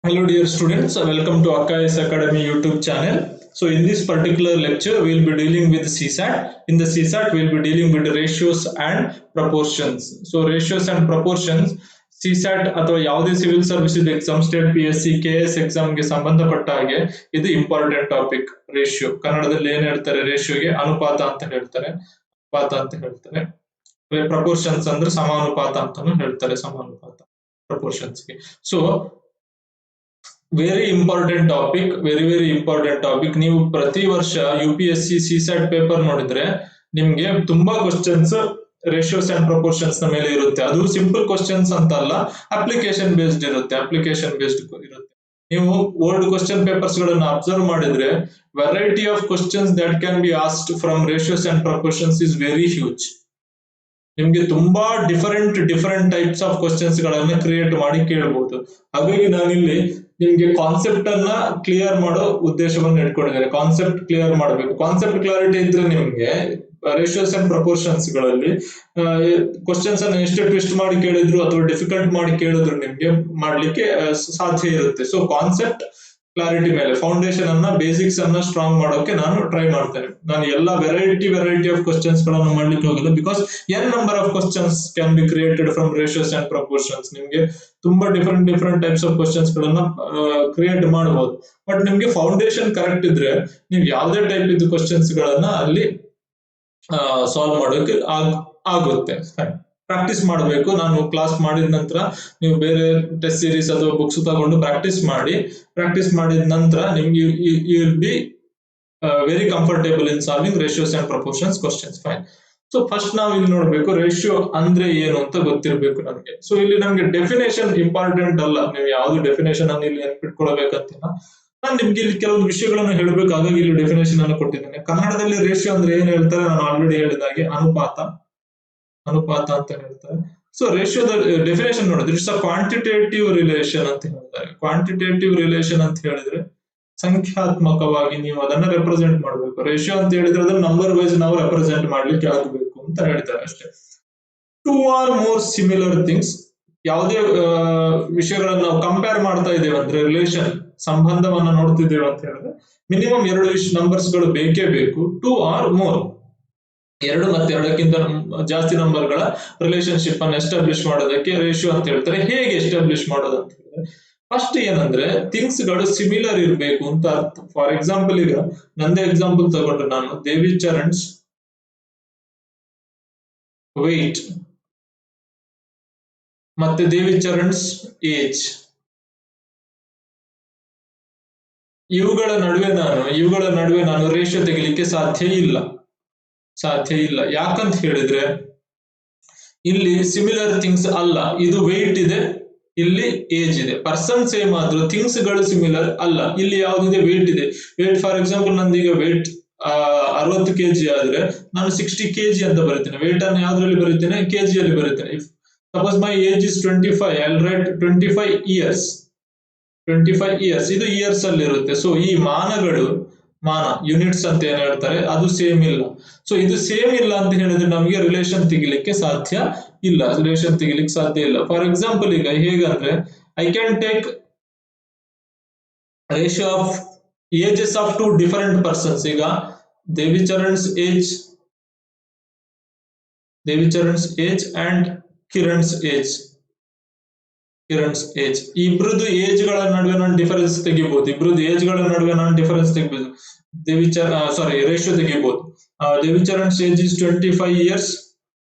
Hello dear students, welcome to Akais Academy YouTube channel. So in this particular lecture, we will be dealing with CSAT. In the CSAT, we will be dealing with ratios and proportions. So ratios and proportions, CSAT ಅಥವಾ ಯಾವುದೇ civil services exam state PSC KS ಎಕ್ಸಾಮ್ಗೆ ಸಂಬಂಧಪಟ್ಟ ಹಾಗೆ ಇದು important topic. Ratio ಕನ್ನಡದಲ್ಲಿ ಏನ್ ಹೇಳ್ತಾರೆ, ರೇಷಿಯೋಗೆ ಅನುಪಾತ ಅಂತ ಹೇಳ್ತಾರೆ. ಪ್ರಪೋರ್ಷನ್ಸ್ ಅಂದ್ರೆ ಸಮಾನುಪಾತ ಅಂತಾನು ಹೇಳ್ತಾರೆ. ಸಮಾನುಪಾತ ಪ್ರಪೋರ್ಷನ್ಸ್ಗೆ. So very important topic. ನೀವು ಪ್ರತಿ ವರ್ಷ UPSC CSAT ಪೇಪರ್ ನೋಡಿದ್ರೆ ನಿಮ್ಗೆ ತುಂಬಾ ಕ್ವಶನ್ಸ್ ರೇಷಿಯೋಸ್ ಅಂಡ್ ಪ್ರಪೋರ್ಷನ್ಸ್ ನ ಮೇಲೆ ಇರುತ್ತೆ. ಅದು ಸಿಂಪಲ್ ಕ್ವಶನ್ಸ್ ಅಂತ ಅಲ್ಲ, ಅಪ್ಲಿಕೇಶನ್ ಬೇಸ್ಡ್ ಇರುತ್ತೆ. ನೀವು ಓಲ್ಡ್ ಕ್ವಶನ್ ಪೇಪರ್ಸ್ ಗಳನ್ನ ಅಬ್ಸರ್ವ್ ಮಾಡಿದ್ರೆ variety of questions that can be asked from ratios and proportions is very huge. ನಿಮ್ಗೆ ತುಂಬಾ ಡಿಫರೆಂಟ್ ಟೈಪ್ಸ್ ಆಫ್ ಕ್ವಶನ್ಸ್ ಗಳನ್ನ ಕ್ರಿಯೇಟ್ ಮಾಡಿ ಕೇಳಬಹುದು. ಹಾಗಾಗಿ ನಾನಿಲ್ಲಿ ನಿಮ್ಗೆ ಕಾನ್ಸೆಪ್ಟ್ ಅನ್ನ ಕ್ಲಿಯರ್ ಮಾಡೋ ಉದ್ದೇಶವನ್ನು ಇಟ್ಕೊಂಡಿದ್ದೇನೆ. ಕಾನ್ಸೆಪ್ಟ್ ಕ್ಲಿಯರ್ ಮಾಡಬೇಕು. ಕಾನ್ಸೆಪ್ಟ್ ಕ್ಲಾರಿಟಿ ಇದ್ರೆ ನಿಮ್ಗೆ ರೇಷಿಯೋಸ್ ಅಂಡ್ ಪ್ರಪೋರ್ಷನ್ಸ್ ಗಳಲ್ಲಿ ಕ್ವಶನ್ಸ್ ಅನ್ನ ಎಷ್ಟು ಟ್ವಿಸ್ಟ್ ಮಾಡಿ ಕೇಳಿದ್ರು ಅಥವಾ ಡಿಫಿಕಲ್ಟ್ ಮಾಡಿ ಕೇಳಿದ್ರು ನಿಮ್ಗೆ ಮಾಡ್ಲಿಕ್ಕೆ ಸಾಧ್ಯ ಇರುತ್ತೆ. ಸೊ ಕಾನ್ಸೆಪ್ಟ್ ಕ್ಲಾರಿಟಿ ಮೇಲೆ ಫೌಂಡೇಶನ್ ಅನ್ನ, ಬೇಸಿಕ್ಸ್ ಅನ್ನ ಸ್ಟ್ರಾಂಗ್ ಮಾಡೋಕೆ ನಾನು ಟ್ರೈ ಮಾಡ್ತೇನೆ. ನಾನು ಎಲ್ಲ ವೆರೈಟಿ ಆಫ್ ಕ್ವಶನ್ಸ್ ಗಳನ್ನ ಮಾಡ್ಲಿಕ್ಕೆ ಹೋಗಿಲ್ಲ, because N number of questions can be created from ratios and proportions. ನಿಮ್ಗೆ ತುಂಬಾ ಡಿಫರೆಂಟ್ ಟೈಪ್ಸ್ ಆಫ್ ಕ್ವಶನ್ಸ್ ಗಳನ್ನ ಕ್ರಿಯೇಟ್ ಮಾಡಬಹುದು. ಬಟ್ ನಿಮ್ಗೆ ಫೌಂಡೇಶನ್ ಕರೆಕ್ಟ್ ಇದ್ರೆ ನೀವು ಯಾವುದೇ ಟೈಪ್ ಇದ್ದು ಕ್ವಶನ್ಸ್ ಗಳನ್ನ ಅಲ್ಲಿ ಸಾಲ್ವ್ ಮಾಡೋಕೆ ಆಗುತ್ತೆ. ಪ್ರಾಕ್ಟೀಸ್ ಮಾಡಬೇಕು. ನಾನು ಕ್ಲಾಸ್ ಮಾಡಿದ ನಂತರ ನೀವು ಬೇರೆ ಟೆಸ್ಟ್ ಸೀರೀಸ್ ಅಥವಾ ಬುಕ್ಸ್ ತಗೊಂಡು ಪ್ರಾಕ್ಟೀಸ್ ಮಾಡಿದ ನಂತರ ನಿಮ್ಗೆ you will be very comfortable in solving ratios and proportions questions. Fine. So first ನಾವು ಇಲ್ಲಿ ನೋಡ್ಬೇಕು ರೇಷಿಯೋ ಅಂದ್ರೆ ಏನು ಅಂತ ಗೊತ್ತಿರಬೇಕು ನಮ್ಗೆ. ಸೊ ಇಲ್ಲಿ ನಮ್ಗೆ ಡೆಫಿನೇಷನ್ ಇಂಪಾರ್ಟೆಂಟ್ ಅಲ್ಲ. ನೀವು ಯಾವ್ದು ಡೆಫಿನೇಷನ್ ಅನ್ನು ಇಲ್ಲಿ ನೆನ್ಪಿಟ್ಕೊಳ್ಬೇಕಂತಿಲ್ಲ. ನಾನು ನಿಮ್ಗೆ ಇಲ್ಲಿ ಕೆಲವೊಂದು ವಿಷಯಗಳನ್ನು ಹೇಳಬೇಕು. ಹಾಗಾಗಿ ಇಲ್ಲಿ ಡೆಫಿನೇಷನ್ ಅನ್ನು ಕೊಟ್ಟಿದ್ದೇನೆ. ಕನ್ನಡದಲ್ಲಿ ರೇಷಿಯೋ ಅಂದ್ರೆ ಏನ್ ಹೇಳ್ತಾರೆ, ನಾನು ಆಲ್ರೆಡಿ ಹೇಳಿದಾಗೆ ಅನುಪಾತ ಅಂತ ಹೇಳ್ತಾರೆ. ಸೊ ರೇಷಿಯೋದ ಡೆಫಿನೇಷನ್ ನೋಡಿದ್ರೆ ಇಟ್ಸ್ ಅ ಕ್ವಾಂಟಿಟೇಟಿವ್ ರಿಲೇಷನ್ ಅಂತ ಹೇಳ್ತಾರೆ. ಕ್ವಾಂಟಿಟೇಟಿವ್ ರಿಲೇಷನ್ ಅಂತ ಹೇಳಿದ್ರೆ ಸಂಖ್ಯಾತ್ಮಕವಾಗಿ ನೀವು ಅದನ್ನ ರೆಪ್ರೆಸೆಂಟ್ ಮಾಡಬೇಕು. ರೇಷಿಯೋ ಅಂತ ಹೇಳಿದ್ರೆ ಅದನ್ನ ನಂಬರ್ ವೈಸ್ ನಾವು ರೆಪ್ರೆಸೆಂಟ್ ಮಾಡ್ಲಿಕ್ಕೆ ಆಗಬೇಕು ಅಂತ ಹೇಳ್ತಾರೆ ಅಷ್ಟೇ. Two or more similar things, ಯಾವುದೇ ವಿಷಯಗಳನ್ನ ನಾವು ಕಂಪೇರ್ ಮಾಡ್ತಾ ಇದ್ದೇವೆ ಅಂದ್ರೆ ರಿಲೇಷನ್ ಸಂಬಂಧವನ್ನ ನೋಡ್ತಿದ್ದೇವೆ ಅಂತ ಹೇಳಿದ್ರೆ ಮಿನಿಮಮ್ 2 ನಂಬರ್ಸ್ ಗಳು ಬೇಕೇ ಬೇಕು. ಟೂ ಆರ್ ಮೋರ್, 2 ಮತ್ತೆ 2ಕ್ಕಿಂತ ಜಾಸ್ತಿ ನಂಬರ್ಗಳ ರಿಲೇಶನ್ಶಿಪ್ ಅನ್ನು ಎಸ್ಟಾಬ್ಲಿಷ್ ಮಾಡೋದಕ್ಕೆ ರೇಷಿಯೋ ಅಂತ ಹೇಳ್ತಾರೆ. ಹೇಗೆ ಎಸ್ಟಾಬ್ಲಿಷ್ ಮಾಡೋದು ಅಂತ ಹೇಳಿದ್ರೆ ಫಸ್ಟ್ ಏನಂದ್ರೆ ಥಿಂಗ್ಸ್ ಗಳು ಸಿಮಿಲರ್ ಇರಬೇಕು ಅಂತ ಅರ್ಥ. ಫಾರ್ ಎಕ್ಸಾಂಪಲ್, ಈಗ ನಂದೇ ಎಕ್ಸಾಂಪಲ್ ತಗೊಂಡ್ರೆ ನಾನು ದೇವಿ ಚರಣ್ಸ್ ವೆಯ್ಟ್ ಮತ್ತೆ ದೇವಿ ಚರಣ್ಸ್ ಏಜ್, ಇವುಗಳ ನಡುವೆ ನಾನು ರೇಷಿಯೋ ತೆಗಿಲಿಕ್ಕೆ ಸಾಧ್ಯ ಇಲ್ಲ. ಯಾಕಂತ ಹೇಳಿದ್ರೆ ಇಲ್ಲಿ ಸಿಮಿಲರ್ ಥಿಂಗ್ಸ್ ಅಲ್ಲ. ಇದು ವೆಯ್ಟ್ ಇದೆ, ಇಲ್ಲಿ ಏಜ್ ಇದೆ. ಪರ್ಸನ್ ಸೇಮ್ ಆದ್ರೂ ಥಿಂಗ್ಸ್ ಗಳು ಸಿಮಿಲರ್ ಅಲ್ಲ. ಇಲ್ಲಿ ಯಾವ್ದಿದೆ, ವೆಯ್ಟ್ ಇದೆ. ವೆಯ್ಟ್ ಫಾರ್ ಎಕ್ಸಾಂಪಲ್ ನಂದೀಗ ವೆಯ್ಟ್ 60 kg ಆದ್ರೆ ನಾನು 60 kg ಅಂತ ಬರೀತೇನೆ. ವೆಯ್ಟ್ ಅನ್ನು ಯಾವ್ದ್ರಲ್ಲಿ ಬರೀತೇನೆ, kg ಅಲ್ಲಿ ಬರೀತೇನೆ. Suppose my age is 25, I will write 25 years. ಇದು ಇಯರ್ಸ್ ಅಲ್ಲಿ ಇರುತ್ತೆ. ಸೊ ಈ ಮಾನ ಯೂನಿಟ್ಸ್ ಅಂತ ಏನ್ ಹೇಳ್ತಾರೆ ಅದು ಸೇಮ್ ಇಲ್ಲ. ಸೊ ಇದು ಸೇಮ್ ಇಲ್ಲ ಅಂತ ಹೇಳಿದ್ರೆ ನಮಗೆ ರಿಲೇಷನ್ ತೆಗಿಲಿಕ್ಕೆ ಸಾಧ್ಯ ಇಲ್ಲ. ಫಾರ್ ಎಕ್ಸಾಂಪಲ್, ಈಗ ಹೇಗಂದ್ರೆ I can take ratio of ages of 2 different persons. ಈಗ Devi Charan's age and Kiran's age, ಇಬ್ರದ್ದು ಏಜ್ ಗಳ ನಡುವೆ ನಾನು ಡಿಫರೆನ್ಸ್ ತೆಗಿಬಹುದು. ರೇಷಿಯೋ ತೆಗಿಬಹುದು. Devi Charan's age is 25 years,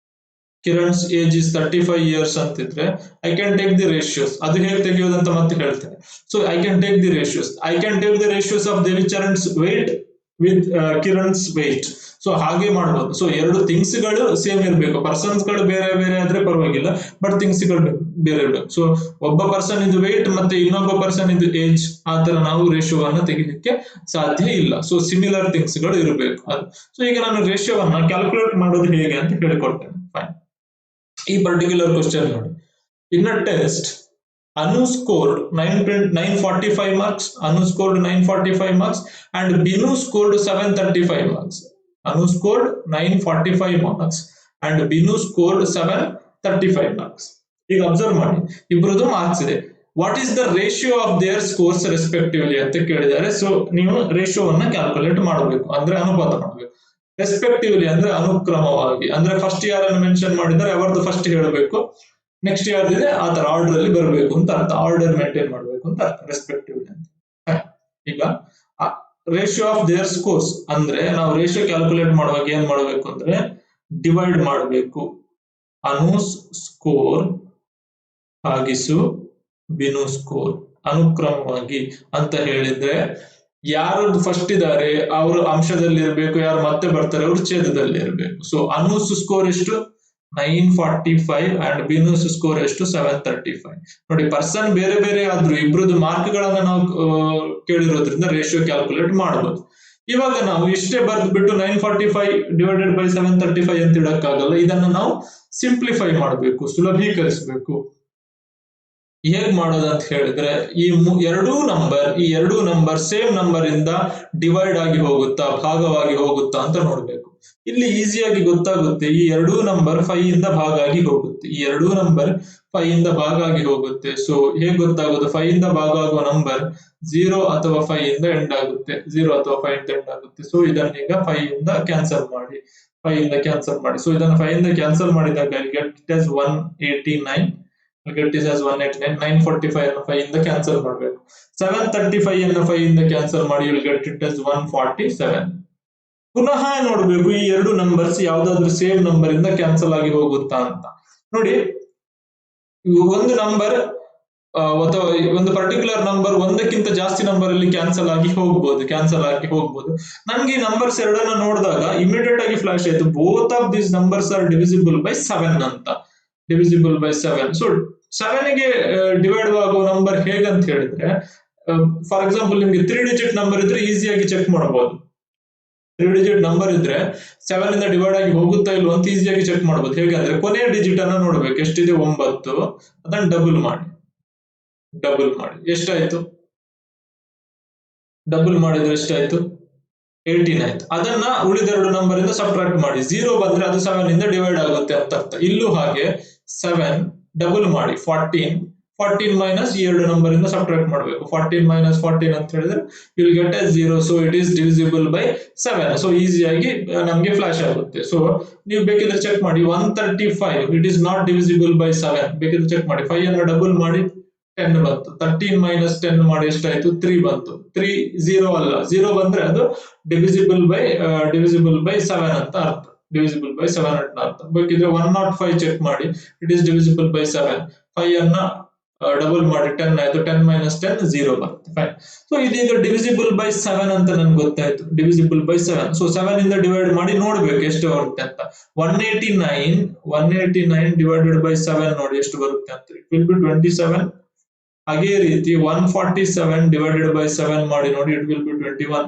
Kiran's age is 35 years ಅಂತಿದ್ರೆ I can take the ratios. ಅದು ಹೇಗೆ ತೆಗೆಯೋದು ಅಂತ ಮತ್ತೆ ಹೇಳ್ತೇನೆ. So I can take the ratios of Devi Charan's weight with Kiran's weight. So ಹಾಗೆ ಮಾಡಬಹುದು. ಸೊ 2 ಥಿಂಗ್ಸ್ ಗಳು ಸೇಮ್ ಇರಬೇಕು. ಪರ್ಸನ್ಸ್ ಗಳು ಬೇರೆ ಆದ್ರೆ ಪರವಾಗಿಲ್ಲ, ಬಟ್ ಥಿಂಗ್ಸ್ ಗಳು ಬೇರೆ ಇರಬೇಕು. ಸೊ ಒಬ್ಬ ಪರ್ಸನ್ ಇದು ವೇಟ್ ಮತ್ತೆ ಇನ್ನೊಬ್ಬ ಪರ್ಸನ್ ಇದು ಏಜ್, ಆತರ ನಾವು ರೇಷಿಯೋವನ್ನ ತೆಗಿಲಿಕ್ಕೆ ಸಾಧ್ಯ ಇಲ್ಲ. ಸೊ ಸಿಮಿಲರ್ ಥಿಂಗ್ಸ್ ಗಳು ಇರಬೇಕು. ಸೊ ಈಗ ನಾನು ರೇಷಿಯೋವನ್ನ ಕ್ಯಾಲ್ಕುಲೇಟ್ ಮಾಡೋದು ಹೇಗೆ ಅಂತ ಹೇಳಿಕೊಡ್ತೇನೆ. ಫೈನ್. ಈ ಪರ್ಟಿಕ್ಯುಲರ್ ಕ್ವಶನ್ ನೋಡಿ. ಇನ್ a test Anu scored 945 marks, and Binu scored 735 marks. Anu scored 945 marks and Binu scored 735 marks. ಈಗ ಅಬ್ಸರ್ವ್ ಮಾಡಿ, ಇಬ್ಬರದು ಮಾರ್ಕ್ಸ್ ಇದೆ. What is the ratio of their scores respectively ಅಂತ ಕೇಳಿದ್ದಾರೆ. ಸೊ ನೀವು ರೇಷಿಯೋವನ್ನ ಕ್ಯಾಲ್ಕುಲೇಟ್ ಮಾಡಬೇಕು, ಅಂದ್ರೆ ಅನುಪಾತ ಮಾಡಬೇಕು. ರೆಸ್ಪೆಕ್ಟಿವ್ಲಿ ಅಂದ್ರೆ ಅನುಕ್ರಮವಾಗಿ, ಅಂದ್ರೆ ಫಸ್ಟ್ ಯಾರನ್ನು ಮೆನ್ಷನ್ ಮಾಡಿದ್ದಾರೆ ಅವರದ್ದು ಫಸ್ಟ್ ಹೇಳಬೇಕು, ನೆಕ್ಸ್ಟ್ ಯಾರ್ದಿದೆ ಆ ತರ ಆರ್ಡರ್ ಅಲ್ಲಿ ಬರಬೇಕು ಅಂತ ಅರ್ಥ, ಆರ್ಡರ್ ಮೇಂಟೈನ್ ಮಾಡಬೇಕು ಅಂತ ಅರ್ಥ ರೆಸ್ಪೆಕ್ಟಿವ್ಲಿ ಅಂತ. ಈಗ ರೇಷಿಯೋ ಆಫ್ ದೇರ್ ಸ್ಕೋರ್ಸ್ ಅಂದ್ರೆ ನಾವು ರೇಷಿಯೋ ಕ್ಯಾಲ್ಕುಲೇಟ್ ಮಾಡುವಾಗ ಏನ್ ಮಾಡಬೇಕು ಅಂದ್ರೆ ಡಿವೈಡ್ ಮಾಡಬೇಕು. ಅನುಸ್ ಸ್ಕೋರ್ ಭಾಗಿಸು ಬಿನು ಸ್ಕೋರ್ ಅನುಕ್ರಮವಾಗಿ ಅಂತ ಹೇಳಿದ್ರೆ ಯಾರು ಫಸ್ಟ್ ಇದ್ದಾರೆ ಅವರು ಅಂಶದಲ್ಲಿ ಇರಬೇಕು, ಯಾರು ಮತ್ತೆ ಬರ್ತಾರೆ ಅವರು ಛೇದದಲ್ಲಿ ಇರಬೇಕು. ಸೊ ಅನುಸ್ ಸ್ಕೋರ್ ಎಷ್ಟು 945 ಅಂಡ್ ಬಿನೂಸ್ ಸ್ಕೋರ್ ಎಷ್ಟು 735. ನೋಡಿ ಪರ್ಸನ್ ಬೇರೆ ಬೇರೆ ಆದ್ರೂ ಇಬ್ರದ್ದು ಮಾರ್ಕ್ ಗಳನ್ನ ನಾವು ಕೇಳಿರೋದ್ರಿಂದ ರೇಷಿಯೋ ಕ್ಯಾಲ್ಕುಲೇಟ್ ಮಾಡಬಹುದು. ಇವಾಗ ನಾವು ಇಷ್ಟೇ ಬರ್ದು ಬಿಟ್ಟು 945 ಡಿವೈಡೆಡ್ ಬೈ 735 ಅಂತ ಇಡಕ್ಕಾಗಲ್ಲ. ಇದನ್ನು ನಾವು ಸಿಂಪ್ಲಿಫೈ ಮಾಡಬೇಕು, ಸುಲಭೀಕರಿಸಬೇಕು. ಹೇಗ್ ಮಾಡೋದು ಅಂತ ಹೇಳಿದ್ರೆ ಈ ಎರಡೂ ನಂಬರ್ ಸೇಮ್ ನಂಬರ್ ಇಂದ ಡಿವೈಡ್ ಆಗಿ ಹೋಗುತ್ತಾ ಭಾಗವಾಗಿ ಹೋಗುತ್ತಾ ಅಂತ ನೋಡ್ಬೇಕು. ಇಲ್ಲಿ ಈಸಿಯಾಗಿ ಗೊತ್ತಾಗುತ್ತೆ, ಈ ಎರಡೂ ನಂಬರ್ 5 ಇಂದ ಭಾಗ ಆಗಿ ಹೋಗುತ್ತೆ, ಈ ಎರಡೂ ನಂಬರ್ 5 ಇಂದ ಭಾಗ ಆಗಿ ಹೋಗುತ್ತೆ. ಸೊ ಹೇಗ್ ಗೊತ್ತಾಗೋದು? 5 ಇಂದ ಭಾಗ ಆಗುವ ನಂಬರ್ 0 ಅಥವಾ 5 ಇಂದ ಎಂಡ್ ಆಗುತ್ತೆ, 0 ಅಥವಾ 5 ಇಂದ ಎಂಡ್ ಆಗುತ್ತೆ. ಸೊ ಇದನ್ನೀಗ 5 ಇಂದ ಕ್ಯಾನ್ಸಲ್ ಮಾಡಿ, 5 ಇಂದ ಕ್ಯಾನ್ಸಲ್ ಮಾಡಿ. ಸೊ ಇದನ್ನು 5 ಇಂದ ಕ್ಯಾನ್ಸಲ್ ಮಾಡಿದಾಗ get it as 189, get it as 189. 945 ಅನ್ನು 5 ಇಂದ ಕ್ಯಾನ್ಸಲ್ ಮಾಡಬೇಕು. 735 ಅನ್ನು 5 ಇಂದ ಕ್ಯಾನ್ಸಲ್ ಮಾಡಿ, you'll get it as 147. ಪುನಃ ನೋಡ್ಬೇಕು ಈ ಎರಡು ನಂಬರ್ಸ್ ಯಾವ್ದಾದ್ರು ಸೇಮ್ ನಂಬರ್ ಇಂದ ಕ್ಯಾನ್ಸಲ್ ಆಗಿ ಹೋಗುತ್ತಾ ಅಂತ ನೋಡಿ. ಒಂದು ನಂಬರ್ ಅಥವಾ ಒಂದು ಪರ್ಟಿಕ್ಯುಲರ್ ನಂಬರ್ ಒಂದಕ್ಕಿಂತ ಜಾಸ್ತಿ ನಂಬರ್ ಅಲ್ಲಿ ಕ್ಯಾನ್ಸಲ್ ಆಗಿ ಹೋಗ್ಬೋದು. ನನ್ಗೆ ಈ ನಂಬರ್ಸ್ ಎರಡನ್ನ ನೋಡಿದಾಗ ಇಮಿಡಿಯೇಟ್ ಆಗಿ ಫ್ಲಾಶ್ ಆಯ್ತು, both of these numbers are divisible by 7 ಅಂತ, ಡಿವಿಸಿಬಲ್ ಬೈ 7. ಸೊ 7 ಗೆ ಡಿವೈಡ್ ಆಗುವ ನಂಬರ್ ಹೇಗಂತ ಹೇಳಿದ್ರೆ, ಫಾರ್ ಎಕ್ಸಾಂಪಲ್ ನಿಮ್ಗೆ 3 ಡಿಜಿಟ್ ನಂಬರ್ ಇದ್ರೆ ಈಸಿಯಾಗಿ ಚೆಕ್ ಮಾಡಬಹುದು. 3 ಡಿಜಿಟ್ ನಂಬರ್ ಇದ್ರೆ 7 ಇಂದ ಡಿವೈಡ್ ಆಗಿ ಹೋಗುತ್ತಾ ಇಲ್ವಾ ಅಂತ ಈಸಿಯಾಗಿ ಚೆಕ್ ಮಾಡಬಹುದು. ಹೇಗಂದ್ರೆ ಕೊನೆಯ ಡಿಜಿಟ್ ಅನ್ನ ನೋಡ್ಬೇಕು, ಎಷ್ಟಿದೆ 9, ಅದನ್ನ ಡಬಲ್ ಮಾಡಿ ಎಷ್ಟಾಯ್ತು? ಡಬಲ್ ಮಾಡಿದ್ರೆ ಎಷ್ಟಾಯ್ತು? 18 ಆಯ್ತು. ಅದನ್ನ ಉಳಿದೆರಡು ನಂಬರ್ ಇಂದ ಸಬ್ಟ್ರಾಕ್ಟ್ ಮಾಡಿ, 0 ಬಂದ್ರೆ ಅದು 7 ಇಂದ ಡಿವೈಡ್ ಆಗುತ್ತೆ ಅಂತ ಅರ್ಥ. ಇಲ್ಲೂ ಹಾಗೆ 7 ಡಬಲ್ ಮಾಡಿ 14 ಮೈನಸ್ ಈ ಎರಡು ನಂಬರ್ ಇಂದ ಸಬ್ಟ್ರಾಕ್ಟ್ ಮಾಡಬೇಕು. 14 ಮೈನಸ್ 14 ಅಂತ ಹೇಳಿದ್ರೆ you'll get as 0. So it is divisible by 7. So ಈಸಿಯಾಗಿ ನಮ್ಗೆ ಫ್ಲಾಶ್ ಆಗುತ್ತೆ. ಸೊ ನೀವು ಬೇಕಿದ್ರೆ ಚೆಕ್ ಮಾಡಿ, 135 it is not divisible by 7. ಬೇಕಿದ್ರೆ ಚೆಕ್ ಮಾಡಿ, 5 ಅನ್ನು ಡಬಲ್ ಮಾಡಿ 10 ಬಂತು. 13 ಮೈನಸ್ 10 ಮಾಡಿ ಎಷ್ಟಾಯ್ತು? 3 ಬಂತು. 3 0 ಅಲ್ಲ, 0 ಬಂದ್ರೆ ಅದು ಡಿವಿಸಿಬಲ್ ಬೈ 7 ಅಂತ ಅರ್ಥ, ಡಿವಿಸಿಬಲ್ ಬೈ 7 ಅಂತ ಅರ್ಥ. ಬೇಕಿದ್ರೆ 105 ಚೆಕ್ ಮಾಡಿ, ಇಟ್ ಈಸ್ ಡಿವಿಸಿಬಲ್ ಬೈ 7. 5 ಅನ್ನ ಡಬಲ್ ಮಾಡಿ 10 ಆಯ್ತು, 10 ಮೈನಸ್ 10 0 ಬರುತ್ತೆ. ಫೈನ್. ಸೊ ಇದೀಗ ಡಿವಿಸಿಬಲ್ ಬೈ 7 ಅಂತ ನನ್ಗೆ ಗೊತ್ತಾಯ್ತು, ಡಿವಿಸಿಬಲ್ ಬೈ 7. ಸೊ 7 ಇಂದ ಡಿವೈಡ್ ಮಾಡಿ ನೋಡ್ಬೇಕು ಎಷ್ಟು ಬರುತ್ತೆ ಅಂತ. 189 ಡಿವೈಡೆಡ್ ಬೈ 7 ನೋಡಿ ಎಷ್ಟು ಬರುತ್ತೆ ಅಂತ, ಇಟ್ ವಿಲ್ ಬಿ 27. ಅದೇ ರೀತಿ 147 ಡಿವೈಡೆಡ್ ಬೈ 7 ಮಾಡಿ ನೋಡಿ, it will be 21.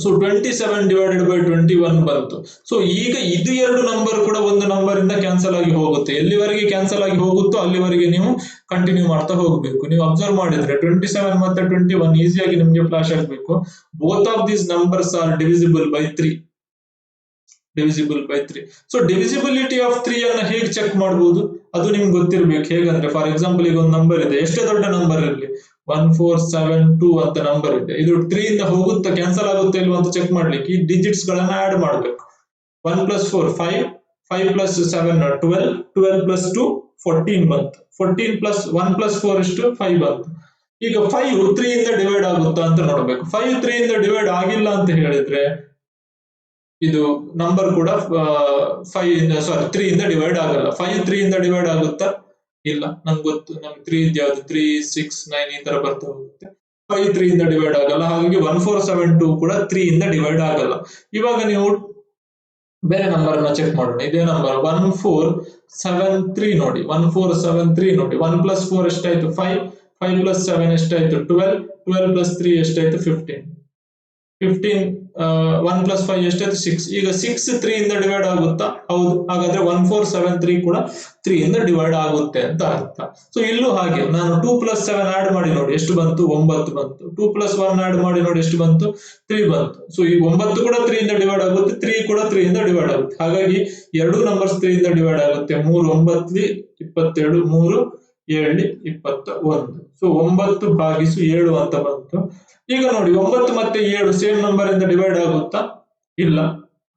So 27 divided by 21 ಬಂತು. ಸೊ ಈಗ ಇದು ಎರಡು ನಂಬರ್ ಕೂಡ ಒಂದು ನಂಬರ್ ಇಂದ ಕ್ಯಾನ್ಸಲ್ ಆಗಿ ಹೋಗುತ್ತೆ. ಎಲ್ಲಿವರೆಗೆ ಕ್ಯಾನ್ಸಲ್ ಆಗಿ ಹೋಗುತ್ತೋ ಅಲ್ಲಿವರೆಗೆ ನೀವು ಕಂಟಿನ್ಯೂ ಮಾಡ್ತಾ ಹೋಗಬೇಕು. ನೀವು ಅಬ್ಸರ್ವ್ ಮಾಡಿದ್ರೆ 27 ಮತ್ತೆ 21 ಈಸಿಯಾಗಿ ನಿಮ್ಗೆ ಫ್ಲಾಶ್ ಆಗಬೇಕು. Both of these numbers are divisible by 3. So divisibility of 3 ಅನ್ನ ಹೇಗೆ ಚೆಕ್ ಮಾಡಬಹುದು ಅದು ನಿಮ್ಗೆ ಗೊತ್ತಿರ್ಬೇಕು. ಹೇಗಂದ್ರೆ ಫಾರ್ ಎಕ್ಸಾಂಪಲ್ ಈಗ ಒಂದು ನಂಬರ್ ಇದೆ, ಎಷ್ಟೇ ದೊಡ್ಡ ನಂಬರ್ ಇರಲಿ, 1472 ಅಂತ ನಂಬರ್ ಇದೆ, ಇದು 3 ಇಂದ ಹೋಗುತ್ತಾ ಕ್ಯಾನ್ಸಲ್ ಆಗುತ್ತೆ ಇಲ್ವಾ ಅಂತ ಚೆಕ್ ಮಾಡ್ಲಿಕ್ಕೆ ಈ ಡಿಜಿಟ್ಸ್ ಗಳನ್ನ ಆಡ್ ಮಾಡ್ಬೇಕು. 1 + 4 5, 5 + 7 12, 12 + 2 14 ಬಂತು. 14 + 1 + 4 ಎಷ್ಟು? 5 ಬಂತು. ಈಗ 5 3 ಇಂದ ಡಿವೈಡ್ ಆಗುತ್ತಾ ಅಂತ ನೋಡ್ಬೇಕು. 5 3 ಇಂದ ಡಿವೈಡ್ ಆಗಿಲ್ಲ ಅಂತ ಹೇಳಿದ್ರೆ ಇದು ನಂಬರ್ ಕೂಡ 3 ಇಂದ ಡಿವೈಡ್ ಆಗಲ್ಲ. 5 3 ಇಂದ ಡಿವೈಡ್ ಆಗುತ್ತಾ? ಇಲ್ಲ. ನಮ್ಗೆ ಗೊತ್ತು, ನಮ್ಗೆ 3 ಇದ್ಯಾವುದು 3 6 9 ಈ ತರ ಬರ್ತಾ ಹೋಗುತ್ತೆ. 5 3 ಇಂದ ಡಿವೈಡ್ ಆಗಲ್ಲ. ಹಾಗಾಗಿ 1472 ಕೂಡ 3 ಇಂದ ಡಿವೈಡ್ ಆಗಲ್ಲ. ಇವಾಗ ನೀವು ಬೇರೆ ನಂಬರ್ ಅನ್ನ ಚೆಕ್ ಮಾಡೋಣ. ಇದೇ ನಂಬರ್ 1473 ನೋಡಿ, 1473 ನೋಡಿ. 1 + 4 ಎಷ್ಟಾಯ್ತು? 5, 5 + 7 ಎಷ್ಟಾಯ್ತು? 12, 12 + 3 ಎಷ್ಟಾಯ್ತು? 15. 1 + 5 ಎಷ್ಟಾಯ್ತು? 6. ಈಗ 6 3 ಇಂದ ಡಿವೈಡ್ ಆಗುತ್ತಾ? ಹೌದು. ಹಾಗಾದ್ರೆ 1473 ಕೂಡ 3 ಇಂದ ಡಿವೈಡ್ ಆಗುತ್ತೆ ಅಂತ ಅರ್ಥ. ಸೊ ಇಲ್ಲೂ ಹಾಗೆ ನಾನು 2 + 7 ಆಡ್ ಮಾಡಿ ನೋಡಿ ಎಷ್ಟು ಬಂತು? 9 ಬಂತು. 2 + 1 ಆಡ್ ಮಾಡಿ ನೋಡಿ ಎಷ್ಟು ಬಂತು? 3 ಬಂತು. ಸೊ ಈ 9 ಕೂಡ 3 ಇಂದ ಡಿವೈಡ್ ಆಗುತ್ತೆ, 3 ಕೂಡ 3 ಇಂದ ಡಿವೈಡ್ ಆಗುತ್ತೆ. ಹಾಗಾಗಿ ಎರಡು ನಂಬರ್ಸ್ 3 ಇಂದ ಡಿವೈಡ್ ಆಗುತ್ತೆ. 3 9 27, 3 7 21. ಸೊ 9/7 ಅಂತ ಬಂತು. ಈಗ ನೋಡಿ 9 ಮತ್ತೆ 7 ಸೇಮ್ ನಂಬರ್ ಇಂದ ಡಿವೈಡ್ ಆಗುತ್ತಾ? ಇಲ್ಲ.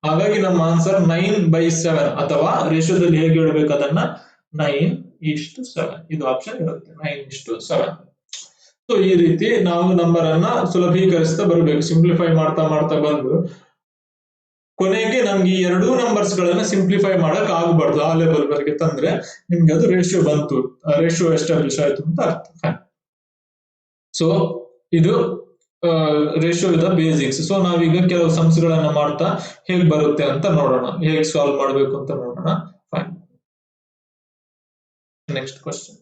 ಹಾಗಾಗಿ ನಮ್ಮ ಆನ್ಸರ್ 9/7 ಅಥವಾ ರೇಷಿಯೋದಲ್ಲಿ ಹೇಗೆ ಹೇಳ್ಬೇಕು ಅದನ್ನ 9:7 ಇದು ಆಪ್ಷನ್ ಇರುತ್ತೆ 9:7. ಸೊ ಈ ರೀತಿ ನಾವು ನಂಬರ್ ಅನ್ನ ಸುಲಭೀಕರಿಸ್ತಾ ಬರಬೇಕು, ಸಿಂಪ್ಲಿಫೈ ಮಾಡ್ತಾ ಮಾಡ್ತಾ ಬಂದು ಕೊನೆಗೆ ನಮ್ಗೆ ಈ ಎರಡೂ ನಂಬರ್ಸ್ ಗಳನ್ನ ಸಿಂಪ್ಲಿಫೈ ಮಾಡಕ್ ಆಗಬಾರ್ದು. ಆ ಲೆವೆಲ್ ವರೆಗೆ ತಂದ್ರೆ ನಿಮ್ಗೆ ಅದು ರೇಷಿಯೋ ಬಂತು, ರೇಷಿಯೋ ಎಸ್ಟಾಬ್ಲಿಷ್ ಆಯ್ತು ಅಂತ ಅರ್ಥ. ಸೊ ಇದು ರೇಷಿಯೋ ಇದ ಬೇಸಿಕ್ಸ್. ಸೊ ನಾವೀಗ ಕೆಲವು ಸಮ್ಸ್ ಗಳನ್ನ ಮಾಡ್ತಾ ಹೇಗ್ ಬರುತ್ತೆ ಅಂತ ನೋಡೋಣ, ಹೇಗ್ ಸಾಲ್ವ್ ಮಾಡಬೇಕು ಅಂತ ನೋಡೋಣ. ಫೈನ್. Next question.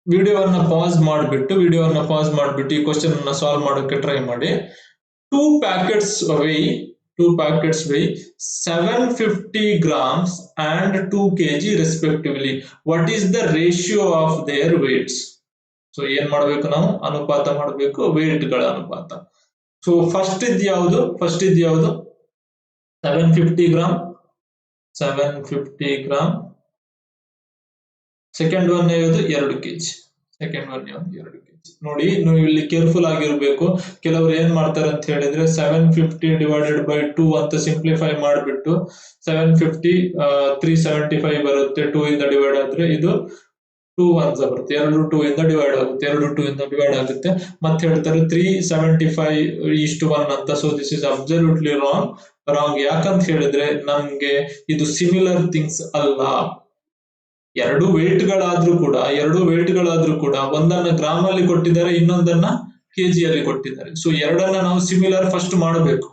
ವಿಡಿಯೋವನ್ನ ಪಾಸ್ ಮಾಡಿಬಿಟ್ಟು ಈ ಕ್ವಶನ್ ಅನ್ನ ಸಾಲ್ವ್ ಮಾಡೋಕೆ ಟ್ರೈ ಮಾಡಿ. Two packets weigh 750 grams and 2 kg respectively. What is the ratio of their weights? So ಏನ್ ಮಾಡಬೇಕು ನಾವು? ಅನುಪಾತ ಮಾಡಬೇಕು, weight ಗಳ ಅನುಪಾತ. ಸೊ ಫಸ್ಟ್ ಇದ್ ಯಾವುದು? 750 ಗ್ರಾಮ್. ಸೆಕೆಂಡ್ ಒನ್ ಯಾವುದು? 2 kg. ನೋಡಿ ನೀವು ಇಲ್ಲಿ ಕೇರ್ಫುಲ್ ಆಗಿರ್ಬೇಕು. ಕೆಲವರು ಏನ್ ಮಾಡ್ತಾರೆ ಅಂತ ಹೇಳಿದ್ರೆ 750 ಡಿವೈಡೆಡ್ ಬೈ 2 ಅಂತ ಸಿಂಪ್ಲಿಫೈ ಮಾಡಿಬಿಟ್ಟು 750 375 ಬರುತ್ತೆ. 2 ಇಂದ ಡಿವೈಡ್ ಆದ್ರೆ ಇದು 2 1s ಬರುತ್ತೆ, 2 2 ಇಂದ ಡಿವೈಡ್ ಆಗುತ್ತೆ. ಮತ್ತೆ ಹೇಳ್ತಾರೆ 375:1 ಅಂತ. So this is absolutely wrong. ಯಾಕಂತ ಹೇಳಿದ್ರೆ ನಮ್ಗೆ ಇದು ಸಿಮಿಲರ್ ಥಿಂಗ್ಸ್ ಅಲ್ಲ. ಎರಡು ವೇಟ್ ಗಳಾದ್ರೂ ಕೂಡ ಒಂದನ್ನ ಗ್ರಾಮ್ ಅಲ್ಲಿ ಕೊಟ್ಟಿದ್ದಾರೆ, ಇನ್ನೊಂದನ್ನ ಕೆಜಿ ಅಲ್ಲಿ ಕೊಟ್ಟಿದ್ದಾರೆ. ಸೊ ಎರಡನ್ನ ನಾವು ಸಿಮಿಲರ್ ಫಸ್ಟ್ ಮಾಡಬೇಕು.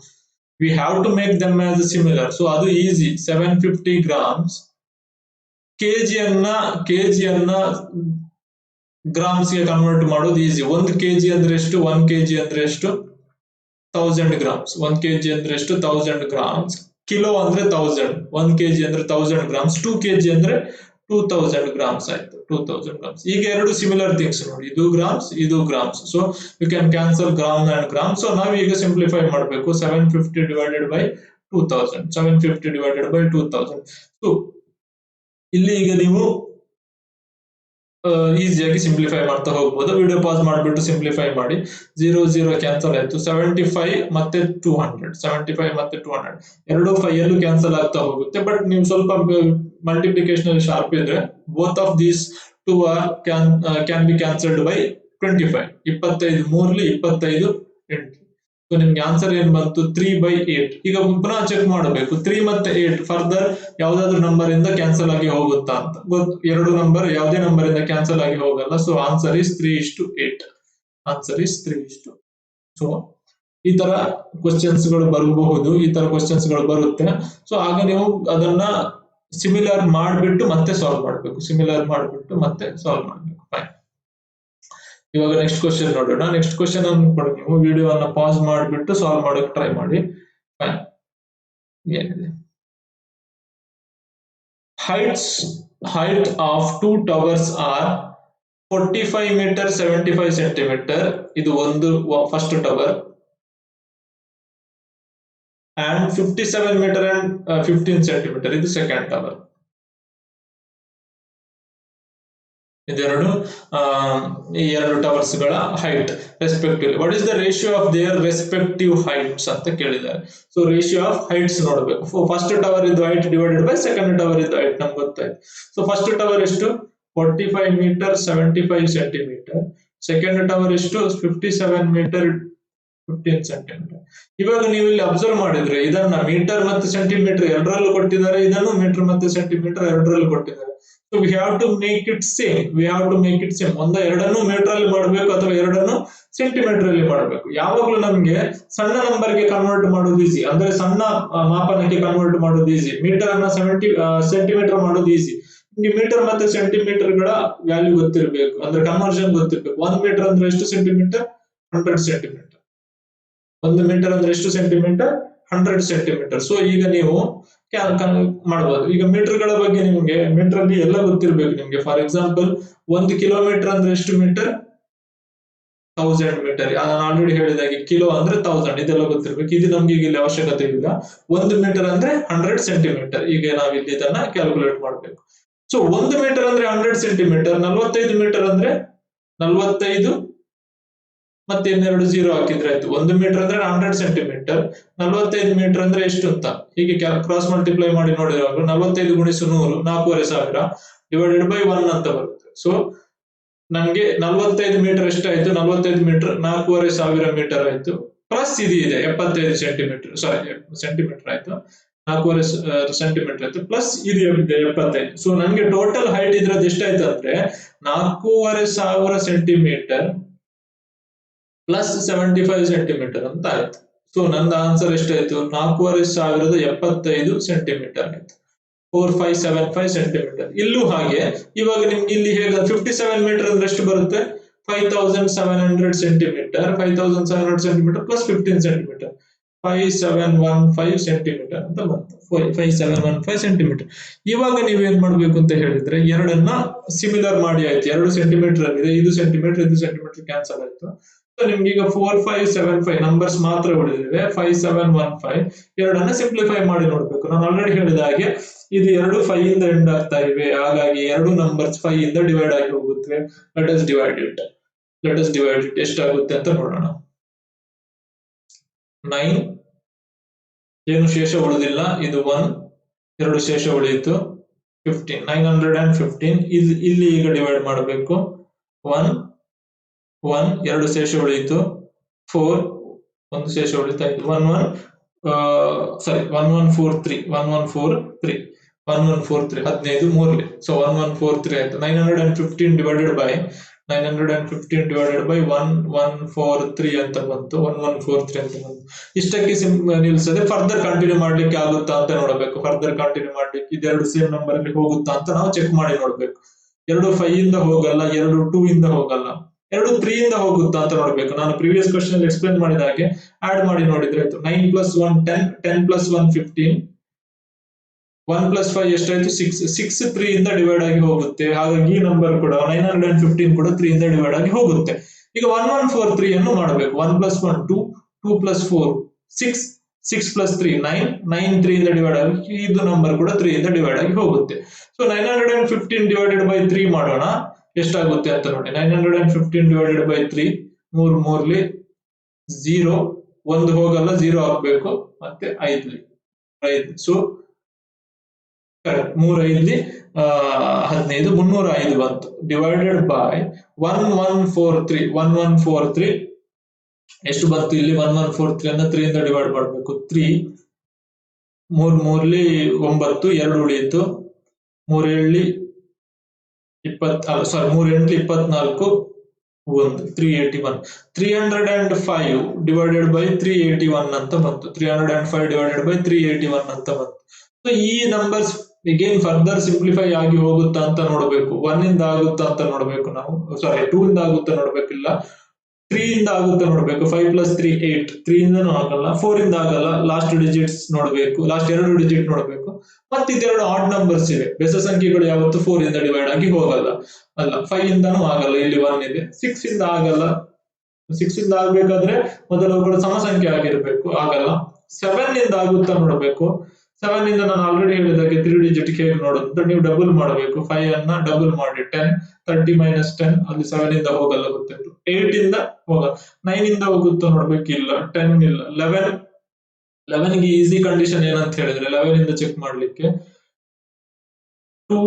We have to make them as similar. So ಅದು ಈಸಿ. 750 ಗ್ರಾಮ್ಸ್ ಕೆಜಿಯನ್ನ ಗ್ರಾಮ್ಸ್ ಗೆ ಕನ್ವರ್ಟ್ ಮಾಡೋದು ಈಸಿ. 1 ಕೆಜಿ ಅಂದ್ರೆ ಎಷ್ಟು? 1 ಕೆಜಿ ಅಂದ್ರೆ ಎಷ್ಟು? 1000 ಗ್ರಾಮ್ಸ್. 1 ಕೆಜಿ ಅಂದ್ರೆ ಎಷ್ಟು? 1000 ಗ್ರಾಮ್ಸ್. ಕಿಲೋ ಅಂದ್ರೆ 1000. 1 ಕೆಜಿ ಅಂದ್ರೆ 1000 ಗ್ರಾಮ್ಸ್. 2 ಕೆಜಿ ಅಂದ್ರೆ 2000 ಗ್ರಾಮ್ಸ್ ಆಯ್ತು. 2000 ಗ್ರಾಮ್ಸ್. ಈಗ ಎರಡು ಸಿಮಿಲರ್ ಥಿಂಗ್ಸ್ ನೋಡಿ, ಇದು grams. So you can cancel gram and gram. So ನಾವೀಗ ಸಿಂಪ್ಲಿಫೈ ಮಾಡಬೇಕು. 750 ಡಿವೈಡೆಡ್ ಬೈ 2000. ಸೊ ಇಲ್ಲಿ ಈಗ ನೀವು ಈಸಿಯಾಗಿ ಸಿಂಪ್ಲಿಫೈ ಮಾಡ್ತಾ ಹೋಗ್ಬೋದು. ವಿಡಿಯೋ ಪಾಸ್ ಮಾಡಿಬಿಟ್ಟು ಸಿಂಪ್ಲಿಫೈ ಮಾಡಿ. 0 0 ಕ್ಯಾನ್ಸಲ್ ಆಯ್ತು. 75 ಮತ್ತೆ 200 ಎರಡು 5 ಅಲ್ಲೂ ಕ್ಯಾನ್ಸಲ್ ಆಗ್ತಾ ಹೋಗುತ್ತೆ. ಬಟ್ ನೀವು ಸ್ವಲ್ಪ ಮಲ್ಟಿಪ್ಲಿಕೇಶನ್ ಅಲ್ಲಿ ಶಾರ್ಪ್ ಇದ್ರೆ both of these 2 can be cancelled by 25. 25 3 25 8. So ನಿಮ್ಗೆ ಆನ್ಸರ್ ಏನ್ ಬಂತು? 3/8. ಈಗ ಪುನಃ ಚೆಕ್ ಮಾಡಬೇಕು 3 ಮತ್ತೆ 8 ಫರ್ದರ್ ಯಾವ್ದಾದ್ರು ನಂಬರ್ ಇಂದ ಕ್ಯಾನ್ಸಲ್ ಆಗಿ ಹೋಗುತ್ತಾ ಅಂತ. ಎರಡು ನಂಬರ್ ಯಾವುದೇ ನಂಬರ್ ಇಂದ ಕ್ಯಾನ್ಸಲ್ ಆಗಿ ಹೋಗಲ್ಲ. So answer is 3:8. ಸೊ ಈ ತರ ಕ್ವಶನ್ಸ್ ಗಳು ಬರಬಹುದು, ಈ ತರ ಕ್ವಶನ್ಸ್ ಗಳು ಬರುತ್ತೆ. ಸೊ ಆಗ ನೀವು ಅದನ್ನ ಸಿಮಿಲರ್ ಮಾಡಿಬಿಟ್ಟು ಮತ್ತೆ ಸಾಲ್ವ್ ಮಾಡಬೇಕು. ಫೈನ್. ಇವಾಗ ನೆಕ್ಸ್ಟ್ ಕ್ವಶನ್ ನೋಡೋಣ. ನೆಕ್ಸ್ಟ್ ಕ್ವಶನ್ ಅನ್ನು ನೀವು ವಿಡಿಯೋವನ್ನ ಪಾಸ್ ಮಾಡಿಬಿಟ್ಟು ಸಾಲ್ವ್ ಮಾಡೋಕೆ ಟ್ರೈ ಮಾಡಿ. ಫೈನ್. ಏನಿದೆ? height of 2 towers are 45 meter 75 centimeter. ಇದು ಒಂದು first tower. and 57 meter and 15 centimeter. ಇದು ಸೆಕೆಂಡ್ ಟವರ್. ಇದೆರಡು ಈ ಎರಡು ಟವರ್ಸ್ ಗಳ height respectively. What is the ratio of their respective heights ಅಂತ ಕೇಳಿದ್ದಾರೆ. ಸೊ ರೇಷಿಯೋ ಆಫ್ ಹೈಟ್ಸ್ ನೋಡಬೇಕು. ಫಸ್ಟ್ ಟವರ್ ಇದ್ದು height divided by second tower ಇದ್ದು ಹೈಟ್ ನಮ್ಗೆ ಗೊತ್ತಾಯ್ತು. ಸೊ ಫಸ್ಟ್ ಟವರ್ ಎಷ್ಟು? 45 ಮೀಟರ್ 75 ಸೆಂಟಿಮೀಟರ್. ಸೆಕೆಂಡ್ ಟವರ್ ಎಷ್ಟು? 57 ಮೀಟರ್ 15 ಸೆಂಟಿಮೀಟರ್. ಇವಾಗ ನೀವು ಇಲ್ಲಿ ಅಬ್ಸರ್ವ್ ಮಾಡಿದ್ರೆ ಇದನ್ನ ಮೀಟರ್ ಮತ್ತು ಸೆಂಟಿಮೀಟರ್ ಎರಡರಲ್ಲೂ ಕೊಟ್ಟಿದ್ದಾರೆ, ಇದನ್ನು ಮೀಟರ್ ಮತ್ತು ಸೆಂಟಿಮೀಟರ್ ಎರಡರಲ್ಲೂ ಕೊಟ್ಟಿದ್ದಾರೆ. So we have to make it same. ಎರಡನ್ನು ಮೀಟರ್ ಅಲ್ಲಿ ಮಾಡಬೇಕು ಅಥವಾ ಎರಡನ್ನು ಸೆಂಟಿಮೀಟರ್ ಅಲ್ಲಿ ಮಾಡಬೇಕು. ಯಾವಾಗ್ಲೂ ನಮ್ಗೆ ಸಣ್ಣ ನಂಬರ್ ಗೆ ಕನ್ವರ್ಟ್ ಮಾಡೋದು ಈಸಿ, ಅಂದ್ರೆ ಸಣ್ಣ ಮಾಪನಕ್ಕೆ ಕನ್ವರ್ಟ್ ಮಾಡೋದು ಈಸಿ. ಮೀಟರ್ ಅನ್ನ ಸೆಂಟಿಮೀಟರ್ ಮಾಡೋದು ಈಸಿ. ನಿಮ್ಗೆ ಮೀಟರ್ ಮತ್ತೆ ಸೆಂಟಿಮೀಟರ್ ಗಳ ವ್ಯಾಲ್ಯೂ ಗೊತ್ತಿರಬೇಕು, ಅಂದ್ರೆ ಕನ್ವರ್ಷನ್ ಗೊತ್ತಿರಬೇಕು. 1 ಮೀಟರ್ ಅಂದ್ರೆ ಎಷ್ಟು ಸೆಂಟಿಮೀಟರ್? 100 ಸೆಂಟಿಮೀಟರ್. 1 ಮೀಟರ್ ಅಂದ್ರೆ ಎಷ್ಟು ಸೆಂಟಿಮೀಟರ್? 100 ಸೆಂಟಿಮೀಟರ್. ಸೊ ಈಗ ನೀವು ಮಾಡಬಹುದು. ಈಗ ಮೀಟರ್ ಗಳ ಬಗ್ಗೆ ನಿಮ್ಗೆ ಮೀಟರ್ ಅಲ್ಲಿ ಎಲ್ಲ ಗೊತ್ತಿರಬೇಕು ನಿಮ್ಗೆ. ಫಾರ್ ಎಕ್ಸಾಂಪಲ್ 1 ಕಿಲೋಮೀಟರ್ ಅಂದ್ರೆ ಎಷ್ಟು ಮೀಟರ್? 1000 ಮೀಟರ್. ನಾನು ಆಲ್ರೆಡಿ ಹೇಳಿದಾಗೆ ಕಿಲೋ ಅಂದ್ರೆ 1000, ಇದೆಲ್ಲ ಗೊತ್ತಿರ್ಬೇಕು. ಇದು ನಮ್ಗೆ ಈಗ ಇಲ್ಲಿ ಅವಶ್ಯಕತೆ ಇಲ್ಲ. 1 ಮೀಟರ್ ಅಂದ್ರೆ 100 ಸೆಂಟಿಮೀಟರ್. ಈಗ ನಾವಿಲ್ಲಿ ಇದನ್ನ ಕ್ಯಾಲ್ಕುಲೇಟ್ ಮಾಡಬೇಕು. ಸೊ 1 ಮೀಟರ್ ಅಂದ್ರೆ 100 ಸೆಂಟಿಮೀಟರ್, 45 ಮೀಟರ್ ಅಂದ್ರೆ 45 ಮತ್ತೆ ಇನ್ನೆರಡು 0 ಹಾಕಿದ್ರೆ ಆಯ್ತು. 1 ಮೀಟರ್ ಅಂದ್ರೆ 100 ಸೆಂಟಿಮೀಟರ್, 45 ಮೀಟರ್ ಅಂದ್ರೆ ಎಷ್ಟು ಅಂತ ಹೀಗೆ ಕ್ರಾಸ್ ಮಲ್ಟಿಪ್ಲೈ ಮಾಡಿ ನೋಡಿದಾಗ 45 ಗುಣಿಸು 100 4,500 ಡಿವೈಡೆಡ್ ಬೈ 1 ಅಂತ ಬರುತ್ತೆ. ಸೊ ನಮ್ಗೆ 45 ಮೀಟರ್ ಎಷ್ಟಾಯ್ತು? 45 ಮೀಟರ್ 4,500 ಮೀಟರ್ ಆಯ್ತು. ಪ್ಲಸ್ ಇದು ಇದೆ 75 ಸೆಂಟಿಮೀಟರ್, ಸಾರಿ ಸೆಂಟಿಮೀಟರ್ ಆಯ್ತು, 4,500 ಸೆಂಟಿಮೀಟರ್ ಆಯ್ತು, ಪ್ಲಸ್ ಇದು ಇದೆ 75. ಸೊ ನನ್ಗೆ ಟೋಟಲ್ ಹೈಟ್ ಇದ್ರದ್ದು ಎಷ್ಟಾಯ್ತು ಅಂದ್ರೆ 4,500 ಸೆಂಟಿಮೀಟರ್ ಪ್ಲಸ್ 75 ಸೆಂಟಿಮೀಟರ್ ಅಂತ ಆಯ್ತು. ಸೊ ನನ್ನ ಆನ್ಸರ್ ಎಷ್ಟಾಯ್ತು? 4,575 ಸೆಂಟಿಮೀಟರ್ ಆಯ್ತು. 4575 ಸೆಂಟಿಮೀಟರ್. ಇಲ್ಲೂ ಹಾಗೆ. ಇವಾಗ ನಿಮ್ಗೆ ಇಲ್ಲಿ ಹೇಗೆ 57 ಮೀಟರ್ ಅಂದ್ರೆ ಎಷ್ಟು ಬರುತ್ತೆ? 5700 centimetre, 5700 centimetre plus 15 centimetre, 5715 centimetre ಅಂತ ಬಂತು. 5715 ಸೆಂಟಿಮೀಟರ್. ಇವಾಗ ನೀವೇನ್ ಮಾಡ್ಬೇಕು ಅಂತ ಹೇಳಿದ್ರೆ ಎರಡನ್ನ ಸಿಮಿಲರ್ ಮಾಡಿ ಆಯ್ತು. 2 ಸೆಂಟಿಮೀಟರ್ ಆಗಿದೆ, ಇದು ಸೆಂಟಿಮೀಟರ್ ಇದು ಸೆಂಟಿಮೀಟರ್ ಕ್ಯಾನ್ಸಲ್ ಆಯ್ತು. ಸೊ ನಿಮ್ಗೆ ಈಗ 4575 ನಂಬರ್ಸ್ ಮಾತ್ರ ಉಳಿದಿವೆ. 5715 ಎರಡನ್ನ ಸಿಂಪ್ಲಿಫೈ ಮಾಡಿ ನೋಡ್ಬೇಕು. ನಾನು ಆಲ್ರೆಡಿ ಹೇಳಿದ ಹಾಗೆ ಇದು ಎರಡು 5 ಇಂದ ಎಂಡ್ ಆಗ್ತಾ ಇವೆ, ಹಾಗಾಗಿ ಎರಡು ನಂಬರ್ಸ್ 5 ಇಂದ ಡಿವೈಡ್ ಆಗಿ ಹೋಗುತ್ತವೆ. ಲೆಟ್ ಅಸ್ ಡಿವೈಡ್ ಇಟ್ ಎಷ್ಟಾಗುತ್ತೆ ಅಂತ ನೋಡೋಣ. 9 ಏನು ಶೇಷ ಉಳಿದಿಲ್ಲ, ಇದು 1 ಎರಡು ಶೇಷ ಉಳಿಯಿತು. 15 915 ಇಲ್ಲಿ ಈಗ ಡಿವೈಡ್ ಮಾಡಬೇಕು. 1 1 ಎರಡು ಶೇಷ ಉಳಿಯಿತು. 4 ಒಂದು ಶೇಷ ಉಳಿತಾಯಿತು. 1143 1143 15 ಮೂರ್ಲಿ. ಸೊ 1143 ಆಯ್ತು. 915 ಡಿವೈಡೆಡ್ ಬೈ 1143 ಅಂತ ಬಂತು. 1143 ಅಂತ ಬಂತು. ಇಷ್ಟಕ್ಕೆ ನಿಲ್ಸದೆ ಫರ್ದರ್ ಕಂಟಿನ್ಯೂ ಮಾಡ್ಲಿಕ್ಕೆ ಆಗುತ್ತಾ ಅಂತ ನೋಡಬೇಕು. ಫರ್ದರ್ ಕಂಟಿನ್ಯೂ ಮಾಡ್ಲಿಕ್ಕೆ ಇದೆರಡು ಸೇಮ್ ನಂಬರ್ ಅಲ್ಲಿ ಹೋಗುತ್ತಾ ಅಂತ ನಾವು ಚೆಕ್ ಮಾಡಿ ನೋಡ್ಬೇಕು. ಎರಡು 5 ಇಂದ ಹೋಗಲ್ಲ, ಎರಡು 2 ಇಂದ ಹೋಗಲ್ಲ, ಎರಡು 3 ಇಂದ ಹೋಗುತ್ತಾ ಅಂತ ನೋಡ್ಬೇಕು. ನಾನು ಪ್ರೀವಿಯಸ್ ಕ್ವಶನ್ ಅಲ್ಲಿ ಎಕ್ಸ್ಪ್ಲೇನ್ ಮಾಡಿದ ಹಾಗೆ ಆಡ್ ಮಾಡಿ ನೋಡಿದ್ರೆ ಆಯ್ತು. 9 + 1 10, 10 + 1 15, 1 + 5 ಎಷ್ಟಾಯ್ತು? 6 3 ಇಂದ ಡಿವೈಡ್ ಆಗಿ ಹೋಗುತ್ತೆ. ಹಾಗಾಗಿ ಈ ನಂಬರ್ ಕೂಡ 915 ಕೂಡ 3 ಇಂದ ಡಿವೈಡ್ ಆಗಿ ಹೋಗುತ್ತೆ. ಈಗ 1143 ಅನ್ನು ಮಾಡಬೇಕು. 1 + 1 2, 2 + 4 6, 6 + 3 9, 9 3 ಇಂದ ಡಿವೈಡ್ ಆಗಿ ಇದು ನಂಬರ್ ಕೂಡ 3 ಇಂದ ಡಿವೈಡ್ ಆಗಿ ಹೋಗುತ್ತೆ. ಸೊ 915 ಡಿವೈಡೆಡ್ ಬೈ 3 ಮಾಡೋಣ, ಎಷ್ಟಾಗುತ್ತೆ ಅಂತ ನೋಡಿ. 915 ಡಿವೈಡೆಡ್ ಬೈ 3, 3 ಮೂರ್ಲಿ 0, 1 ಹೋಗಲ್ಲ, 0 ಹಾಕ್ಬೇಕು, ಮತ್ತೆ 5. ಸೊ 3 5 15 305 ಬಂತು. ಡಿವೈಡೆಡ್ ಬೈ 1143 ಎಷ್ಟು ಬಂತು ಇಲ್ಲಿ? 1143 ಅನ್ನ 3 ಇಂದ ಡಿವೈಡ್ ಮಾಡಬೇಕು. 3 3 ಮೂರ್ಲಿ 9, 2 ಉಳಿಯಿತು. 3 7 20, ಸಾರಿ 3 8 24, 1 381. 305 ಡಿವೈಡೆಡ್ ಬೈ 381 ಅಂತ ಬಂತು. 305 ಡಿವೈಡೆಡ್ ಬೈ 381 ಅಂತ ಬಂತು. ಸೊ ಈ ನಂಬರ್ಸ್ ಅಗೇನ್ ಫರ್ದರ್ ಸಿಂಪ್ಲಿಫೈ ಆಗಿ ಹೋಗುತ್ತಾ ಅಂತ ನೋಡಬೇಕು. 1 ಇಂದ ಆಗುತ್ತಾ ಅಂತ ನೋಡಬೇಕು ನಾವು, ಸಾರಿ 2 ಇಂದ ಆಗುತ್ತಾ ನೋಡ್ಬೇಕಿಲ್ಲ, 3 ಇಂದ ಆಗುತ್ತಾ ನೋಡ್ಬೇಕು. 5 + 3 8, 3 ಇಂದನೂ ಆಗಲ್ಲ, 4 ಇಂದ ಆಗಲ್ಲ. ಲಾಸ್ಟ್ ಡಿಜಿಟ್ಸ್ ನೋಡ್ಬೇಕು, ಲಾಸ್ಟ್ 2 ಡಿಜಿಟ್ ನೋಡ್ಬೇಕು. ಮತ್ತೆ ಇದೆರಡು ಆಡ್ ನಂಬರ್ಸ್ ಇವೆ. ಬೆಸ ಸಂಖ್ಯೆಗಳು ಯಾವತ್ತು 4 ಇಂದ ಡಿವೈಡ್ ಆಗಿ ಹೋಗಲ್ಲ, ಅಲ್ಲ 5 ಇಂದನೂ ಆಗಲ್ಲ. ಇಲ್ಲಿ 1 ಇದೆ. 6 ಇಂದ ಆಗಲ್ಲ. 6 ಇಂದ ಆಗ್ಬೇಕಾದ್ರೆ ಮೊದಲವುಗಳು ಸಮ ಸಂಖ್ಯೆ ಆಗಿರ್ಬೇಕು, ಆಗಲ್ಲ. 7 ಇಂದ ಆಗುತ್ತಾ ನೋಡ್ಬೇಕು. 7 ಇಂದ ನಾನು ಆಲ್ರೆಡಿ ಹೇಳಿದಾಗೆ 3 ಡಿಜಿಟ್ ಹೇಗೆ ನೋಡೋದು, ನೀವು ಡಬಲ್ ಮಾಡಬೇಕು. 5 ಅನ್ನ ಡಬಲ್ ಮಾಡಿ 10, 30 - 10 ಅಲ್ಲಿ 7 ಇಂದ ಹೋಗಲ್ಲ, ಗೊತ್ತಿತ್ತು. 8 ಇಂದ ಹೋಗಲ್ಲ. 9 ಇಂದ ಹೋಗುತ್ತಾ ನೋಡ್ಬೇಕಿಲ್ಲ, 10 ಇಲ್ಲ. 11 ಗೆ ಈಸಿ ಕಂಡೀಷನ್ ಏನಂತ ಹೇಳಿದ್ರೆ 11 ಇಂದ ಚೆಕ್ ಮಾಡ್ಲಿಕ್ಕೆ 2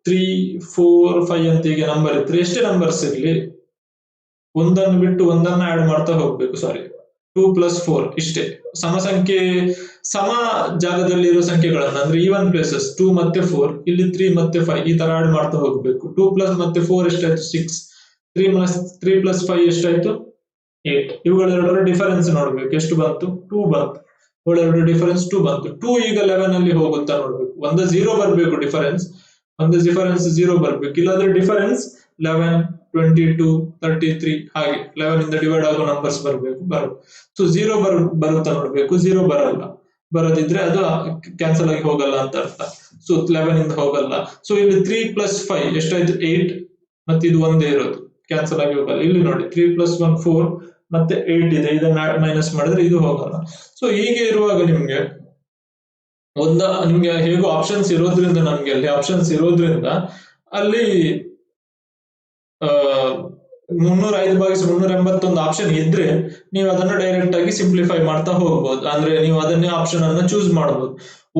3 4 5 ಅಂತ ಈಗ ನಂಬರ್ ಇದ್ರೆ ಎಷ್ಟೇ ನಂಬರ್ಸ್ ಇರ್ಲಿ ಒಂದನ್ನು ಬಿಟ್ಟು ಒಂದನ್ನ ಆಡ್ ಮಾಡ್ತಾ ಹೋಗ್ಬೇಕು. ಸಾರಿ 2 + 4 ಇಷ್ಟೇ. ಸಮ ಜಾಗದಲ್ಲಿ ಇರುವ ಸಂಖ್ಯೆಗಳನ್ನ ಅಂದ್ರೆ ಈವನ್ ಪ್ಲೇಸಸ್ 2 ಮತ್ತೆ 4, ಇಲ್ಲಿ 3 ಮತ್ತೆ 5 ಈ ತರ ಆಡ್ ಮಾಡ್ತಾ ಹೋಗ್ಬೇಕು. 2 + ಮತ್ತೆ 4 ಎಷ್ಟಾಯ್ತು? 6. 3 + 5 ಎಷ್ಟಾಯ್ತು? 8. ಇವುಗಳೆರಡರ ಡಿಫರೆನ್ಸ್ ನೋಡ್ಬೇಕು. ಎಷ್ಟು ಬಂತು? 2 ಬಂತು. ಇವುಗಳೆರಡರ ಡಿಫರೆನ್ಸ್ 2 ಬಂತು. 2 ಈಗ 11 ಅಲ್ಲಿ ಹೋಗುತ್ತಾ ನೋಡ್ಬೇಕು. ಒಂದು 0 ಬರ್ಬೇಕು ಡಿಫರೆನ್ಸ್, ಒಂದು ಡಿಫರೆನ್ಸ್ 0 ಬರ್ಬೇಕು. ಇಲ್ಲಾಂದ್ರೆ ಡಿಫರೆನ್ಸ್ 11 22 33 ಹಾಗೆ 11 ಇಂದ ಡಿವೈಡ್ ಆಗೋ ನಂಬರ್ಸ್ ಬರ್ಬೇಕು. ಸೊ 0 ಬರುತ್ತಾ ನೋಡ್ಬೇಕು. 0 ಬರಲ್ಲ. ಬರೋದಿದ್ರೆ ಅದು ಕ್ಯಾನ್ಸಲ್ ಆಗಿ ಹೋಗಲ್ಲ ಅಂತ ಅರ್ಥ. ಸೊ 11 ಇಂದ ಹೋಗಲ್ಲ. ಸೊ ಇಲ್ಲಿ 3 + 5 ಎಷ್ಟಾಯ್ತು? 8. ಮತ್ತೆ ಇದು ಒಂದೇ ಇರೋದು, ಕ್ಯಾನ್ಸಲ್ ಆಗಿ ಹೋಗಲ್ಲ. ಇಲ್ಲಿ ನೋಡಿ 3 + 1 4 ಮತ್ತೆ 8 ಇದೆ. ಇದನ್ನ ಮೈನಸ್ ಮಾಡಿದ್ರೆ ಇದು ಹೋಗಲ್ಲ. ಸೊ ಹೀಗೆ ಇರುವಾಗ ನಿಮ್ಗೆ ನಿಮ್ಗೆ ಹೇಗೋ ಆಪ್ಷನ್ಸ್ ಇರೋದ್ರಿಂದ, ನಮ್ಗೆ ಅಲ್ಲಿ ಆಪ್ಷನ್ಸ್ ಇರೋದ್ರಿಂದ ಅಲ್ಲಿ 305/381 ಆಪ್ಷನ್ ಇದ್ರೆ ನೀವು ಅದನ್ನ ಡೈರೆಕ್ಟ್ ಆಗಿ ಸಿಂಪ್ಲಿಫೈ ಮಾಡ್ತಾ ಹೋಗ್ಬೋದು. ಅಂದ್ರೆ ನೀವು ಅದನ್ನೇ ಆಪ್ಷನ್ ಅನ್ನ ಚೂಸ್ ಮಾಡಬಹುದು.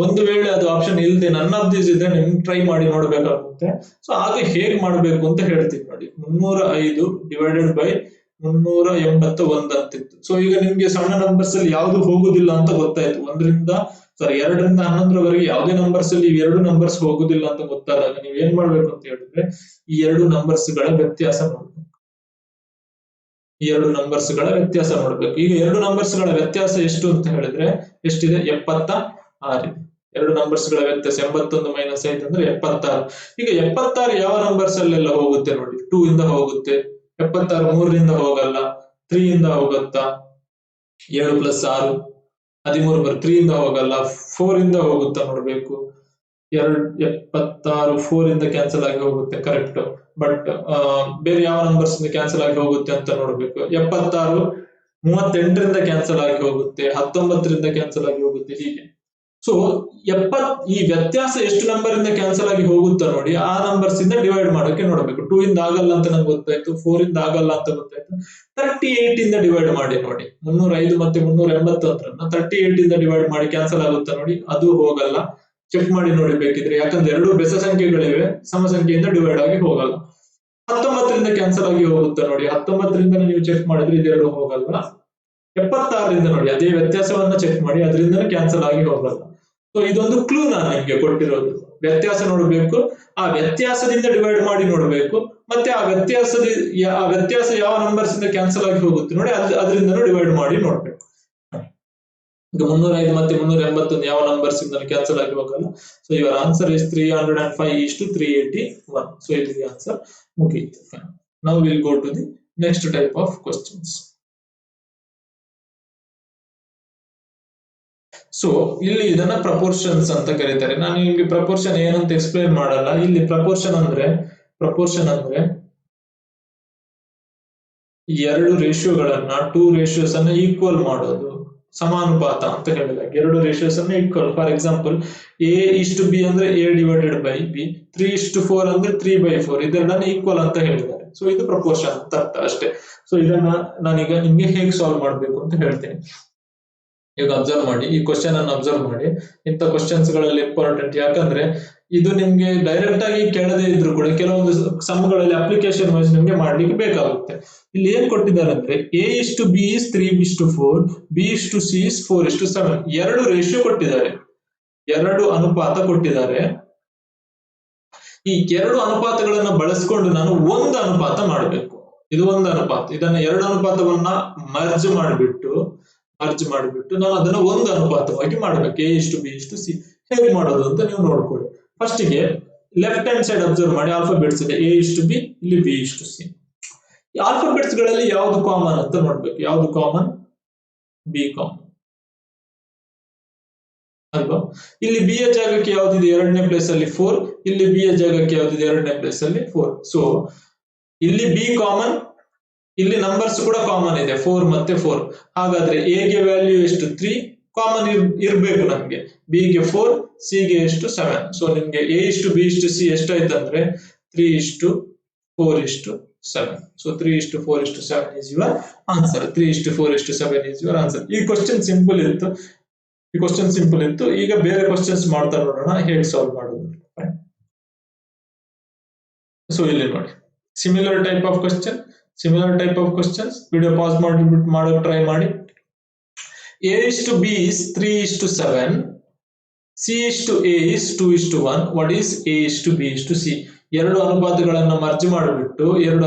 ಒಂದು ವೇಳೆ ಅದು ಆಪ್ಷನ್ ಇಲ್ಲದೆ ನನ್ ಆಫ್ ದೀಸ್ ಇದ್ರೆ ನಿಮ್ ಟ್ರೈ ಮಾಡಿ ನೋಡ್ಬೇಕಾಗುತ್ತೆ. ಸೊ ಹಾಗೆ ಹೇಗ್ ಮಾಡ್ಬೇಕು ಅಂತ ಹೇಳ್ತೀನಿ ನೋಡಿ. 305/381 ಅಂತಿತ್ತು. ಸೊ ಈಗ ನಿಮ್ಗೆ ಸಣ್ಣ ನಂಬರ್ಸ್ ಅಲ್ಲಿ ಯಾವ್ದು ಹೋಗುದಿಲ್ಲ ಅಂತ ಗೊತ್ತಾಯ್ತು. 2ರಿಂದ 11ರವರೆಗೆ ಯಾವುದೇ ನಂಬರ್ಸ್ ಅಲ್ಲಿ ಇವೆರಡು ನಂಬರ್ಸ್ ಹೋಗುದಿಲ್ಲ ಅಂತ ಗೊತ್ತಾದಾಗ ನೀವ್ ಏನ್ ಮಾಡ್ಬೇಕು ಅಂತ ಹೇಳಿದ್ರೆ, ಈ ಎರಡು ನಂಬರ್ಸ್ ಗಳ ವ್ಯತ್ಯಾಸ ನೋಡ್ಬೇಕು. ಈಗ ಎರಡು ನಂಬರ್ಸ್ ಗಳ ವ್ಯತ್ಯಾಸ ಎಷ್ಟು ಅಂತ ಹೇಳಿದ್ರೆ ಎಷ್ಟಿದೆ? 76 ಇದೆ. ಎರಡು ನಂಬರ್ಸ್ ಗಳ ವ್ಯತ್ಯಾಸ 81 - 5 ಅಂದ್ರೆ 76. ಈಗ 76 ಯಾವ ನಂಬರ್ಸ್ ಅಲ್ಲೆಲ್ಲ ಹೋಗುತ್ತೆ ನೋಡಿ. 2 ಇಂದ ಹೋಗುತ್ತೆ. 76 3ರಿಂದ ಹೋಗಲ್ಲ. 3 ಇಂದ ಹೋಗುತ್ತಾ? 7 + 6 13 3 ಇಂದ ಹೋಗಲ್ಲ. 4 ಇಂದ ಹೋಗುತ್ತಾ ನೋಡ್ಬೇಕು. 76 4 ಇಂದ ಕ್ಯಾನ್ಸಲ್ ಆಗಿ ಹೋಗುತ್ತೆ, ಕರೆಕ್ಟ್. ಬಟ್ ಬೇರೆ ಯಾವ ನಂಬರ್ಸ್ ಇಂದ ಕ್ಯಾನ್ಸಲ್ ಆಗಿ ಹೋಗುತ್ತೆ ಅಂತ ನೋಡ್ಬೇಕು. 76 38ರಿಂದ ಕ್ಯಾನ್ಸಲ್ ಆಗಿ ಹೋಗುತ್ತೆ, 19ರಿಂದ ಕ್ಯಾನ್ಸಲ್ ಆಗಿ ಹೋಗುತ್ತೆ, ಹೀಗೆ. ಸೊ ಈ ವ್ಯತ್ಯಾಸ ಎಷ್ಟು ನಂಬರ್ ಇಂದ ಕ್ಯಾನ್ಸಲ್ ಆಗಿ ಹೋಗುತ್ತಾ ನೋಡಿ, ಆ ನಂಬರ್ಸ್ ಇಂದ ಡಿವೈಡ್ ಮಾಡೋಕೆ ನೋಡ್ಬೇಕು. 2 ಇಂದ ಆಗಲ್ಲ ಅಂತ ನಂಗೆ ಗೊತ್ತಾಯ್ತು, 4 ಇಂದ ಆಗಲ್ಲ ಅಂತ ಗೊತ್ತಾಯ್ತು. 38 ಇಂದ ಡಿವೈಡ್ ಮಾಡಿ ನೋಡಿ. 305 ಮತ್ತೆ 381 38 ಇಂದ ಡಿವೈಡ್ ಮಾಡಿ ಕ್ಯಾನ್ಸಲ್ ಆಗುತ್ತಾ ನೋಡಿ, ಅದು ಹೋಗಲ್ಲ. ಚೆಕ್ ಮಾಡಿ ನೋಡಿ ಬೇಕಿದ್ರೆ, ಯಾಕಂದ್ರೆ ಎರಡು ಬೆಸ ಸಂಖ್ಯೆಗಳಿವೆ, ಸಮ ಸಂಖ್ಯೆಯಿಂದ ಡಿವೈಡ್ ಆಗಿ ಹೋಗಲ್ಲ. 19ರಿಂದ ಕ್ಯಾನ್ಸಲ್ ಆಗಿ ಹೋಗುತ್ತಾ ನೋಡಿ. 19ರಿಂದ ನೀವು ಚೆಕ್ ಮಾಡಿದ್ರೆ ಇದೆರಡು ಹೋಗಲ್ಲ. 76ರಿಂದ ನೋಡಿ, ಅದೇ ವ್ಯತ್ಯಾಸವನ್ನ ಚೆಕ್ ಮಾಡಿ, ಅದರಿಂದ ಕ್ಯಾನ್ಸಲ್ ಆಗಿ ಹೋಗಲ್ಲ. ಸೊ ಇದೊಂದು ಕ್ಲೂ ನಾನು ನಿಮ್ಗೆ ಕೊಟ್ಟಿರೋದು. ವ್ಯತ್ಯಾಸ ನೋಡ್ಬೇಕು, ಆ ವ್ಯತ್ಯಾಸದಿಂದ ಡಿವೈಡ್ ಮಾಡಿ ನೋಡ್ಬೇಕು, ಮತ್ತೆ ಆ ವ್ಯತ್ಯಾಸ ಯಾವ ನಂಬರ್ಸ್ ಇಂದ ಕ್ಯಾನ್ಸಲ್ ಆಗಿ ಹೋಗುತ್ತೆ ನೋಡಿ, ಅದರಿಂದ ಡಿವೈಡ್ ಮಾಡಿ ನೋಡ್ಬೇಕು. ಈಗ 305 ಮತ್ತೆ 381 ಯಾವ ನಂಬರ್ಸ್ ಇಂದ ಕ್ಯಾನ್ಸಲ್ ಆಗಿ ಹೋಗಲ್ಲ. So your answer is 305:381. So ಇದು ಆನ್ಸರ್ ಮುಗಿಯಿತು. Now will go to the next type of questions. So ಇಲ್ಲಿ ಇದನ್ನ ಪ್ರಪೋರ್ಷನ್ಸ್ ಅಂತ ಕರೀತಾರೆ. ನಾನು ನಿಮ್ಗೆ ಪ್ರಪೋರ್ಷನ್ ಏನಂತ ಎಕ್ಸ್ಪ್ಲೈನ್ ಮಾಡಲ್ಲ. ಇಲ್ಲಿ ಪ್ರಪೋರ್ಷನ್ ಅಂದ್ರೆ ಎರಡು ರೇಷಿಯೋಗಳನ್ನ, 2 ರೇಷಿಯೋಸ್ ಅನ್ನ ಈಕ್ವಲ್ ಮಾಡೋದು, ಸಮಾನುಪಾತ ಅಂತ ಹೇಳಿದಾಗ. ಎರಡು ರೇಷಿಯೋಸ್ ಅನ್ನ ಈಕ್ವಲ್. ಫಾರ್ ಎಕ್ಸಾಂಪಲ್ A:B ಅಂದ್ರೆ A/B, 3:4 ಅಂದ್ರೆ 3/4, ಇದೆಲ್ಲ ಈಕ್ವಲ್ ಅಂತ ಹೇಳಿದ್ದಾರೆ. ಸೊ ಇದು ಪ್ರಪೋರ್ಷನ್ ಅಂತ ಅರ್ಥ ಅಷ್ಟೇ. ಸೊ ಇದನ್ನ ನಾನೀಗ ನಿಮ್ಗೆ ಹೇಗೆ ಸಾಲ್ವ್ ಮಾಡ್ಬೇಕು ಅಂತ ಹೇಳ್ತೇನೆ. ಈಗ ಅಬ್ಸರ್ವ್ ಮಾಡಿ, ಈ ಕ್ವಶನ್ ಅನ್ನು ಅಬ್ಸರ್ವ್ ಮಾಡಿ. ಇಂಥ ಕ್ವಶನ್ಸ್ ಗಳಲ್ಲಿ ಇಂಪಾರ್ಟೆಂಟ್, ಯಾಕಂದ್ರೆ ಇದು ನಿಮ್ಗೆ ಡೈರೆಕ್ಟ್ ಆಗಿ ಕೇಳದೇ ಇದ್ರು ಕೂಡ ಕೆಲವೊಂದು ಸಮ್ಗಳಲ್ಲಿ ಅಪ್ಲಿಕೇಶನ್ ವೈಸ್ ನಿಮ್ಗೆ ಮಾಡ್ಲಿಕ್ಕೆ ಬೇಕಾಗುತ್ತೆ. ಇಲ್ಲಿ ಏನ್ ಕೊಟ್ಟಿದ್ದಾರೆ ಅಂದ್ರೆ A:B is 3:4, B:C is 4:7. ಎರಡು ರೇಷಿಯೋ ಕೊಟ್ಟಿದ್ದಾರೆ, ಎರಡು ಅನುಪಾತ ಕೊಟ್ಟಿದ್ದಾರೆ. ಈ ಎರಡು ಅನುಪಾತಗಳನ್ನ ಬಳಸ್ಕೊಂಡು ನಾನು ಒಂದು ಅನುಪಾತ ಮಾಡಬೇಕು. ಇದು ಒಂದು ಅನುಪಾತ, ಇದನ್ನ ಎರಡು ಅನುಪಾತವನ್ನ ಮರ್ಜ್ ಮಾಡಿಬಿಟ್ಟು ನಾನು ಅದನ್ನ ಒಂದು ಅನುಪಾತವಾಗಿ ಮಾಡಬೇಕು. A:B:C ಹೇಗೆ ಮಾಡೋದು ಅಂತ ನೀವು ನೋಡ್ಕೊಳ್ಳಿ. ಫಸ್ಟ್ ಗೆ ಲೆಫ್ಟ್ ಹ್ಯಾಂಡ್ ಸೈಡ್ ಅಬ್ಸರ್ವ್ ಮಾಡಿ, ಆಲ್ಫಾಬೆಟ್ಸ್ ಇದೆ. A:B, ಇಲ್ಲಿ B:C. ಈ ಆಲ್ಫಾಬೆಟ್ಸ್ ಗಳಲ್ಲಿ ಯಾವ್ದು ಕಾಮನ್ ಅಂತ ನೋಡ್ಬೇಕು. ಯಾವ್ದು ಕಾಮನ್? B ಕಾಮನ್ ಅಲ್ವಾ? ಇಲ್ಲಿ B ಯ ಜಾಗಕ್ಕೆ ಯಾವ್ದಿದೆ? ಎರಡನೇ ಪ್ಲೇಸ್ ಅಲ್ಲಿ 4. ಇಲ್ಲಿ B ಯ ಜಾಗಕ್ಕೆ ಯಾವ್ದಿದೆ? ಎರಡನೇ ಪ್ಲೇಸ್ ಅಲ್ಲಿ 4. ಸೊ ಇಲ್ಲಿ B ಕಾಮನ್, ಇಲ್ಲಿ ನಂಬರ್ಸ್ ಕೂಡ ಕಾಮನ್ ಇದೆ, 4 ಮತ್ತೆ 4. ಹಾಗಾದ್ರೆ A ಗೆ ವ್ಯಾಲ್ಯೂ ಎಷ್ಟು? 3 ಕಾಮನ್ ಇರ್ಬೇಕು ನಮ್ಗೆ. B ಗೆ 4, C ಗೆ ಎಷ್ಟು? 7. ಸೊ ನಿಮ್ಗೆ A:B:C ಎಷ್ಟಾಯ್ತಂದ್ರೆ 3:4:7. So 3:4:7 is your answer. 3:4:7 is your answer. ಈ ಕ್ವಶನ್ ಸಿಂಪಲ್ ಇತ್ತು. ಈಗ ಬೇರೆ ಕ್ವಶನ್ಸ್ ಮಾಡ್ತಾ ನೋಡೋಣ ಹೇಗೆ ಸಾಲ್ವ್ ಮಾಡೋದು. ಸೊ ಇಲ್ಲಿ ನೋಡಿ, similar type of questions. Video pause ಮಾಡಿಬಿಟ್ಟು ಮಾಡೋಕೆ ಟ್ರೈ ಮಾಡಿ. A:B is 3:7, C:A is 2:1. What is A:B:C? ಎರಡು ಅನುಪಾತಗಳನ್ನ ಮರ್ಜ್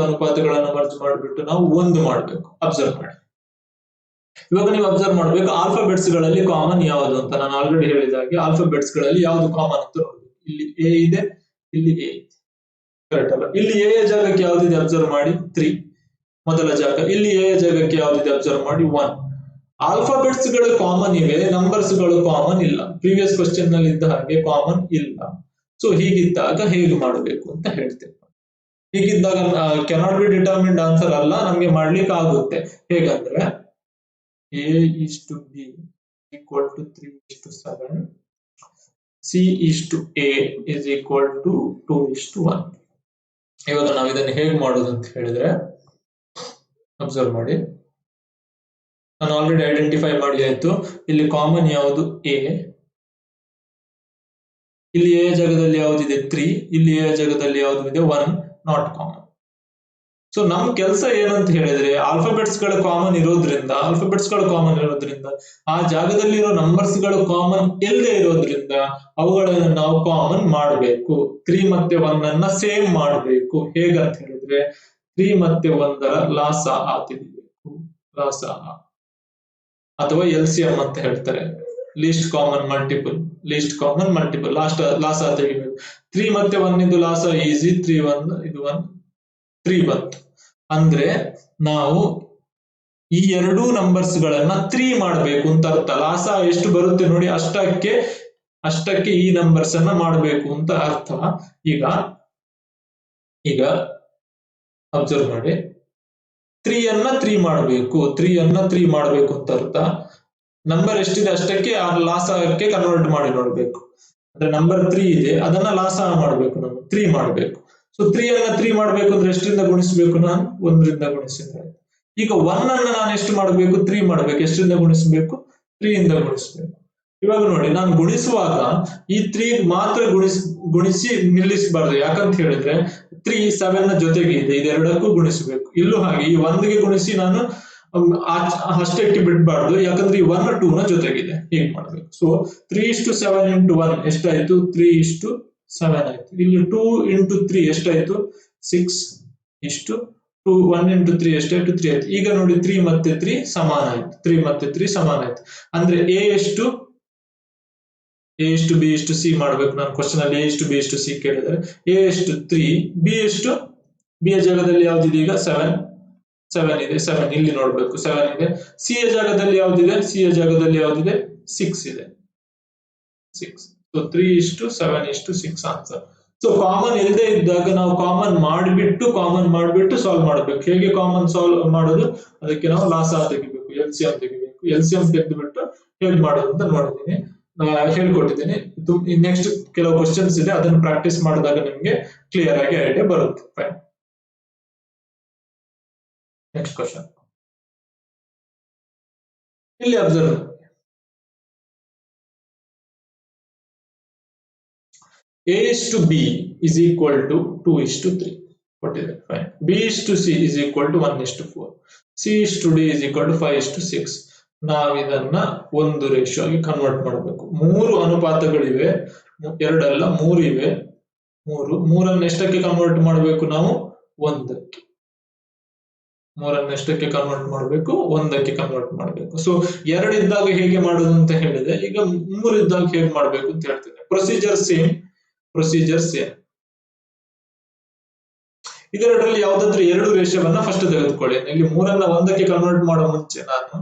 ಮಾಡಿಬಿಟ್ಟು ನಾವು ಒಂದು ಮಾಡಬೇಕು. ಅಬ್ಸರ್ವ್ ಮಾಡಿ. ಇವಾಗ ನೀವು ಅಬ್ಸರ್ವ್ ಮಾಡಬೇಕು, ಆಲ್ಫಾಬೆಟ್ಸ್ ಗಳಲ್ಲಿ ಕಾಮನ್ ಯಾವುದು ಅಂತ. ನಾನು ಆಲ್ರೆಡಿ ಹೇಳಿದಾಗೆ ಆಲ್ಫಾಬೆಟ್ಸ್ ಗಳಲ್ಲಿ ಯಾವುದು ಕಾಮನ್ ಅಂತ ನೋಡ್ಬೇಕು. ಇಲ್ಲಿ A ಇದೆ, ಇಲ್ಲಿ A ಇದೆ, ಕರೆಕ್ಟ್ ಅಲ್ಲ? ಇಲ್ಲಿ A ಯ ಜಾಗಕ್ಕೆ ಯಾವ್ದಿದೆ? ಅಬ್ಸರ್ವ್ ಮಾಡಿ, 3 ಮೊದಲ ಜಾಗ. ಇಲ್ಲಿ A ಯ ಜಾಗಕ್ಕೆ ಯಾವ್ದಿದೆ? ಅಬ್ಸರ್ವ್ ಮಾಡಿ, 1. ಆಲ್ಫಾಬೆಟ್ಸ್ ಗಳು ಕಾಮನ್ ಇವೆ, ನಂಬರ್ಸ್ ಗಳು ಕಾಮನ್ ಇಲ್ಲ. ಪ್ರೀವಿಯಸ್ ಕ್ವಶನ್ ನಲ್ಲಿ ಇದ್ದ ಹಾಗೆ ಕಾಮನ್ ಇಲ್ಲ. ಸೊ ಹೀಗಿದ್ದಾಗ ಹೇಗೆ ಮಾಡಬೇಕು ಅಂತ ಹೇಳ್ತೇನೆ. ಹೀಗಿದ್ದಾಗ ಕೆನಾಟ್ ಬಿ ಡಿಟರ್ಮಿನ್ಡ್ ಆನ್ಸರ್ ಅಲ್ಲ, ನಮ್ಗೆ ಮಾಡ್ಲಿಕ್ಕೆ ಆಗುತ್ತೆ. ಹೇಗಂದ್ರೆ A:B = 3:7, C is to A is equal to 2:1. ಇವಾಗ ನಾವು ಇದನ್ನು ಹೇಗೆ ಮಾಡೋದು ಅಂತ ಹೇಳಿದ್ರೆ ಅಬ್ಸರ್ವ್ ಮಾಡಿ, ನಾನು ಆಲ್ರೆಡಿ ಐಡೆಂಟಿಫೈ ಮಾಡಿ ಆಯ್ತು. ಇಲ್ಲಿ ಕಾಮನ್ ಯಾವುದು ಎ, ಇಲ್ಲಿ ಎ ಜಾಗದಲ್ಲಿ ಯಾವುದಿದೆ 3, ಇಲ್ಲಿ ಎ ಜಾಗದಲ್ಲಿ ಯಾವುದು ಇದೆ 1, ನಾಟ್ ಕಾಮನ್. ಸೊ ನಮ್ ಕೆಲಸ ಏನಂತ ಹೇಳಿದ್ರೆ ಆಲ್ಫಾಬೆಟ್ಸ್ ಗಳು ಕಾಮನ್ ಇರೋದ್ರಿಂದ ಆ ಜಾಗದಲ್ಲಿರೋ ನಂಬರ್ಸ್ ಗಳು ಕಾಮನ್ ಇಲ್ಲದೆ ಇರೋದ್ರಿಂದ ಅವುಗಳನ್ನು ನಾವು ಕಾಮನ್ ಮಾಡಬೇಕು. 3 ಮತ್ತೆ 1 ಅನ್ನ ಸೇಮ್ ಮಾಡಬೇಕು. ಹೇಗಂತ ಹೇಳಿದ್ರೆ 3 ಮತ್ತೆ 1ರ ಲಾಸ ತೆಗಿಬೇಕು, ಲಾಸ ಅಥವಾ LCM ಅಂತ ಹೇಳ್ತಾರೆ, ಲೀಸ್ಟ್ ಕಾಮನ್ ಮಲ್ಟಿಪಲ್. ಲಾಸ ತೆಗಿಬೇಕು. 3 ಮತ್ತೆ 1 ಇದು ಲಾಸ ಈಸಿ, 3 1 ಇದು 1 3 ಬಂತು. ಅಂದ್ರೆ ನಾವು ಈ ಎರಡೂ ನಂಬರ್ಸ್ ಗಳನ್ನ 3 ಮಾಡಬೇಕು ಅಂತ ಅರ್ಥ. ಲಾಸ ಎಷ್ಟು ಬರುತ್ತೆ ನೋಡಿ, ಅಷ್ಟಕ್ಕೆ ಈ ನಂಬರ್ಸ್ ಅನ್ನ ಮಾಡಬೇಕು ಅಂತ ಅರ್ಥ. ಈಗ ಅಬ್ಸರ್ವ್ ಮಾಡಿ, 3 ಅನ್ನ 3 ಮಾಡಬೇಕು ಅಂತ ಅರ್ಥ. ನಂಬರ್ ಎಷ್ಟಿದೆ ಅಷ್ಟಕ್ಕೆ ಆ ಲಾಸಕ್ಕೆ ಕನ್ವರ್ಟ್ ಮಾಡಿ ನೋಡ್ಬೇಕು. ಅಂದ್ರೆ ನಂಬರ್ 3 ಇದೆ, ಅದನ್ನ ಲಾಸ ಮಾಡಬೇಕು, ನಾವು 3 ಮಾಡಬೇಕು. ಸೊ 3 ಅನ್ನ 3 ಮಾಡಬೇಕು ಅಂದ್ರೆ ಎಷ್ಟರಿಂದ ಗುಣಿಸಬೇಕು, ನಾನು 1ರಿಂದ ಗುಣಿಸಿದ್ರೆ. ಈಗ 1 ಅನ್ನ ನಾನು ಎಷ್ಟು ಮಾಡಬೇಕು, 3 ಮಾಡಬೇಕು. ಎಷ್ಟರಿಂದ ಗುಣಿಸಬೇಕು, 3 ಇಂದ ಗುಣಿಸಬೇಕು. ಇವಾಗ ನೋಡಿ, ನಾನು ಗುಣಿಸುವಾಗ ಈ 3 ಮಾತ್ರ ಗುಣಿಸಿ ನಿಲ್ಲಿಸಬಾರ್ದು. ಯಾಕಂತ ಹೇಳಿದ್ರೆ 3 7 ನ ಜೊತೆಗೆ ಇದೆ, ಇದೆರಡಕ್ಕೂ ಗುಣಿಸಬೇಕು. ಇಲ್ಲೂ ಹಾಗೆ ಈ 1ಗೆ ಗುಣಿಸಿ ನಾನು ಅಷ್ಟಕ್ಕೆ ಬಿಡಬಾರ್ದು, ಯಾಕಂದ್ರೆ ಈ 1 2 ನ ಜೊತೆಗಿದೆ. ಹೀಗೆ ಮಾಡಬೇಕು. ಸೊ 3:7 into 1 ಎಷ್ಟಾಯ್ತು, 3:7 ಆಯ್ತು. ಇಲ್ಲಿ 2 into 3 ಎಷ್ಟಾಯ್ತು, 6:2. 1 into 3 ಎಷ್ಟಾಯ್ತು, 3 ಆಯ್ತು. ಈಗ ನೋಡಿ 3 ಮತ್ತೆ 3 ಸಮಾನ ಆಯ್ತು. ಅಂದ್ರೆ A ಎಷ್ಟು B ಎಷ್ಟು C ಮಾಡ್ಬೇಕು. ನಾನು ಕ್ವಶನ್ ಅಲ್ಲಿ A ಎಷ್ಟು B ಎಷ್ಟು C ಕೇಳಿದ್ರೆ A ಎಷ್ಟು 3, B ಎಷ್ಟು, B ಯ ಜಾಗದಲ್ಲಿ ಯಾವ್ದಿದೆ ಈಗ 7 ಇದೆ, 7 ಇಲ್ಲಿ ನೋಡ್ಬೇಕು, 7 ಇದೆ. C ಯ ಜಾಗದಲ್ಲಿ ಯಾವ್ದಿದೆ, 6 ಇದೆ, 6. So 3:7:6 answer. ಸೊ ಕಾಮನ್ ಇಲ್ಲದೆ ಇದ್ದಾಗ ನಾವು ಕಾಮನ್ ಮಾಡಿಬಿಟ್ಟು ಸಾಲ್ವ್ ಮಾಡಬೇಕು. ಹೇಗೆ ಕಾಮನ್ ಸಾಲ್ವ್ ಮಾಡೋದು, ಅದಕ್ಕೆ ನಾವು ಲಾಸ ತೆಗಿಬೇಕು, LCM ತೆಗಿಬೇಕು. LCM ತೆಗೆದುಬಿಟ್ಟು ಹೇಗೆ ಮಾಡೋದು ಅಂತ ನೋಡಿದ್ದೀನಿ, ಹೇಳ್ಕೊಟ್ಟಿದ್ದೀನಿ. ನೆಕ್ಸ್ಟ್ ಕೆಲವು ಕ್ವಶನ್ಸ್ ಇದೆ, ಅದನ್ನು ಪ್ರಾಕ್ಟೀಸ್ ಮಾಡಿದಾಗ ನಿಮ್ಗೆ ಕ್ಲಿಯರ್ ಆಗಿ ಐಡಿಯಾ ಬರುತ್ತೆ. ಫೈನ್. ನೆಕ್ಸ್ಟ್ ಕ್ವಶನ್ ಇಲ್ಲಿ observe. A:B is equal to 2:3. ಕೊಟ್ಟಿದೆ. Fine. B:C is equal to 1:4. C:D is equal to 5:6. ನಾವಿದನ್ನ ಒಂದು ರೇಷಿಯೋ ಆಗಿ ಕನ್ವರ್ಟ್ ಮಾಡಬೇಕು. 3 ಅನುಪಾತಗಳಿವೆ, 2 ಅಲ್ಲ 3 ಇವೆ. 3 ಎಷ್ಟಕ್ಕೆ ಕನ್ವರ್ಟ್ ಮಾಡಬೇಕು, ನಾವು 1ಕ್ಕೆ. 3 ಎಷ್ಟಕ್ಕೆ ಕನ್ವರ್ಟ್ ಮಾಡಬೇಕು, 1ಕ್ಕೆ ಕನ್ವರ್ಟ್ ಮಾಡಬೇಕು. ಸೊ 2 ಇದ್ದಾಗ ಹೇಗೆ ಮಾಡೋದು ಅಂತ ಹೇಳಿದೆ, ಈಗ 3 ಇದ್ದಾಗ ಹೇಗೆ ಮಾಡಬೇಕು ಅಂತ ಹೇಳ್ತೇನೆ. Procedure same. ಇದೆರಡರಲ್ಲಿ ಯಾವ್ದಾದ್ರು 2 ರೇಷಿಯೋವನ್ನ ಫಸ್ಟ್ ತೆಗೆದುಕೊಳ್ಳಿ. ಇಲ್ಲಿ 3 1ಕ್ಕೆ ಕನ್ವರ್ಟ್ ಮಾಡೋ ಮುಂಚೆ ನಾನು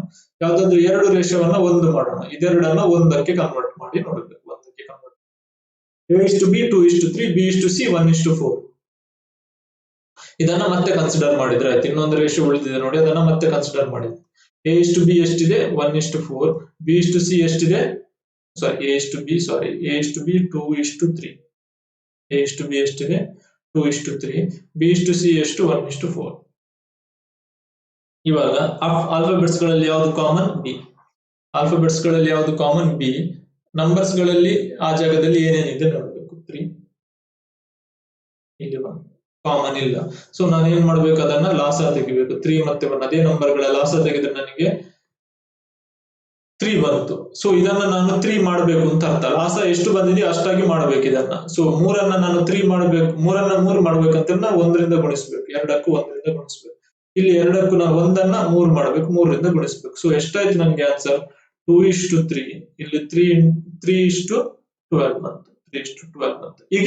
ಯಾವ್ದಾದ್ರು 2 ರೇಷಿಯೋವನ್ನ 1 ಮಾಡೋಣ. ಇದೆರಡನ್ನ 1ಕ್ಕೆ ಕನ್ವರ್ಟ್ ಮಾಡಿ ನೋಡಬೇಕು. 1ಕ್ಕೆ ಕನ್ವರ್ಟ್. A:B 2:3, B:C 1:4. ಇದನ್ನ ಮತ್ತೆ ಕನ್ಸಿಡರ್ ಮಾಡಿದ್ರೆ ಆಯ್ತು. ಇನ್ನೊಂದು ರೇಷಿಯೋ ಉಳಿದಿದೆ ನೋಡಿ, ಅದನ್ನ ಮತ್ತೆ ಕನ್ಸಿಡರ್ ಮಾಡಿದ್ರೆ A:B ಎಷ್ಟಿದೆ, 1:4. B:C ಎಷ್ಟಿದೆ, A:B 2:3. A:B ಎಷ್ಟಿದೆ, 2:3. B:C ಎಷ್ಟು, 1:4. ಇವಾಗ ಆಲ್ಫಾಬೆಟ್ಸ್ ಗಳಲ್ಲಿ ಯಾವುದು ಕಾಮನ್, B. ನಂಬರ್ಸ್ ಗಳಲ್ಲಿ ಆ ಜಾಗದಲ್ಲಿ ಏನೇನಿದೆ ನೋಡ್ಬೇಕು. 3 ಇಲ್ಲಿ 1 ಕಾಮನ್ ಇಲ್ಲ. ಸೊ ನಾನು ಏನ್ ಮಾಡ್ಬೇಕು, ಅದನ್ನ ಲಾಸ ತೆಗಿಬೇಕು. 3 ಮತ್ತೆ 1 ಅದೇ ನಂಬರ್ ಗಳ ಲಾಸ ತೆಗೆದ್ರೆ ನನಗೆ 3 ಬಂತು. ಸೊ ಇದನ್ನ ನಾನು 3 ಮಾಡಬೇಕು ಅಂತ ಅರ್ಥ. ಲಾಸ ಎಷ್ಟು ಬಂದಿದೆ ಅಷ್ಟಾಗಿ ಮಾಡಬೇಕು ಇದನ್ನ. ಸೊ 3 ನಾನು 3 ಮಾಡಬೇಕು. 3 ಮಾಡ್ಬೇಕಂತ 1ರಿಂದ ಗುಣಿಸ್ಬೇಕು. 2ಕ್ಕೂ 1ರಿಂದ ಗುಣಿಸ್ಬೇಕು. ಇಲ್ಲಿ 2ಕ್ಕೂ ನಾವು 1 3 ಮಾಡ್ಬೇಕು, 3ರಿಂದ ಗುಣಿಸ್ಬೇಕು. ಸೊ ಎಷ್ಟಾಯ್ತು ನನ್ಗೆ ಆನ್ಸರ್, 2:3. ಇಲ್ಲಿ 3:12 ಬಂತು. 3:12 ಬಂತು. ಈಗ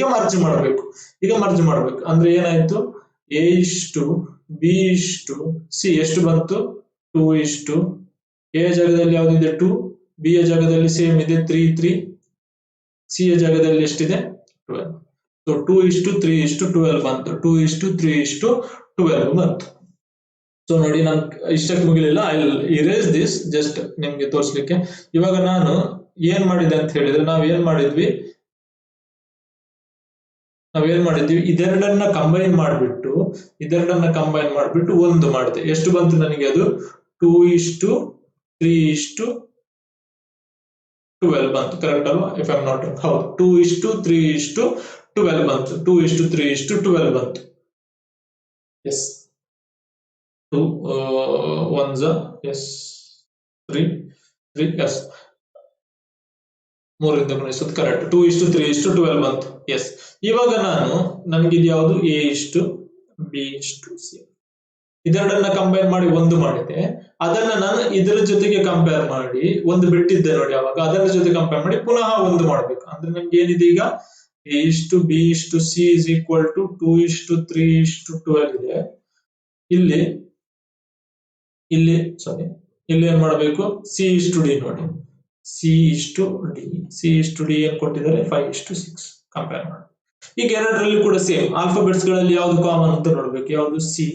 ಮರ್ಜ್ ಮಾಡ್ಬೇಕು. ಅಂದ್ರೆ ಏನಾಯ್ತು, A:B:C ಎಷ್ಟು ಬಂತು, 2. A ಜಾಗದಲ್ಲಿ ಯಾವ್ದಿದೆ 2, B ಯ ಜಾಗದಲ್ಲಿ ಸೇಮ್ ಇದೆ 3. C ಯ ಜಾಗದಲ್ಲಿ ಎಷ್ಟಿದೆ 12. ಸೊ 2:3:12 ಬಂತು. 2:3:12 ಬಂತು. ಸೊ ನೋಡಿ, ನಾನು ಇಷ್ಟಕ್ಕೆ ಮುಗಿಲಿಲ್ಲ. I will erase this just ನಿಮ್ಗೆ ತೋರಿಸ್ಲಿಕ್ಕೆ. ಇವಾಗ ನಾನು ಏನ್ ಮಾಡಿದೆ ಅಂತ ಹೇಳಿದ್ರೆ, ನಾವ್ ಏನ್ ಮಾಡಿದ್ವಿ, ನಾವೇನ್ ಮಾಡಿದ್ವಿ, ಇದೆರಡನ್ನ ಕಂಬೈನ್ ಮಾಡ್ಬಿಟ್ಟು ಒಂದು ಮಾಡಿದೆ. ಎಷ್ಟು ಬಂತು ನನಗೆ? ಅದು 2:3:12 ಬಂತು. ಕರೆಕ್ಟ್ ಅಲ್ವಾ? If I am not wrong. ಹೌದು, 2:3:12 ಬಂತು. 2:3:12 ಬಂತು. ಎಸ್, 2 1s, ಎಸ್ 3 ಎಸ್ 3 ಗುಣಿಸೋದು ಕರೆಕ್ಟ್. 2:3:12 ಬಂತು. ಎಸ್. ಇವಾಗ ನನಗೆ ಇದು ಯಾವುದು? A:B:C. ಇದೆರಡನ್ನ ಕಂಪೇರ್ ಮಾಡಿ ಒಂದು ಮಾಡಿದೆ. ಅದನ್ನ ನಾನು ಇದರ ಜೊತೆಗೆ ಕಂಪೇರ್ ಮಾಡಿ ಒಂದು ಬಿಟ್ಟಿದ್ದೆ ನೋಡಿ, ಅವಾಗ ಅದರ ಜೊತೆ ಕಂಪೇರ್ ಮಾಡಿ ಪುನಃ ಒಂದು ಮಾಡ್ಬೇಕು. ಅಂದ್ರೆ ನಮ್ಗೆ ಏನಿದೆ ಈಗ? A:B:C is equal to 2:3:12 ಇದೆ. ಇಲ್ಲಿ ಏನ್ ಮಾಡಬೇಕು? C:D ನೋಡಿ. C:D ಏನ್ ಕೊಟ್ಟಿದ್ದಾರೆ? 5:6 ಕಂಪೇರ್ ಮಾಡಿ. ಈಗ ಎರಡರಲ್ಲಿ ಕೂಡ ಸೇಮ್ ಆಲ್ಫಾಬೆಟ್ಸ್ ಗಳಲ್ಲಿ ಯಾವ್ದು ಕಾಮನ್ ಅಂತ ನೋಡ್ಬೇಕು. ಯಾವ್ದು? ಸಿ.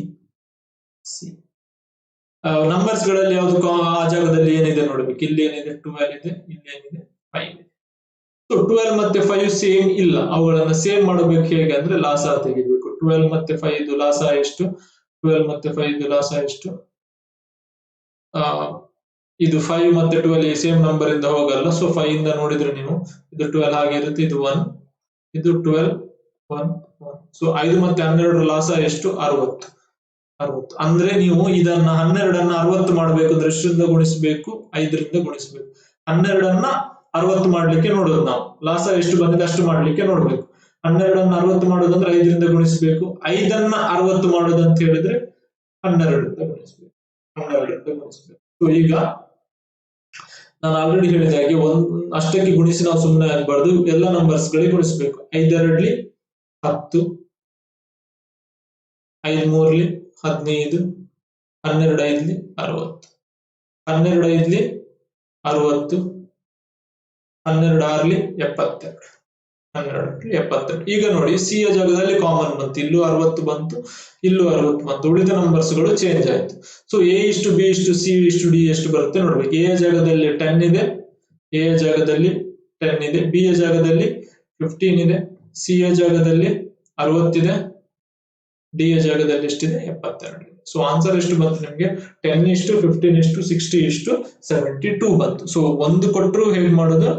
ನಂಬರ್ಸ್ ಗಳಲ್ಲಿ ಯಾವ್ದು ಆ ಜಾಗದಲ್ಲಿ ಏನಿದೆ ನೋಡ್ಬೇಕು. ಇಲ್ಲಿ ಏನಿದೆ? 12 ಇದೆ, ಇಲ್ಲಿ ಏನಿದೆ? 5 ಇದೆ. ಸೊ 12 ಮತ್ತೆ 5 ಸೇಮ್ ಇಲ್ಲ. ಅವುಗಳನ್ನ ಸೇಮ್ ಮಾಡಬೇಕು ಹೇಗೆ ಅಂದ್ರೆ ಲಾಸ ತೆಗಿಬೇಕು. 12 ಮತ್ತೆ 5 ಲಾಸ ಎಷ್ಟು? 12 ಮತ್ತೆ 5 ಲಾಸ ಎಷ್ಟು? ಇದು 5 ಮತ್ತೆ 12 ಸೇಮ್ ನಂಬರ್ ಇಂದ ಹೋಗಲ್ಲ. ಸೊ 5 ಇಂದ ನೋಡಿದ್ರೆ ನೀವು ಇದು 12 ಆಗಿರುತ್ತೆ. ಇದು 1, ಇದು 12, 1. ಸೊ 5 ಮತ್ತೆ 12 ಲಾಸ ಎಷ್ಟು? 60. ಅಂದ್ರೆ ನೀವು ಇದನ್ನ 12ಅನ್ನ 60 ಮಾಡ್ಬೇಕು ಅಂದ್ರೆ ಎಷ್ಟರಿಂದ ಗುಣಿಸಬೇಕು? 5ರಿಂದ ಗುಣಿಸಬೇಕು. 12ಅನ್ನ 60 ಮಾಡ್ಲಿಕ್ಕೆ ನೋಡೋದು ನಾವು. ಲಾಸ ಎಷ್ಟು ಬಂದಿದೆ ಅಷ್ಟು ಮಾಡ್ಲಿಕ್ಕೆ ನೋಡ್ಬೇಕು. 12ಅನ್ನ 60 ಮಾಡೋದಂದ್ರೆ 5ರಿಂದ ಗುಣಿಸಬೇಕು. 5ಅನ್ನ 60 ಮಾಡೋದು ಅಂತ ಹೇಳಿದ್ರೆ 12ರಿಂದ ಗುಣಿಸಬೇಕು. ಸೊ ಈಗ ನಾನು ಆಲ್ರೆಡಿ ಹೇಳಿದ ಹಾಗೆ ಅಷ್ಟಕ್ಕೆ ಗುಣಿಸಿ ನಾವು ಸುಮ್ಮನೆ ಆಗ್ಬಾರ್ದು. ಎಲ್ಲ ನಂಬರ್ಸ್ ಗಳಿಗೆ ಗುಣಿಸಬೇಕು. 5 2 10, 5 3 15, 12 5 60, 12 5 60, 12 6 72, 12 72. ಈಗ ನೋಡಿ, ಸಿ ಯ ಜಾಗದಲ್ಲಿ ಕಾಮನ್ ಬಂತು. ಇಲ್ಲೂ 60 ಬಂತು, ಇಲ್ಲೂ 60 ಬಂತು. ಉಳಿದ ನಂಬರ್ಸ್ ಗಳು ಚೇಂಜ್ ಆಯ್ತು. ಸೊ A:B:C:D ಎಷ್ಟು ಬರುತ್ತೆ ನೋಡ್ಬೇಕು. ಎ ಯ ಜಾಗದಲ್ಲಿ 10 ಇದೆ, ಎ ಯ ಜಾಗದಲ್ಲಿ 10 ಇದೆ, ಬಿ ಯ ಜಾಗದಲ್ಲಿ 15 ಇದೆ, ಸಿ ಯ ಜಾಗದಲ್ಲಿ 60 ಇದೆ, ಡಿ ಯ ಜಾಗದಲ್ಲಿ ಎಷ್ಟಿದೆ? 72 ಇದೆ. ಸೊ ಆನ್ಸರ್ ಎಷ್ಟು ಬಂತು ನಿಮ್ಗೆ? 10:15:60:72 ಬಂತು. ಸೊ ಒಂದು ಕೊಟ್ಟರು ಹೇಗೆ ಮಾಡೋದು?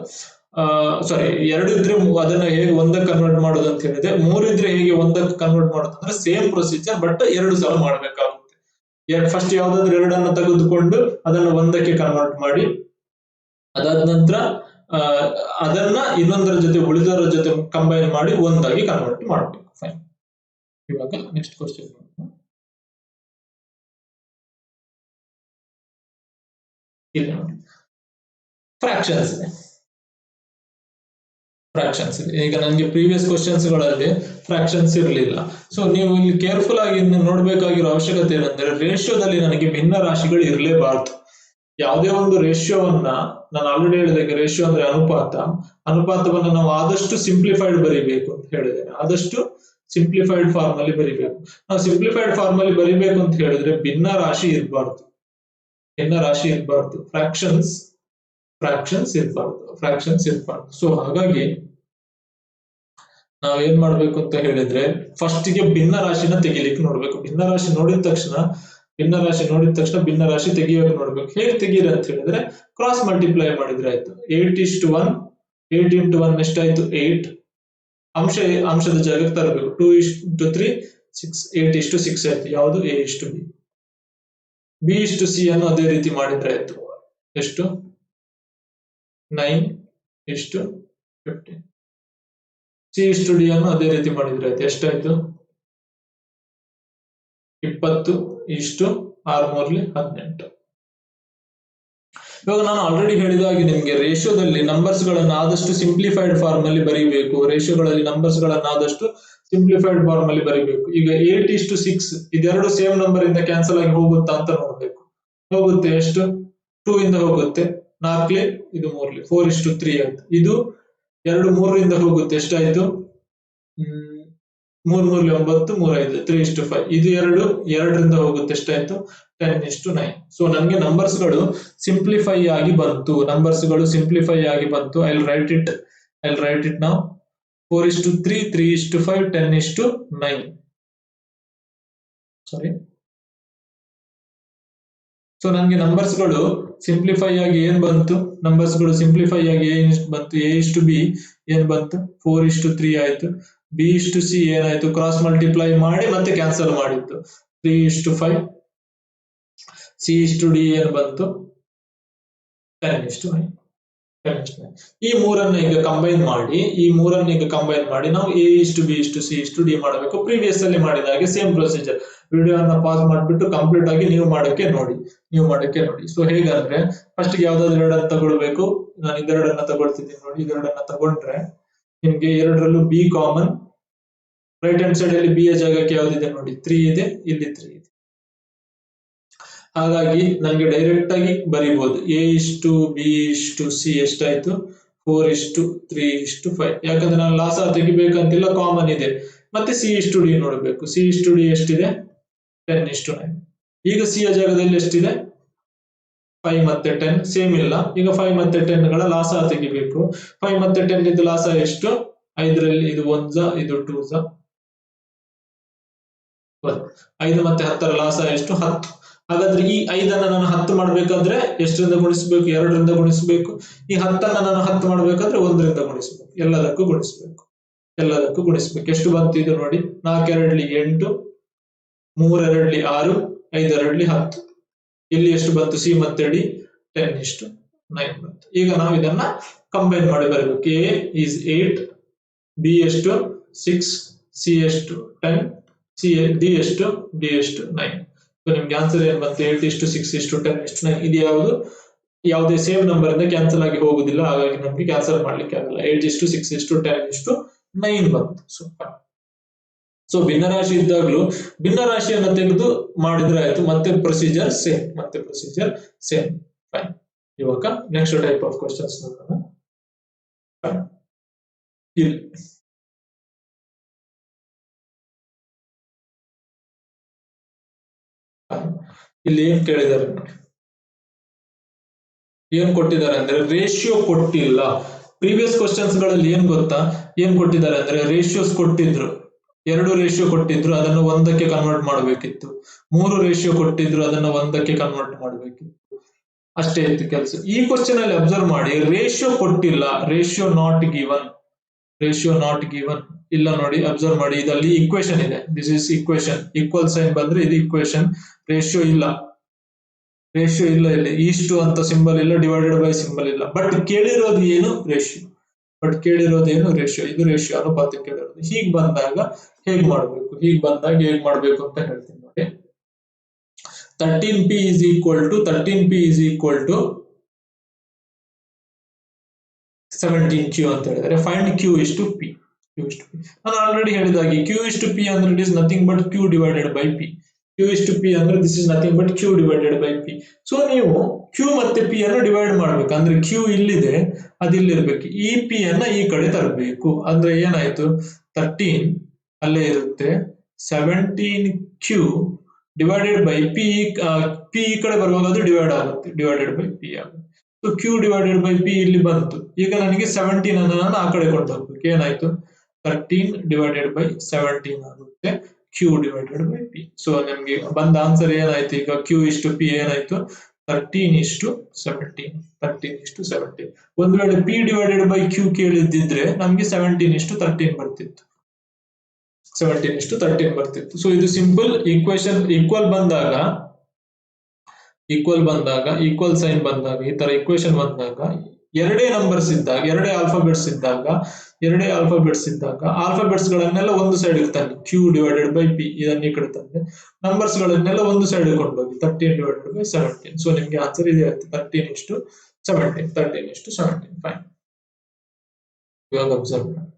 ಸಾರಿ, 2 ಇದ್ರೆ ಅದನ್ನ ಹೇಗೆ ಒಂದಕ್ಕೆ ಕನ್ವರ್ಟ್ ಮಾಡೋದು ಅಂತ ಹೇಳಿದೆ. 3 ಇದ್ರೆ ಹೇಗೆ ಒಂದಕ್ಕೆ ಕನ್ವರ್ಟ್ ಮಾಡೋದು ಅಂದ್ರೆ ಸೇಮ್ ಪ್ರೊಸೀಜರ್, ಬಟ್ 2 ಸಲ ಮಾಡ್ಬೇಕಾಗುತ್ತೆ. ಫಸ್ಟ್ ಯಾವ್ದಾದ್ರು 2ಅನ್ನ ತೆಗೆದುಕೊಂಡು ಅದನ್ನ ಒಂದಕ್ಕೆ ಕನ್ವರ್ಟ್ ಮಾಡಿ, ಅದಾದ ನಂತರ ಅದನ್ನ ಇನ್ನೊಂದರ ಜೊತೆ ಉಳಿದರ ಜೊತೆ ಕಂಬೈನ್ ಮಾಡಿ ಒಂದಾಗಿ ಕನ್ವರ್ಟ್ ಮಾಡಬೇಕು. ಫೈನ್. ಇವಾಗ ನೆಕ್ಸ್ಟ್ ಕ್ವಶನ್ ಇಲ್ಲಿ ನೋಡಿ, ಫ್ರಾಕ್ಷನ್ಸ್ ಇದೆ. ಈಗ ನನಗೆ ಪ್ರೀವಿಯಸ್ ಕ್ವಶನ್ಸ್ ಗಳಲ್ಲಿ ಫ್ರಾಕ್ಷನ್ಸ್ ಇರಲಿಲ್ಲ. ಸೊ ನೀವು ಇಲ್ಲಿ ಕೇರ್ಫುಲ್ ಆಗಿ ನೋಡ್ಬೇಕಾಗಿರೋ ಅವಶ್ಯಕತೆ ಏನಂದ್ರೆ, ರೇಷಿಯೋದಲ್ಲಿ ನನಗೆ ಭಿನ್ನ ರಾಶಿಗಳು ಇರಲೇಬಾರ್ದು. ಯಾವುದೇ ಒಂದು ರೇಷಿಯೋವನ್ನ, ನಾನು ಆಲ್ರೆಡಿ ಹೇಳಿದಾಗ ರೇಷಿಯೋ ಅಂದ್ರೆ ಅನುಪಾತವನ್ನ ನಾವು ಆದಷ್ಟು ಸಿಂಪ್ಲಿಫೈಡ್ ಬರಿಬೇಕು ಅಂತ ಹೇಳಿದ್ದೇನೆ. ಆದಷ್ಟು ಸಿಂಪ್ಲಿಫೈಡ್ ಫಾರ್ಮ್ ಅಲ್ಲಿ ಬರಿಬೇಕು. ನಾವು ಸಿಂಪ್ಲಿಫೈಡ್ ಫಾರ್ಮ್ ಅಲ್ಲಿ ಬರಿಬೇಕು ಅಂತ ಹೇಳಿದ್ರೆ ಭಿನ್ನ ರಾಶಿ ಇರಬಾರ್ದು. ಫ್ರಾಕ್ಷನ್ಸ್ ಇರಬಾರ್ದು. ಸೊ ಹಾಗಾಗಿ ನಾವೇನ್ ಮಾಡ್ಬೇಕು ಅಂತ ಹೇಳಿದ್ರೆ, ಫಸ್ಟ್ ಗೆ ಭಿನ್ನ ರಾಶಿನ ತೆಗಿಲಿಕ್ಕೆ ನೋಡ್ಬೇಕು. ಭಿನ್ನ ರಾಶಿ ನೋಡಿದ ತಕ್ಷಣ ಭಿನ್ನ ರಾಶಿ ತೆಗಿಯೋಕೆ ನೋಡ್ಬೇಕು. ಹೇಗೆ ತೆಗೀರಿ ಅಂತ ಹೇಳಿದ್ರೆ, ಕ್ರಾಸ್ ಮಲ್ಟಿಪ್ಲೈ ಮಾಡಿದ್ರೆ ಆಯ್ತು. 8:1, 8 × 1 ಎಷ್ಟಾಯ್ತು? 8. ಅಂಶದ ಜಾಗಕ್ಕೆ ತರಬೇಕು. 2:3 6, 8:6 ಆಯ್ತು. ಯಾವುದು? A:B. B:C ಅನ್ನು ಅದೇ ರೀತಿ ಮಾಡಿದ್ರೆ ಆಯ್ತು. ಎಷ್ಟು? 9:15. C:D ಅನ್ನು ಅದೇ ರೀತಿ ಮಾಡಿದ್ರೆ ಆಯ್ತು. ಎಷ್ಟಾಯ್ತು? 20:6:18. ಇವಾಗ ನಾನು ಆಲ್ರೆಡಿ ಹೇಳಿದ ಹಾಗೆ ನಿಮ್ಗೆ ರೇಷಿಯೋದಲ್ಲಿ ನಂಬರ್ಸ್ ಗಳನ್ನ ಆದಷ್ಟು ಸಿಂಪ್ಲಿಫೈಡ್ ಫಾರ್ಮ್ ಅಲ್ಲಿ ಬರೀಬೇಕು. ಈಗ 8:6 ಇದೆರಡು ಸೇಮ್ ನಂಬರ್ ಇಂದ ಕ್ಯಾನ್ಸಲ್ ಆಗಿ ಹೋಗುತ್ತಾ ಅಂತ ನೋಡ್ಬೇಕು. ಹೋಗುತ್ತೆ. ಎಷ್ಟು? 2 ಇಂದ ಹೋಗುತ್ತೆ. 4 ಇದು 3 4:3 ಆಯ್ತು. ಇದು 2 3ರಿಂದ ಹೋಗುತ್ತೆ. ಎಷ್ಟಾಯ್ತು? 3 3 9 3 5 3:5. ಇದು 2ರಿಂದ ಹೋಗುತ್ತೆ. ಎಷ್ಟಾಯ್ತು? 10:9. ಸೊ ನನಗೆ ನಂಬರ್ಸ್ ಗಳು ಸಿಂಪ್ಲಿಫೈ ಆಗಿ ಬಂತು. I will right it now. 4:3, 3:5, 10:9. Sorry. So ನನಗೆ ನಂಬರ್ಸ್ ಗಳು ಸಿಂಪ್ಲಿಫೈ ಆಗಿ ಏನ್ ಬಂತು, ನಂಬರ್ಸ್ ಗಳು ಸಿಂಪ್ಲಿಫೈ ಆಗಿ ಏನ್ ಬಂತು, A:B ಏನ್ ಬಂತು 4:3 ಆಯ್ತು, B:C ಏನಾಯ್ತು ಕ್ರಾಸ್ ಮಲ್ಟಿಪ್ಲೈ ಮಾಡಿ ಮತ್ತೆ ಕ್ಯಾನ್ಸಲ್ ಮಾಡಿತ್ತು 3:5, C:D ಏನ್ ಬಂತು 10:9. ಈ ಮೂರನ್ನ ಈಗ ಕಂಬೈನ್ ಮಾಡಿ ನಾವು A:B:C:D ಮಾಡಬೇಕು. ಪ್ರೀವಿಯಸ್ ಅಲ್ಲಿ ಮಾಡಿದ ಹಾಗೆ ಸೇಮ್ ಪ್ರೊಸೀಜರ್. ವಿಡಿಯೋನ ಪಾಸ್ ಮಾಡಿಬಿಟ್ಟು ಕಂಪ್ಲೀಟ್ ಆಗಿ ನೀವು ಮಾಡಕ್ಕೆ ನೋಡಿ. ಸೊ ಹೇಗಂದ್ರೆ ಫಸ್ಟ್ ಯಾವ್ದಾದ್ರು ಎರಡನ್ನ ತಗೊಳ್ಬೇಕು. ನಾನು ಇದೆರಡನ್ನ ತಗೊಳ್ತಿದ್ದೀನಿ ನೋಡಿ. ಇದೆರಡನ್ನ ತಗೊಂಡ್ರೆ ನಿಮ್ಗೆ ಎರಡರಲ್ಲೂ B common. Right hand side ಅಲ್ಲಿ ಬಿ ಯ ಜಾಗಕ್ಕೆ ಯಾವ್ದಿದೆ ನೋಡಿ 3 ಇದೆ, ಇಲ್ಲಿ 3 ಇದೆ. ಹಾಗಾಗಿ ನನಗೆ ಡೈರೆಕ್ಟ್ ಆಗಿ ಬರೀಬಹುದು A:B:C ಎಷ್ಟಾಯ್ತು 4:3:5. ಯಾಕಂದ್ರೆ ನಾನು ಲಾಸ ತೆಗಿಬೇಕಂತಿಲ್ಲ, ಕಾಮನ್ ಇದೆ. ಮತ್ತೆ C:D ನೋಡಬೇಕು. C:D ಎಷ್ಟಿದೆ 10:9. ಈಗ ಸಿ ಯ ಜಾಗದಲ್ಲಿ ಎಷ್ಟಿದೆ 5 ಮತ್ತೆ 10 ಸೇಮ್ ಇಲ್ಲ. ಈಗ 5 ಮತ್ತೆ 10 ಗಳ ಲಾಸ ತೆಗಿಬೇಕು. 5 ಮತ್ತೆ 10 ಇದ್ದು ಲಾಸ ಎಷ್ಟು 5ರಲ್ಲಿ ಇದು 1 ಇದು 2 5 ಮತ್ತೆ 10ರ ಲಾಸ ಎಷ್ಟು 10. ಹಾಗಾದ್ರೆ ಈ 5ಅನ್ನ ನಾನು 10 ಮಾಡ್ಬೇಕಾದ್ರೆ ಎಷ್ಟರಿಂದ ಗುಣಿಸಬೇಕು 2ರಿಂದ ಗುಣಿಸಬೇಕು. ಈ 10ಅನ್ನ ನಾನು 10 ಮಾಡ್ಬೇಕಾದ್ರೆ 1ರಿಂದ ಗುಣಿಸಬೇಕು. ಎಲ್ಲದಕ್ಕೂ ಗುಣಿಸಬೇಕು. ಎಷ್ಟು ಬಂತು ಇದು ನೋಡಿ 4 2 8, 3 2 6, 5 2 10. ಇಲ್ಲಿ ಎಷ್ಟು ಬಂತು ಸಿ ಮತ್ತೆ ಡಿ 10:9 ಬಂತು. ಈಗ ನಾವು ಇದನ್ನ ಕಂಬೈನ್ ಮಾಡಿ ಬರಬೇಕು. A is 8, B ಎಷ್ಟು 6, C ಎಷ್ಟು 10, D ಎಷ್ಟು 9. ನಿಮ್ಗೆ ಆನ್ಸರ್ ಏನ್ ಬಂತು 8:6:10:9. ಇದು ಯಾವುದೇ ಸೇಮ್ ನಂಬರ್ ಇಂದ ಕ್ಯಾನ್ಸಲ್ ಆಗಿ ಹೋಗುದಿಲ್ಲ. ಹಾಗಾಗಿ ನಮ್ಗೆ ಕ್ಯಾನ್ಸಲ್ ಮಾಡ್ಲಿಕ್ಕೆ ಆಗಲ್ಲ. 8:6:10:9 ಬಂತು. ಸೊ ಭಿನ್ನರಾಶಿ ಇದ್ದಾಗಲೂ ಭಿನ್ನರಾಶಿಯನ್ನು ತೆಗೆದು ಮಾಡಿದ್ರೆ ಆಯ್ತು. ಮತ್ತೆ ಪ್ರೊಸೀಜರ್ ಸೇಮ್. ಫೈನ್. ಇವಾಗ ನೆಕ್ಸ್ಟ್ ಟೈಪ್ ಆಫ್ ಕ್ವಶನ್ಸ್ ನೋಡೋಣ. ಇಲ್ಲಿ ಏನ್ ಕೇಳಿದ್ದಾರೆ ನೋಡಿ, ಏನ್ ಕೊಟ್ಟಿದ್ದಾರೆ ಅಂದ್ರೆ ರೇಷಿಯೋ ಕೊಟ್ಟಿಲ್ಲ. ಪ್ರೀವಿಯಸ್ ಕ್ವಶನ್ಸ್ ಗಳಲ್ಲಿ ಏನ್ ಗೊತ್ತಾ, ಏನ್ ಕೊಟ್ಟಿದ್ದಾರೆ ಅಂದ್ರೆ ರೇಷಿಯೋಸ್ ಕೊಟ್ಟಿದ್ರು. 2 ರೇಷಿಯೋ ಕೊಟ್ಟಿದ್ರು, ಅದನ್ನು 1ಕ್ಕೆ ಕನ್ವರ್ಟ್ ಮಾಡಬೇಕಿತ್ತು. 3 ರೇಷಿಯೋ ಕೊಟ್ಟಿದ್ರು, ಅದನ್ನು 1ಕ್ಕೆ ಕನ್ವರ್ಟ್ ಮಾಡಬೇಕಿತ್ತು. ಅಷ್ಟೇ ಇತ್ತು ಕೆಲಸ. ಈ ಕ್ವಶನ್ ಅಲ್ಲಿ ಅಬ್ಸರ್ವ್ ಮಾಡಿ, ರೇಷಿಯೋ ಕೊಟ್ಟಿಲ್ಲ, ರೇಷಿಯೋ ನಾಟ್ ಗಿವನ್ ಇಲ್ಲ ನೋಡಿ. ಅಬ್ಸರ್ವ್ ಮಾಡಿ, ಇದರಲ್ಲಿ ಇಕ್ವೇಶನ್ ಇದೆ. This is equation. Equal sign ಬಂದ್ರೆ ಇದು ಇಕ್ವೇಶನ್. ರೇಷಿಯೋ ಇಲ್ಲ ಇಲ್ಲಿ. ಇಷ್ಟು ಅಂತ ಸಿಂಬಲ್ ಇಲ್ಲ, ಡಿವೈಡೆಡ್ ಬೈ ಸಿಂಬಲ್ ಇಲ್ಲ. ಬಟ್ ಕೇಳಿರೋದು ಏನು ರೇಷಿಯೋ. ಇದು ರೇಷಿಯೋ ಅನುಪಾತ ಕೇಳಿರೋದು. ಹೀಗ್ ಬಂದಾಗ ಹೇಗ್ ಮಾಡ್ಬೇಕು ಅಂತ ಹೇಳ್ತೀನಿ ನೋಡಿ. 13p is equal to 17q ಅಂತ ಹೇಳಿದರೆ find q is to p. ನಾನು ಆಲ್ರೆಡಿ ಹೇಳಿದಾಗೆ q is to p ಅಂದ್ರೆ it is nothing but q divided by p. q is to p ಅಂದ್ರೆ this is nothing but q divided by p. So ನೀವು q ಮತ್ತೆ p ಅನ್ನು divide ಮಾಡ್ಬೇಕು. ಅಂದ್ರೆ q ಇಲ್ಲಿದೆ, ಅದಿಲ್ಲಿರ್ಬೇಕು. ಈ p ಅನ್ನ ಈ ಕಡೆ ತರಬೇಕು. ಅಂದ್ರೆ ಏನಾಯ್ತು 13 ಅಲ್ಲೇ ಇರುತ್ತೆ, 17q divided by p. p ಈ ಕಡೆ ಬರುವಾಗ ಅದು ಡಿವೈಡ್ ಆಗುತ್ತೆ, ಡಿವೈಡೆಡ್ ಬೈ p ಆಗುತ್ತೆ. So q divided by p ಇಲ್ಲಿ ಬಂತು. ಈಗ ನನಗೆ 17 ಅನ್ನು ನಾನು ಆ ಕಡೆ ಕೊಂಡು ಹೋಗ್ಬೇಕು. ಏನಾಯ್ತು 13 ಡಿವೈಡೆಡ್ ಬೈ 17 ಆಗುತ್ತೆ, q divided by p. So ನಮ್ಗೆ ಬಂದ ಆನ್ಸರ್ ಏನಾಯ್ತು ಈಗ q is to p ಏನಾಯ್ತು 13:17. ಒಂದು ವೇಳೆ p ಡಿವೈಡೆಡ್ ಬೈ q ಕೇಳಿದ್ದಿದ್ರೆ ನಮ್ಗೆ 17:13 ಬರ್ತಿತ್ತು. ಸೊ ಇದು ಸಿಂಪಲ್ ಈಕ್ವೇಶನ್. ಈಕ್ವಲ್ ಸೈನ್ ಬಂದಾಗ, ಈ ತರ ಈಕ್ವೇಶನ್ ಬಂದಾಗ, ಎರಡೇ ನಂಬರ್ಸ್ ಇದ್ದಾಗ, ಎರಡೇ ಆಲ್ಫಾಬೆಟ್ಸ್ ಇದ್ದಾಗ ಆಲ್ಫಾಬೆಟ್ಸ್ ಗಳನ್ನೆಲ್ಲ ಒಂದು ಸೈಡ್ ಇರ್ತಾನೆ, q ಡಿವೈಡೆಡ್ ಬೈ p ಇದನ್ನ ಈ ಕಡೆ ತಂದೆ, ನಂಬರ್ಸ್ ಗಳನ್ನೆಲ್ಲ ಒಂದು ಸೈಡ್ ಕೊಂಡೋಗಿ 13 ಡಿವೈಡೆಡ್ ಬೈ 17. ಸೊ ನಿಮ್ಗೆ ಆನ್ಸರ್ ಇದೆ 13:17. ಫೈನ್. ಇವಾಗ ಅಬ್ಸರ್ವ್ ಮಾಡಿ.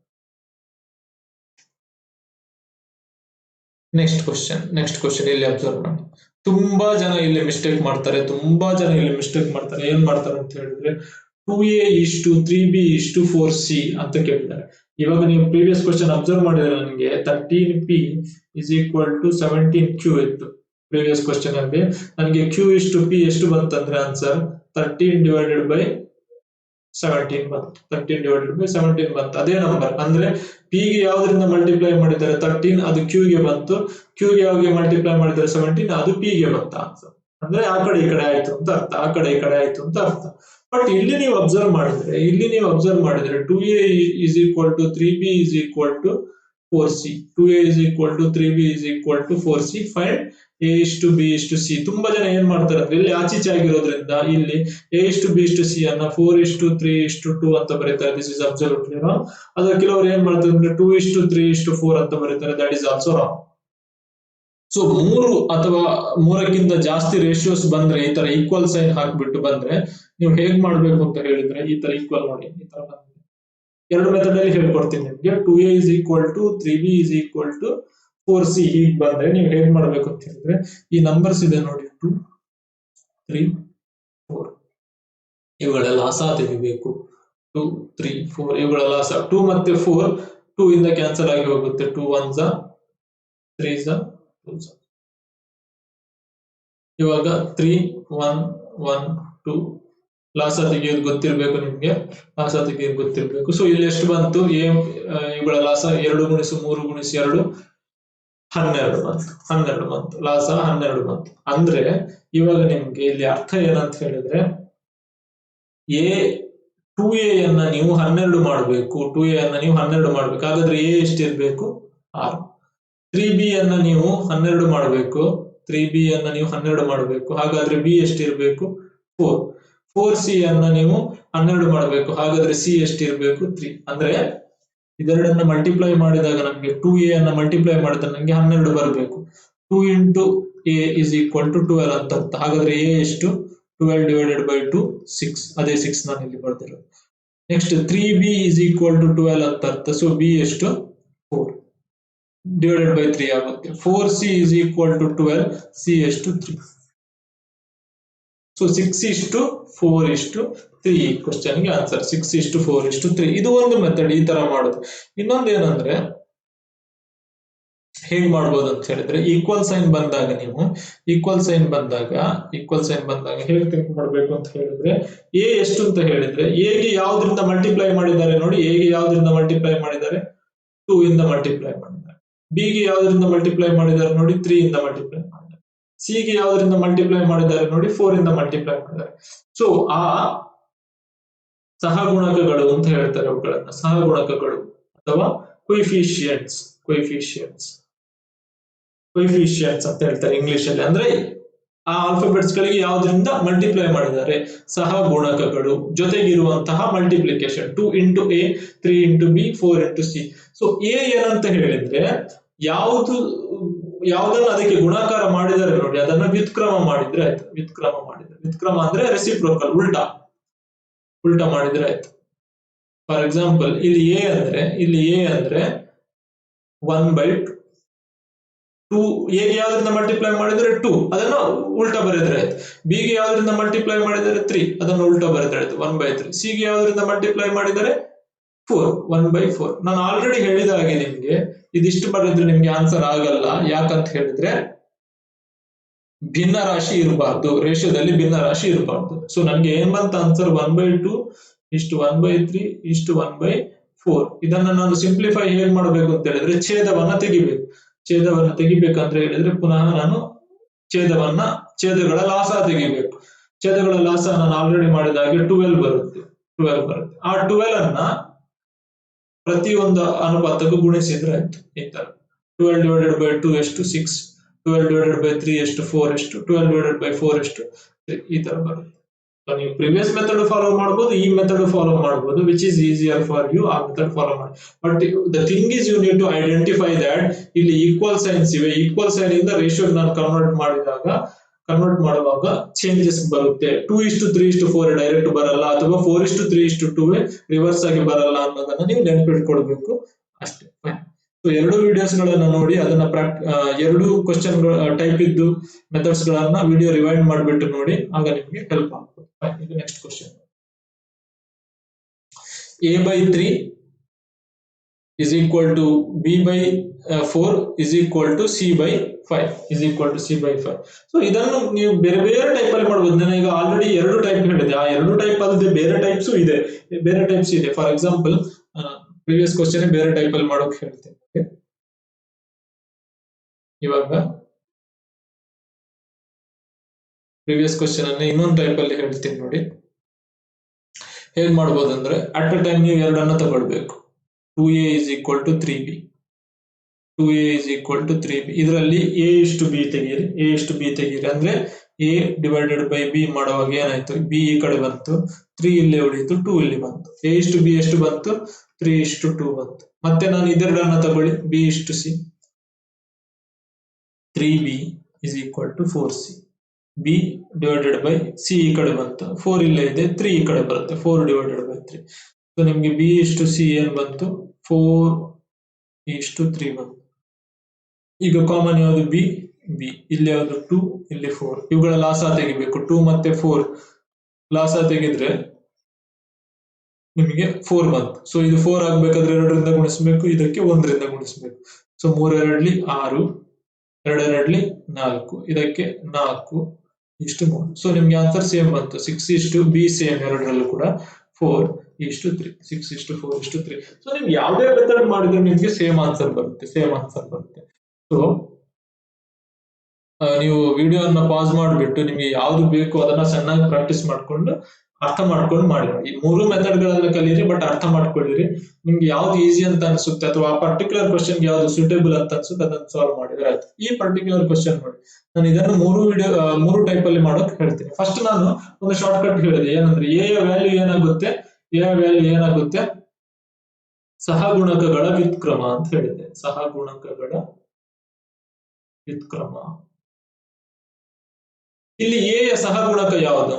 ನೆಕ್ಸ್ಟ್ ಕ್ವಶನ್ ಇಲ್ಲಿ ಅಬ್ಸರ್ವ್ ಮಾಡಿ. ತುಂಬಾ ಜನ ಇಲ್ಲಿ ಮಿಸ್ಟೇಕ್ ಮಾಡ್ತಾರೆ. ಏನ್ ಮಾಡ್ತಾರೆ ಅಂತ ಹೇಳಿದ್ರೆ 2a is to 3b is to 4c ಅಂತ ಕೇಳಿದ್ದಾರೆ. ಇವಾಗ ನೀವು ಪ್ರೀವಿಯಸ್ ಕ್ವಶನ್ ಅಬ್ಸರ್ವ್ ಮಾಡಿದ್ರೆ ನನಗೆ 13p is equal to 17q ಇತ್ತು. ಪ್ರೀವಿಯಸ್ ಕ್ವಶನ್ ಅಲ್ಲಿ ನನಗೆ q is to p ಎಷ್ಟು ಬಂತಂದ್ರೆ ಆನ್ಸರ್ 13 ಡಿವೈಡೆಡ್ ಬೈ 17 ಬಂತು. 13 ಡಿವೈಡೆಡ್ ಬೈ 17 ಬಂತು. ಅದೇ ನಂಬರ್ ಅಂದ್ರೆ ಪಿ ಗೆ ಯಾವ್ದ್ರಿಂದ ಮಲ್ಟಿಪ್ಲೈ ಮಾಡಿದ್ದಾರೆ 13, ಅದು ಕ್ಯೂ ಗೆ ಬಂತು. ಕ್ಯೂ ಗೆ ಯಾವ್ಗೆ ಮಲ್ಟಿಪ್ಲೈ ಮಾಡಿದ್ದಾರೆ 17, ಅದು ಪಿ ಗೆ ಬಂತ ಆನ್ಸರ್. ಅಂದ್ರೆ ಆ ಕಡೆ ಈ ಕಡೆ ಆಯ್ತು ಅಂತ ಅರ್ಥ, ಆ ಕಡೆ ಈ ಕಡೆ ಆಯ್ತು ಅಂತ ಅರ್ಥ. ಬಟ್ ಇಲ್ಲಿ ನೀವು ಅಬ್ಸರ್ವ್ ಮಾಡಿದ್ರೆ 2a is equal to 3b is equal to 4c, 2a is equal to 3b is equal to 4c, find a is to b is to c. ತುಂಬಾ ಜನ ಏನ್ ಮಾಡ್ತಾರೆ ಅಂದ್ರೆ ಇಲ್ಲಿ ಆಚೀಚೆ ಆಗಿರೋದ್ರಿಂದ ಇಲ್ಲಿ a is to b is to c ಅನ್ನ 4 is to 3 is to 2 ಅಂತ ಬರೀತಾರೆ. This is absolutely wrong. ಅದ್ರ ಕೆಲವರು ಏನ್ ಮಾಡ್ತಾರೆ ಅಂದ್ರೆ 2 is to 3 is to 4 ಅಂತ ಬರೀತಾರೆ. That is also wrong. So 3 ಅಥವಾ 3ಕ್ಕಿಂತ ಜಾಸ್ತಿ ರೇಷಿಯೋಸ್ ಬಂದ್ರೆ ಈ ತರ ಈಕ್ವಲ್ ಸೈನ್ ಹಾಕ್ಬಿಟ್ಟು ಬಂದ್ರೆ ನೀವು ಹೇಗ್ ಮಾಡ್ಬೇಕು ಅಂತ ಹೇಳಿದ್ರೆ ಈ ತರ ಈಕ್ವಲ್ ನೋಡಿ, ಈ ತರ ಬಂದ್ರೆ ಎರಡು ಮೆಥಡ್ ಅಲ್ಲಿ ಹೇಳ್ಕೊಡ್ತೀನಿ ನಿಮ್ಗೆ. 2a is equal to 3b is equal to 4c ಹೀಗ್ ಬಂದ್ರೆ ನೀವು ಹೇಗ್ ಮಾಡ್ಬೇಕು ಅಂತ ಹೇಳಿದ್ರೆ ಈ ನಂಬರ್ಸ್ ಇದೆ ನೋಡಿ 2, 3, 4 ಇವುಗಳೆಲ್ಲ ಲಾಸ ತೆಗಿಬೇಕು. 2, 3, 4 ಇವುಗಳ ಲಾಸ. 2 ಮತ್ತೆ 4 2 ಇಂದ ಕ್ಯಾನ್ಸಲ್ ಆಗಿ ಹೋಗುತ್ತೆ. 2 1s 3s 2s. ಇವಾಗ 3 1 1 2 ಲಾಸ ತೆಗೆಯೋದು ಗೊತ್ತಿರ್ಬೇಕು ನಿಮ್ಗೆ, ಲಾಸ ತೆಗೆಯೋದು ಗೊತ್ತಿರ್ಬೇಕು. ಸೊ ಇಲ್ಲಿ ಎಷ್ಟು ಬಂತು ಇವುಗಳ ಲಾಸ 2 ಗುಣಿಸು 3 ಗುಣಿಸು 2 12 ಬಂತು. 12 ಬಂತು ಲಾಸ 12 ಬಂತು. ಅಂದ್ರೆ ಇವಾಗ ನಿಮ್ಗೆ ಇಲ್ಲಿ ಅರ್ಥ ಏನಂತ ಹೇಳಿದ್ರೆ a 2a ಯನ್ನ ನೀವು 12 ಮಾಡಬೇಕು. 2a ಯನ್ನ ನೀವು 12 ಮಾಡ್ಬೇಕು. ಹಾಗಾದ್ರೆ a ಎಷ್ಟಿರ್ಬೇಕು 6. 3b ಯನ್ನ ನೀವು 12 ಮಾಡಬೇಕು. 3b ಯನ್ನ ನೀವು 12 ಮಾಡಬೇಕು. ಹಾಗಾದ್ರೆ b ಎಷ್ಟಿರ್ಬೇಕು 4. 4c ಯನ್ನ ನೀವು 12 ಮಾಡಬೇಕು. ಹಾಗಾದ್ರೆ c ಎಷ್ಟಿರ್ಬೇಕು 3. ಅಂದ್ರೆ ಇದೆರಡನ್ನ ಮಲ್ಟಿಪ್ಲೈ ಮಾಡಿದಾಗ ನಮ್ಗೆ 2a ಅನ್ನ ಮಲ್ಟಿಪ್ಲೈ ಮಾಡಿದಾಗ ನಮ್ಗೆ 12 ಬರಬೇಕು. 2 into a is equal to 12 ಅಂತ ಅರ್ಥ. ಹಾಗಾದ್ರೆ a ಎಷ್ಟು 12 divided by 2 6. ಅದೇ 6 ನಾನು ಇಲ್ಲಿ ಬರ್ದಿರೋದು. Next 3b is equal to 12 ಅಂತ ಅರ್ಥ. ಸೊ b ಎಷ್ಟು 4 divided by 3 ಆಗುತ್ತೆ. 4c is equal to 12, c ಎಷ್ಟು 3. ಸೊ 6:4:3 ಕ್ವಶನ್ ಗೆ ಆನ್ಸರ್ 6:4:3. ಇದು ಒಂದು ಮೆಥಡ್, ಈ ತರ ಮಾಡೋದು. ಇನ್ನೊಂದು ಏನಂದ್ರೆ ಹೇಗ್ ಮಾಡ್ಬೋದು ಅಂತ ಹೇಳಿದ್ರೆ ಈಕ್ವಲ್ ಸೈನ್ ಬಂದಾಗ ನೀವು ಈಕ್ವಲ್ ಸೈನ್ ಬಂದಾಗ ಹೇಗೆ ಥಿಂಕ್ ಮಾಡ್ಬೇಕು ಅಂತ ಹೇಳಿದ್ರೆ a ಎಷ್ಟು ಅಂತ ಹೇಳಿದ್ರೆ a ಗೆ ಯಾವ್ದ್ರಿಂದ ಮಲ್ಟಿಪ್ಲೈ ಮಾಡಿದ್ದಾರೆ ನೋಡಿ. a ಗೆ ಯಾವ್ದ್ರಿಂದ ಮಲ್ಟಿಪ್ಲೈ ಮಾಡಿದ್ದಾರೆ 2 ಇಂದ ಮಲ್ಟಿಪ್ಲೈ ಮಾಡಿದ್ದಾರೆ. b ಗೆ ಯಾವ್ದ್ರಿಂದ ಮಲ್ಟಿಪ್ಲೈ ಮಾಡಿದ್ದಾರೆ ನೋಡಿ 3 ಇಂದ ಮಲ್ಟಿಪ್ಲೈ ಮಾಡಿದ್ದಾರೆ. c ಗೆ ಯಾವ್ದ್ರಿಂದ ಮಲ್ಟಿಪ್ಲೈ ಮಾಡಿದ್ದಾರೆ ನೋಡಿ 4 ಇಂದ ಮಲ್ಟಿಪ್ಲೈ ಮಾಡಿದ್ದಾರೆ. ಸೊ ಆ ಸಹಗುಣಕಗಳು ಅಂತ ಹೇಳ್ತಾರೆ, ಅವುಗಳನ್ನ ಸಹಗುಣಕಗಳು ಅಥವಾ ಕೊಯಿಫಿಷಿಯಂಟ್ಸ್ ಅಂತ ಹೇಳ್ತಾರೆ ಇಂಗ್ಲಿಷ್ ಅಲ್ಲಿ. ಅಂದ್ರೆ ಆ ಆಲ್ಫಾಬೆಟ್ಸ್ ಗಳಿಗೆ ಯಾವ್ದ್ರಿಂದ ಮಲ್ಟಿಪ್ಲೈ ಮಾಡಿದ್ದಾರೆ ಸಹಗುಣಕಗಳು, ಜೊತೆಗಿರುವಂತಹ multiplication 2 into a 3 into b 4 into c. So a ಏನಂತ ಹೇಳಿದ್ರೆ ಯಾವ್ದನ್ನ ಅದಕ್ಕೆ ಗುಣಾಕಾರ ಮಾಡಿದರೆ ನೋಡಿ ಅದನ್ನ ವ್ಯುತ್ಕ್ರಮ ಮಾಡಿದ್ರೆ ಆಯ್ತು. ವ್ಯುತ್ಕ್ರಮ ಅಂದ್ರೆ ರೆಸಿಪ್ರೋಕಲ್, ಉಲ್ಟಾ ಮಾಡಿದ್ರೆ ಆಯ್ತು. ಫಾರ್ ಎಕ್ಸಾಂಪಲ್ ಇಲ್ಲಿ a ಅಂದ್ರೆ 1/2. 2 a ಗೆ ಯಾವ್ದ್ರಿಂದ ಮಲ್ಟಿಪ್ಲೈ ಮಾಡಿದ್ರೆ 2, ಅದನ್ನ ಉಲ್ಟಾ ಬರೆದ್ರೆ ಆಯ್ತು. b ಗೆ ಯಾವ್ದ್ರಿಂದ ಮಲ್ಟಿಪ್ಲೈ ಮಾಡಿದರೆ 3, ಅದನ್ನ ಉಲ್ಟಾ ಬರೆದ್ರೆ ಆಯ್ತು 1/3. c ಗೆ ಯಾವ್ದ್ರಿಂದ ಮಲ್ಟಿಪ್ಲೈ ಮಾಡಿದರೆ 4, 1/4. ನಾನು ಆಲ್ರೆಡಿ ಹೇಳಿದ ಹಾಗೆ ನಿಮ್ಗೆ ಇದಿಷ್ಟು ಬರೆದ್ರೆ ನಿಮ್ಗೆ ಆನ್ಸರ್ ಆಗಲ್ಲ. ಯಾಕಂತ ಹೇಳಿದ್ರೆ ಭಿನ್ನ ರಾಶಿ ಇರಬಾರ್ದು, ರೇಷಿಯೋದಲ್ಲಿ ಭಿನ್ನ ರಾಶಿ ಇರಬಾರ್ದು. ಸೊ ನನ್ಗೆ ಏನ್ ಬಂತ ಆನ್ಸರ್ 1/2 ಇಷ್ಟು 1/3 ಇಷ್ಟು 1/4. ಇದನ್ನ ನಾನು ಸಿಂಪ್ಲಿಫೈ ಹೇಗ್ ಮಾಡಬೇಕು ಅಂತ ಹೇಳಿದ್ರೆ ಛೇದವನ್ನ ತೆಗಿಬೇಕಂದ್ರೆ ಹೇಳಿದ್ರೆ ಪುನಃ ನಾನು ಛೇದಗಳ ಲಾಸ ತೆಗಿಬೇಕು. ಛೇದಗಳ ಲಾಸ ನಾನು ಆಲ್ರೆಡಿ ಮಾಡಿದ ಹಾಗೆ 12 ಬರುತ್ತೆ. ಆ 12 ಅನ್ನ ಪ್ರತಿಯೊಂದು ಅನುಪಾತಕ್ಕೂ ಗುಣಿಸಿದ್ರೆ ಆಯ್ತು. ಈ ತರ 12 divided by 2 ಎಷ್ಟು 6, 12 divided by 3 ಎಷ್ಟು 4 ಎಷ್ಟು, 12 divided by 4 ಎಷ್ಟು 3, ಈ ತರ ಬರುತ್ತೆ. ನೀವು ಪ್ರಿವಿಯಸ್ ಮೆಥಡ್ ಫಾಲೋ ಮಾಡಬಹುದು, ಈ ಮೆಥಡ್ ಫಾಲೋ ಮಾಡಬಹುದು, which is easier for you. ಆ ಮೆಥಡ್ ಫಾಲೋ ಮಾಡಿ. But the thing is you need to identify that ಇಲ್ಲಿ ಈಕ್ವಲ್ ಸೈನ್ಸ್ ಇವೆ. ಈಕ್ವಲ್ ಸೈನ್ ಇಂದ ರೇಷಿಯೋ ನಾನು ಕನ್ವರ್ಟ್ ಮಾಡುವಾಗ ಚೇಂಜಸ್ ಬರುತ್ತೆ. 2:3:4 ಡೈರೆಕ್ಟ್ ಬರಲ್ಲ, ಅಥವಾ 4:3:2 ರಿವರ್ಸ್ ಆಗಿ ಬರಲ್ಲ ಅನ್ನೋದನ್ನ ನೀವು ನೆನಪಿಟ್ಕೊಡ್ಬೇಕು ಅಷ್ಟೇ. ಸೊ 2 ವಿಡಿಯೋಸ್ ಗಳನ್ನ ನೋಡಿ ಅದನ್ನ 2 ಕ್ವಶನ್ ಟೈಪ್ ಇದ್ದು ಮೆಥಡ್ಸ್ ಗಳನ್ನ ವಿಡಿಯೋ ರಿವೈಂಡ್ ಮಾಡಿಬಿಟ್ಟು ನೋಡಿ, ಆಗ ನಿಮ್ಗೆ ಹೆಲ್ಪ್ ಆಗ್ತದೆ. ಇದು next question. a/3 is equal to b by 4 is equal to c by 5 is equal to c by 5. So ಇದನ್ನು ನೀವು ಬೇರೆ ಬೇರೆ ಟೈಪ್ ಅಲ್ಲಿ ಮಾಡಬಹುದು. ನಾನು ಈಗ ಆಲ್ರೆಡಿ ಎರಡು ಟೈಪ್ ಹೇಳಿದೆ, ಆ ಎರಡು ಟೈಪ್ ಅಲ್ಲದೆ ಬೇರೆ ಟೈಪ್ಸ್ ಇದೆ, ಫಾರ್ ಎಕ್ಸಾಂಪಲ್ ಪ್ರೀವಿಯಸ್ ಕ್ವಶನ್ ಬೇರೆ ಟೈಪ್ ಅಲ್ಲಿ ಮಾಡೋಕೆ ಹೇಳ್ತೇನೆ. ಇವಾಗ ಪ್ರೀವಿಯಸ್ ಕ್ವಶನ್ ಅನ್ನು ಇನ್ನೊಂದು ಟೈಪ್ ಅಲ್ಲಿ ಹೇಳ್ತೀನಿ ನೋಡಿ. ಹೇಗ್ ಮಾಡಬಹುದು ಅಂದ್ರೆ, ಅಟ್ ಅ ಟೈಮ್ ನೀವು ಎರಡನ್ನ ತಗೊಳ್ಬೇಕು. 2a is equal to 3b, 2a is equal to 3b. ಇದರಲ್ಲಿ a ಇಷ್ಟು b ತೆಗೀರಿ, a ಇಷ್ಟು b ತೆಗೀರಿ ಅಂದ್ರೆ a ಡಿವೈಡೆಡ್ ಬೈ b ಮಾಡುವಾಗ ಏನಾಯ್ತು, b ಈ ಕಡೆ ಬಂತು, 3 ಇಲ್ಲೇ ಉಳಿಯಿತು, 2 ಇಲ್ಲಿ ಬಂತು. a ಇಷ್ಟು b ಎಷ್ಟು ಬಂತು, 3 ಇಷ್ಟು 2 ಬಂತು. ಮತ್ತೆ ನಾನು ಇದೆರಡನ್ನ ತಗೊಳ್ಳಿ, b ಇಷ್ಟು c, 3b is equal to 4c. b divided by c ಈ ಕಡೆ ಬಂತು, 4 ಇಲ್ಲೇ ಇದೆ, 3 ಈ ಕಡೆ ಬರುತ್ತೆ, 4 ಡಿವೈಡೆಡ್ ಬೈ 3. ಸೊ ನಿಮ್ಗೆ b ಇಷ್ಟು c ಏನ್ ಬಂತು, 4 ಇಷ್ಟು 3 ಬಂತು. ಈಗ ಕಾಮನ್ ಯಾವುದು, b, ಇಲ್ಲಿ ಯಾವುದು 2, ಇಲ್ಲಿ 4. ಇವುಗಳ ಲಾಸ ತೆಗಿಬೇಕು. 2 ಮತ್ತೆ 4 ಲಾಸ ತೆಗೆದ್ರೆ ನಿಮಗೆ 4 ಬಂತು. ಸೊ ಇದು 4 ಆಗ್ಬೇಕಾದ್ರೆ 2ರಿಂದ ಗುಣಿಸಬೇಕು, ಇದಕ್ಕೆ 1ರಿಂದ ಗುಣಿಸಬೇಕು. ಸೊ 3 2 6, 2 2 4, ಇದಕ್ಕೆ 4 ಇಷ್ಟು 3. ಸೊ ನಿಮ್ಗೆ ಆನ್ಸರ್ ಸೇಮ್ ಬಂತು, 6 ಇಷ್ಟು b ಸೇಮ್ ಎರಡರಲ್ಲೂ ಕೂಡ, 4 ಇಷ್ಟು 3, 6 ಇಷ್ಟು 4 ಇಷ್ಟು 3. ಸೊ ನಿಮ್ಗೆ ಯಾವುದೇ ಮೆಥಡ್ ಮಾಡಿದ್ರೆ ನಿಮ್ಗೆ ಸೇಮ್ ಆನ್ಸರ್ ಬರುತ್ತೆ. ಸೊ ನೀವು ವಿಡಿಯೋನ ಪಾಸ್ ಮಾಡಿಬಿಟ್ಟು ನಿಮ್ಗೆ ಯಾವ್ದು ಬೇಕು ಅದನ್ನ ಚೆನ್ನಾಗಿ ಪ್ರಾಕ್ಟೀಸ್ ಮಾಡ್ಕೊಂಡು ಅರ್ಥ ಮಾಡ್ಕೊಂಡು ಮಾಡಿ. ಈ ಮೂರು ಮೆಥಡ್ ಗಳನ್ನ ಕಲೀರಿ, ಬಟ್ ಅರ್ಥ ಮಾಡ್ಕೊಳ್ಳಿರಿ. ನಿಮ್ಗೆ ಯಾವ್ದು ಈಸಿ ಅಂತ ಅನ್ಸುತ್ತೆ ಅಥವಾ ಆ ಪರ್ಟಿಕ್ಯುಲರ್ ಕ್ವಶನ್ ಯಾವ್ದು ಸೂಟೇಬಲ್ ಅಂತ ಅನ್ಸುತ್ತೆ ಅದನ್ನ ಸಾಲ್ವ್ ಮಾಡಿದ್ರೆ ಆಯ್ತು. ಈ ಪರ್ಟಿಕ್ಯುಲರ್ ಕ್ವಶನ್ ನೋಡಿ, ನಾನು ಇದನ್ನು ಮೂರು ಟೈಪ್ ಅಲ್ಲಿ ಮಾಡೋಕೆ ಹೇಳ್ತೀನಿ. ಫಸ್ಟ್ ನಾನು ಒಂದು ಶಾರ್ಟ್ ಕಟ್ ಹೇಳಿದೆ, ಏನಂದ್ರೆ ಎ ಯ ವ್ಯಾಲ್ಯೂ ಏನಾಗುತ್ತೆ, ಸಹಗುಣಕಗಳ ವ್ಯುತ್ಕ್ರಮ ಅಂತ ಹೇಳಿದೆ. ಸಹಗುಣಕಗಳ ವ್ಯುತ್ಕ್ರಮ. ಇಲ್ಲಿ ಎ ಯ ಸಹಗುಣಕ ಯಾವುದು,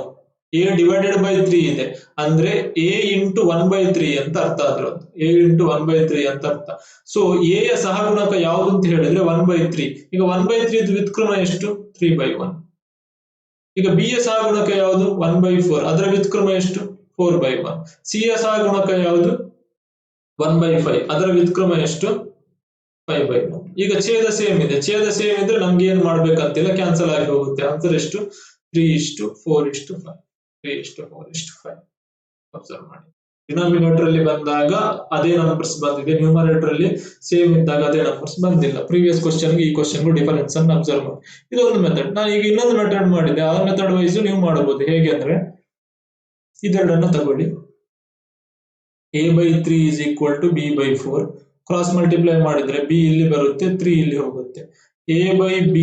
a ಡಿವೈಡೆಡ್ ಬೈ 3 ಇದೆ ಅಂದ್ರೆ a ಇಂಟು 1/3 ಅಂತ ಅರ್ಥ. ಅದ್ರದ್ದು a ಇಂಟು 1/3 ಅಂತ ಅರ್ಥ. ಸೊ a ಯ ಸಹಗುಣಕ ಯಾವುದು ಅಂತ ಹೇಳಿದ್ರೆ 1/3. ಈಗ 1/3 ವ್ಯುತ್ಕ್ರಮ ಎಷ್ಟು, 3/1. ಈಗ b ಯ ಸಹಗುಣಕ ಯಾವುದು, 1/4. ಅದರ ವ್ಯುತ್ಕ್ರಮ ಎಷ್ಟು, 4/1. c ಯ ಸಹಗುಣಕ ಯಾವುದು, 1/5. ಅದರ ವ್ಯುತ್ಕ್ರಮ ಎಷ್ಟು, 5/1. ಈಗ ಛೇದ ಸೇಮ್ ಇದ್ರೆ ನಮ್ಗೆ ಏನ್ ಮಾಡ್ಬೇಕಂತಿಲ್ಲ, ಕ್ಯಾನ್ಸಲ್ ಆಗಿ ಹೋಗುತ್ತೆ. ಆನ್ಸರ್ ಎಷ್ಟು, 3:4:5. 3:4:5. ಅಬ್ಸರ್ವ್ ಮಾಡಿ. ಡಿನಾಮಿನೇಟರ್ ಅಲ್ಲಿ ಬಂದಾಗ ಅದೇ ನಂಬರ್ಸ್ ಬಂದಿದೆ, ನ್ಯೂಮರೇಟರ್ ಅಲ್ಲಿ ಸೇಮ್ ಇದ್ದಾಗ ಅದೇ ನಂಬರ್ಸ್ ಬಂದಿಲ್ಲ. ಪ್ರೀವಿಯಸ್ ಕ್ವಶನ್ ಈ ಕ್ವಶನ್ ಡಿಫರೆನ್ಸ್ ಅನ್ನು ಅಬ್ಸರ್ವ್ ಮಾಡಿ. ಇದೊಂದು ಮೆಥಡ್. ನಾನು ಈಗ ಇನ್ನೊಂದು ಮೆಥಡ್ ಮಾಡಿದೆ, ಆ ಮೆಥಡ್ ವೈಸ್ ನೀವು ಮಾಡಬಹುದು. ಹೇಗೆ ಅಂದ್ರೆ, ಇದೆರಡನ್ನ ತಗೊಳ್ಳಿ, a/3 is equal to b/4. Cross multiply ಮಾಡಿದ್ರೆ b ಇಲ್ಲಿ ಬರುತ್ತೆ, 3 ಇಲ್ಲಿ ಹೋಗುತ್ತೆ. a/b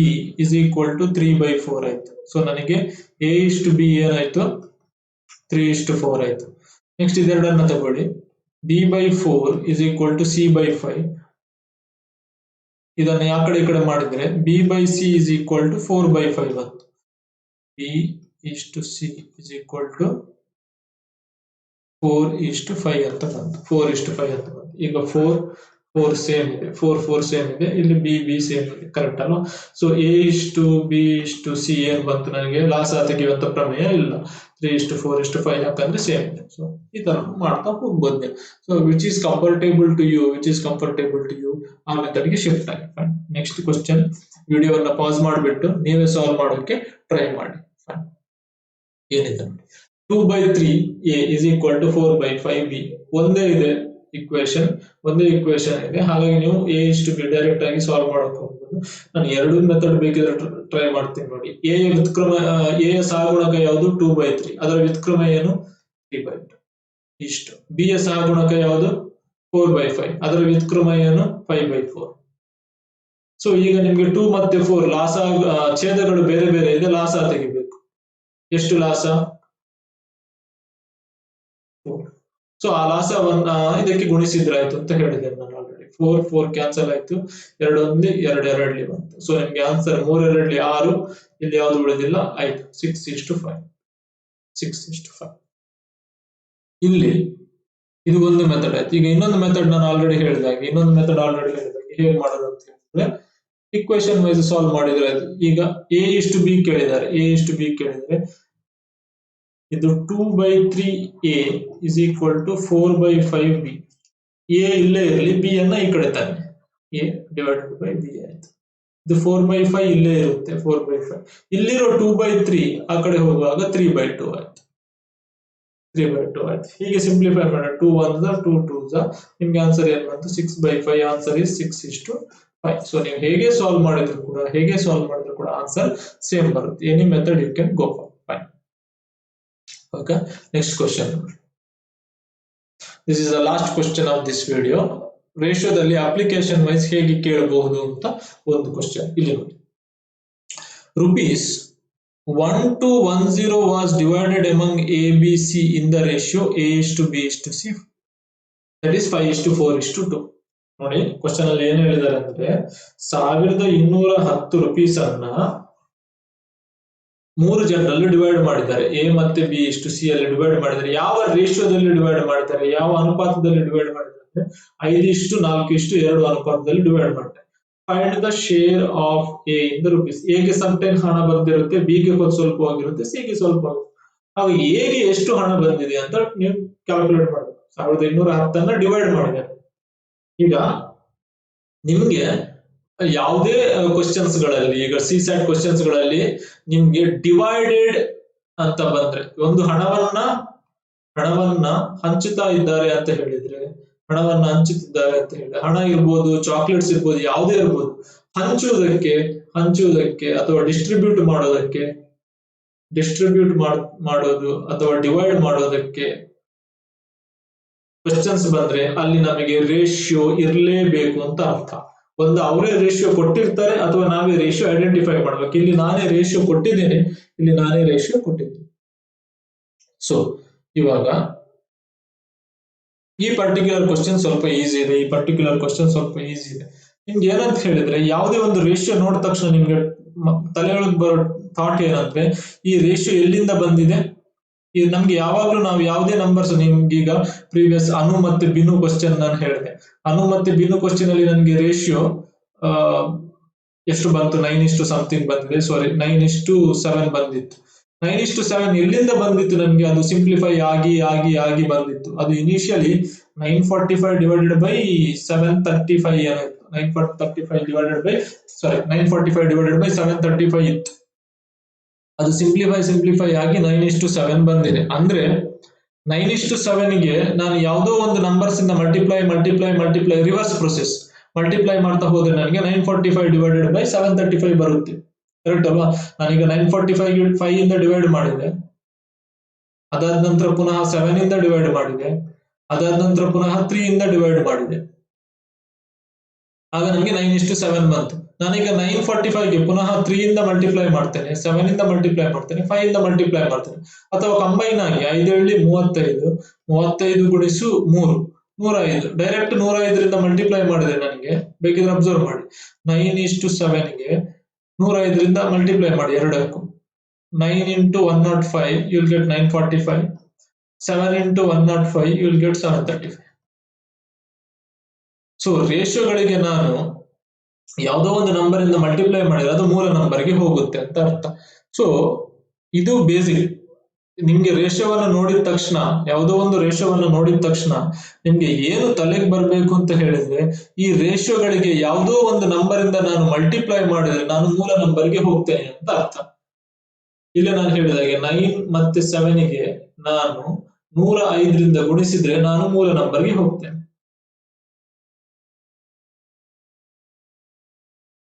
is equal to 3/4 ಆಯ್ತು. ಸೊ ನನಗೆ a ಇಷ್ಟು b ಏನಾಯ್ತು, 3:4 ಆಯ್ತು. ನೆಕ್ಸ್ಟ್ ಇದೆರಡನ್ನ ತಗೊಳ್ಳಿ, b/4 is equal to c/5. ಇದನ್ನ ಯಾವ ಕಡೆ ಈ ಕಡೆ ಮಾಡಿದ್ರೆ b/c is equal to 4/5 ಅಂತ. b/c is equal to 4:5 ಅಂತ ಬಂತು. 4:5 ಅಂತ ಬಂತು. ಈಗ 4 ಸೇಮ್ ಇದೆ, 4 ಸೇಮ್ ಇದೆ, ಇಲ್ಲಿ b ಸೇಮ್ ಇದೆ, ಕರೆಕ್ಟ್ ಅಲ್ವಾ? ಸೊ a/b/c ಏನ್ ಬಂತು, ನನಗೆ ಲಾಸ ತೆಗೆಯುವಂತ ಪ್ರಮೇಯ ಇಲ್ಲ. 3:4:5 ಯಾಕಂದ್ರೆ ಸೇಮ್ ಇದೆ. ಸೊ ಈ ತರ ಮಾಡ್ತಾ ಹೋಗ್ಬೋದು ನೀವು. So which is comfortable to you ಆ ಮೆಥಡ್ ಗೆ ಶಿಫ್ಟ್ ಆಗಿ. ನೆಕ್ಸ್ಟ್ ಕ್ವಶನ್ ವಿಡಿಯೋವನ್ನ ಪಾಸ್ ಮಾಡಿಬಿಟ್ಟು ನೀವೇ ಸಾಲ್ವ್ ಮಾಡೋಕೆ ಟ್ರೈ ಮಾಡಿ. ಏನಿದೆ ನೋಡಿ, 2/3a is equal to 4/5b. ಒಂದೇ ಇಕ್ವೇಶನ್ ಇದೆ, ಹಾಗಾಗಿ ನೀವು a/b ಡೈರೆಕ್ಟ್ ಆಗಿ ಸಾಲ್ವ್ ಮಾಡಕ್ ಹೋಗ್ಬೋದು. ನಾನು ಎರಡು ಮೆಥಡ್ ಬೇಕಿದ್ರೆ ಟ್ರೈ ಮಾಡ್ತೀನಿ ನೋಡಿ. a ಯ ಸಹಗುಣಕ ಯಾವುದು, 2/3. ಅದರ ವ್ಯುತ್ಕ್ರಮ ಏನು, 3/2 ಇಷ್ಟು. b ಯ ಸಹಗುಣಕ ಯಾವುದು, 4/5. ಅದರ ವ್ಯುತ್ಕ್ರಮ ಏನು, 5/4. ಸೊ ಈಗ ನಿಮ್ಗೆ 2 ಮತ್ತೆ 4 ಲಾಸ, ಛೇದಗಳು ಬೇರೆ ಬೇರೆ ಇದೆ, ಲಾಸ ತೆಗಿಬೇಕು. ಎಷ್ಟು ಲಾಸ, 4. ಸೊ ಆ ಲಾಸವನ್ನ ಇದಕ್ಕೆ ಗುಣಿಸಿದ್ರಾಯ್ತು ಅಂತ ಹೇಳಿದೆ ನಾನು ಆಲ್ರೆಡಿ. 4 ಕ್ಯಾನ್ಸಲ್ ಆಯ್ತು, 2 1 2 2 ಬಂತು. ಸೊ ನಿಮ್ಗೆ ಆನ್ಸರ್ 3 2 6, ಇಲ್ಲಿ ಯಾವ್ದು ಉಳಿದಿಲ್ಲ, 5. 6:5. ಇಲ್ಲಿ ಇದು ಒಂದು ಮೆಥಡ್ ಆಯ್ತು. ಈಗ ಇನ್ನೊಂದು ಮೆಥಡ್ ನಾನು ಆಲ್ರೆಡಿ ಹೇಳಿದಾಗೆ ಹೇಗೆ ಮಾಡೋದು ಅಂತ ಹೇಳಿದ್ರೆ, ಇಕ್ವೇಶನ್ ವೈಸ್ ಸಾಲ್ವ್ ಮಾಡಿದ್ರೆ ಆಯ್ತು. ಈಗ a/b ಕೇಳಿದ್ದಾರೆ, ಇದು 2/3a is equal to 4/5b. A ಇಲ್ಲೇ ಇರಲಿ, ಬಿ ಅನ್ನ ಈ ಕಡೆ ತಾನೆ, ಎ ಡಿವೈಡೆಡ್ ಬೈ ಬಿ ಆಯ್ತು. ಇದು 4/5 ಇಲ್ಲೇ ಇರುತ್ತೆ, 4/5 ಇಲ್ಲಿರೋ 2/3 ಆ ಕಡೆ ಹೋಗುವಾಗ 3/2 ಆಯ್ತು, 3/2 ಆಯ್ತು. ಹೀಗೆ ಸಿಂಪ್ಲಿಫೈ ಮಾಡೋಣ. 2 1 2 2 ನಿಮ್ಗೆ ಆನ್ಸರ್ ಏನ್ ಬಂತು? 6/5. Answer is 6:5. ಸೊ ನೀವು ಹೇಗೆ ಸಾಲ್ವ್ ಮಾಡಿದ್ರು ಕೂಡ ಆನ್ಸರ್ ಸೇಮ್ ಬರುತ್ತೆ. Any method you can go for. Fine. Okay, next question. This is the last question of this video. ರೇಷಿಯೋದಲ್ಲಿ ಅಪ್ಲಿಕೇಶನ್ ವೈಸ್ ಹೇಗೆ ಕೇಳಬಹುದು ಅಂತ ಒಂದು ಕ್ವಶನ್ ಇಲ್ಲಿ ನೋಡಿ. Rupees 1:10 was divided among A, B, C in the ratio A:B:C. That is 5:4:2. ನೋಡಿ question ಅಲ್ಲಿ ಏನು ಹೇಳಿದ್ದಾರೆ ಅಂದ್ರೆ 1210 ರೂಪೀಸ್ ಅನ್ನ 3 ಜನರಲ್ಲಿ ಡಿವೈಡ್ ಮಾಡಿದ್ದಾರೆ. ಎ ಮತ್ತೆ ಬಿ ಇಷ್ಟು ಸಿ ಅಲ್ಲಿ ಡಿವೈಡ್ ಮಾಡಿದ್ದಾರೆ. ಯಾವ ರೇಷಿಯೋದಲ್ಲಿ ಡಿವೈಡ್ ಮಾಡಿದ್ದಾರೆ, ಯಾವ ಅನುಪಾತದಲ್ಲಿ ಡಿವೈಡ್ ಮಾಡಿದ್ದಾರೆ? 5:4:2 ಅನುಪಾತದಲ್ಲಿ ಡಿವೈಡ್ ಮಾಡ್ತಾರೆ. Find the share of A in the rupees. A ಗೆ ಸರ್ಟೈನ್ ಹಣ ಬಂದಿರುತ್ತೆ, ಬಿ ಗೆ ಸ್ವಲ್ಪ ಹೋಗಿರುತ್ತೆ, ಸಿ ಗೆ ಸ್ವಲ್ಪ ಹೋಗಿರುತ್ತೆ. ಆಗ ಎ ಗೆ ಎಷ್ಟು ಹಣ ಬಂದಿದೆ ಅಂತ ನೀವು ಕ್ಯಾಲ್ಕುಲೇಟ್ ಮಾಡಬೇಕು. 1210 ಅನ್ನ ಡಿವೈಡ್ ಮಾಡಿದ್ದಾರೆ. ಈಗ ನಿಮ್ಗೆ ಯಾವುದೇ ಕ್ವಶನ್ಸ್ ಗಳಲ್ಲಿ, ಈಗ ಸಿಸ್ಯಾಟ್ ಕ್ವಶನ್ಸ್ ಗಳಲ್ಲಿ ನಿಮ್ಗೆ ಡಿವೈಡೆಡ್ ಅಂತ ಬಂದ್ರೆ, ಒಂದು ಹಣವನ್ನ ಹಂಚುತ್ತಾ ಇದ್ದಾರೆ ಅಂತ ಹೇಳಿದ್ರೆ, ಹಣವನ್ನ ಹಂಚುತ್ತಿದ್ದಾರೆ ಅಂತ ಹೇಳಿದ್ರೆ, ಹಣ ಇರ್ಬೋದು, ಚಾಕ್ಲೇಟ್ಸ್ ಇರ್ಬೋದು, ಯಾವುದೇ ಇರ್ಬೋದು, ಹಂಚುವುದಕ್ಕೆ ಅಥವಾ ಡಿಸ್ಟ್ರಿಬ್ಯೂಟ್ ಮಾಡೋದು ಅಥವಾ ಡಿವೈಡ್ ಮಾಡೋದಕ್ಕೆ ಕ್ವಶನ್ಸ್ ಬಂದ್ರೆ ಅಲ್ಲಿ ನಮಗೆ ರೇಷಿಯೋ ಇರಲೇಬೇಕು ಅಂತ ಅರ್ಥ. ಒಂದು ಅವರೇ ರೇಷಿಯೋ ಕೊಟ್ಟಿರ್ತಾರೆ ಅಥವಾ ನಾವೇ ರೇಷಿಯೋ ಐಡೆಂಟಿಫೈ ಮಾಡ್ಬೇಕು. ಇಲ್ಲಿ ನಾನೇ ರೇಷಿಯೋ ಕೊಟ್ಟಿದ್ದೇನೆ. ಸೊ ಇವಾಗ ಈ ಪರ್ಟಿಕ್ಯುಲರ್ ಕ್ವಶನ್ ಸ್ವಲ್ಪ ಈಸಿ ಇದೆ. ನಿಮ್ಗೆ ಏನಂತ ಹೇಳಿದ್ರೆ, ಯಾವುದೇ ಒಂದು ರೇಷಿಯೋ ನೋಡಿದ ತಕ್ಷಣ ನಿಮ್ಗೆ ತಲೆಯೊಳಗೆ ಬರೋ ಥಾಟ್ ಏನಂದ್ರೆ, ಈ ರೇಷಿಯೋ ಎಲ್ಲಿಂದ ಬಂದಿದೆ? ಇದು ನಮ್ಗೆ ಯಾವಾಗ್ಲೂ ನಾವು ಯಾವುದೇ ನಂಬರ್ಸ್, ನಿಮ್ಗೀಗ ಪ್ರೀವಿಯಸ್ ಅನು ಮತ್ತೆ ಬಿನು ಕ್ವಶನ್ ನಾನು ಹೇಳಿದೆ. ಅನು ಮತ್ತೆ ಬಿನು ಕ್ವಶನ್ ಅಲ್ಲಿ ನನಗೆ ರೇಷಿಯೋ ಎಷ್ಟು ಬಂತು? 9 ಸಮಥಿಂಗ್ ಬಂದಿದೆ. ಸಾರಿ, 9:7 ಬಂದಿತ್ತು. 9:7 ಎಲ್ಲಿಂದ ಬಂದಿತ್ತು? ನನ್ಗೆ ಅದು ಸಿಂಪ್ಲಿಫೈ ಆಗಿ ಬಂದಿತ್ತು. ಅದು ಇನಿಷಿಯಲಿ 945 ಡಿವೈಡೆಡ್ ಬೈ 735 ಏನಾಯ್ತು? 945 ಡಿವೈಡೆಡ್ ಬೈ 735 ಇತ್ತು. ಅದು ಸಿಂಪ್ಲಿಫೈ ಆಗಿ 9:7 ಬಂದಿದೆ. ಅಂದ್ರೆ 9:7 ಗೆ ನಾನು ಯಾವುದೋ ಒಂದು ನಂಬರ್ಸ್ ಇಂದ ಮಲ್ಟಿಪ್ಲೈ ರಿವರ್ಸ್ ಪ್ರೊಸೆಸ್ ಮಲ್ಟಿಪ್ಲೈ ಮಾಡ್ತಾ ಹೋದ್ರೆ ನನಗೆ 945 ಡಿವೈಡೆಡ್ ಬೈ 735 ಬರುತ್ತೆ. ಕರೆಕ್ಟ್ ಅಲ್ವಾ? ನಾನೀಗ 945 5 ಇಂದ ಡಿವೈಡ್ ಮಾಡಿದೆ, ಅದಾದ ನಂತರ ಪುನಃ 7 ಇಂದ ಡಿವೈಡ್ ಮಾಡಿದೆ, ಅದಾದ ನಂತರ ಪುನಃ 3 ಇಂದ ಡಿವೈಡ್ ಮಾಡಿದೆ. ಆಗ ನನಗೆ 9:7 ಬಂತು. ನಾನೀಗ 945 ಗೆ ಪುನಃ 3 ಇಂದ ಮಲ್ಟಿಪ್ಲೈ ಮಾಡ್ತೇನೆ, 7 ಇಂದ ಮಲ್ಟಿಪ್ಲೈ ಮಾಡ್ತೇನೆ, 5 ಇಂದ ಮಲ್ಟಿಪ್ಲೈ ಮಾಡ್ತೇನೆ, ಅಥವಾ ಕಂಬೈನ್ ಆಗಿ 5 35 ಗುಣಿಸು 3 105. ಡೈರೆಕ್ಟ್ 105 ರಿಂದ ಮಲ್ಟಿಪ್ಲೈ ಮಾಡಿದ್ರೆ ನನಗೆ ಬೇಕಿದ್ರೆ ಅಬ್ಸರ್ವ್ ಮಾಡಿ, 9:7 ಗೆ 105 ರಿಂದ ಮಲ್ಟಿಪ್ಲೈ ಮಾಡಿ ಎರಡಕ್ಕೂ. 9 into 105 you will get 945. 7 into 105 you will get 735. So ರೇಷಿಯೋಗಳಿಗೆ ನಾನು ಯಾವುದೋ ಒಂದು ನಂಬರ್ ಇಂದ ಮಲ್ಟಿಪ್ಲೈ ಮಾಡಿದ್ರೆ ಅದು ಮೂಲ ನಂಬರ್ಗೆ ಹೋಗುತ್ತೆ ಅಂತ ಅರ್ಥ. ಸೊ ಇದು ಬೇಸಿಕ್. ನಿಮ್ಗೆ ರೇಷಿಯೋವನ್ನು ನೋಡಿದ ತಕ್ಷಣ, ಯಾವುದೋ ಒಂದು ರೇಷಿಯೋವನ್ನು ನೋಡಿದ ತಕ್ಷಣ ನಿಮ್ಗೆ ಏನು ತಲೆಗೆ ಬರಬೇಕು ಅಂತ ಹೇಳಿದ್ರೆ, ಈ ರೇಷಿಯೋಗಳಿಗೆ ಯಾವುದೋ ಒಂದು ನಂಬರ್ ಇಂದ ನಾನು ಮಲ್ಟಿಪ್ಲೈ ಮಾಡಿದ್ರೆ ನಾನು ಮೂಲ ನಂಬರ್ಗೆ ಹೋಗ್ತೇನೆ ಅಂತ ಅರ್ಥ. ಇಲ್ಲಿ ನಾನು ಹೇಳಿದಾಗೆ 9 ಮತ್ತೆ 7 ಗೆ ನಾನು 105 ರಿಂದ ಗುಣಿಸಿದ್ರೆ ನಾನು ಮೂಲ ನಂಬರ್ಗೆ ಹೋಗ್ತೇನೆ.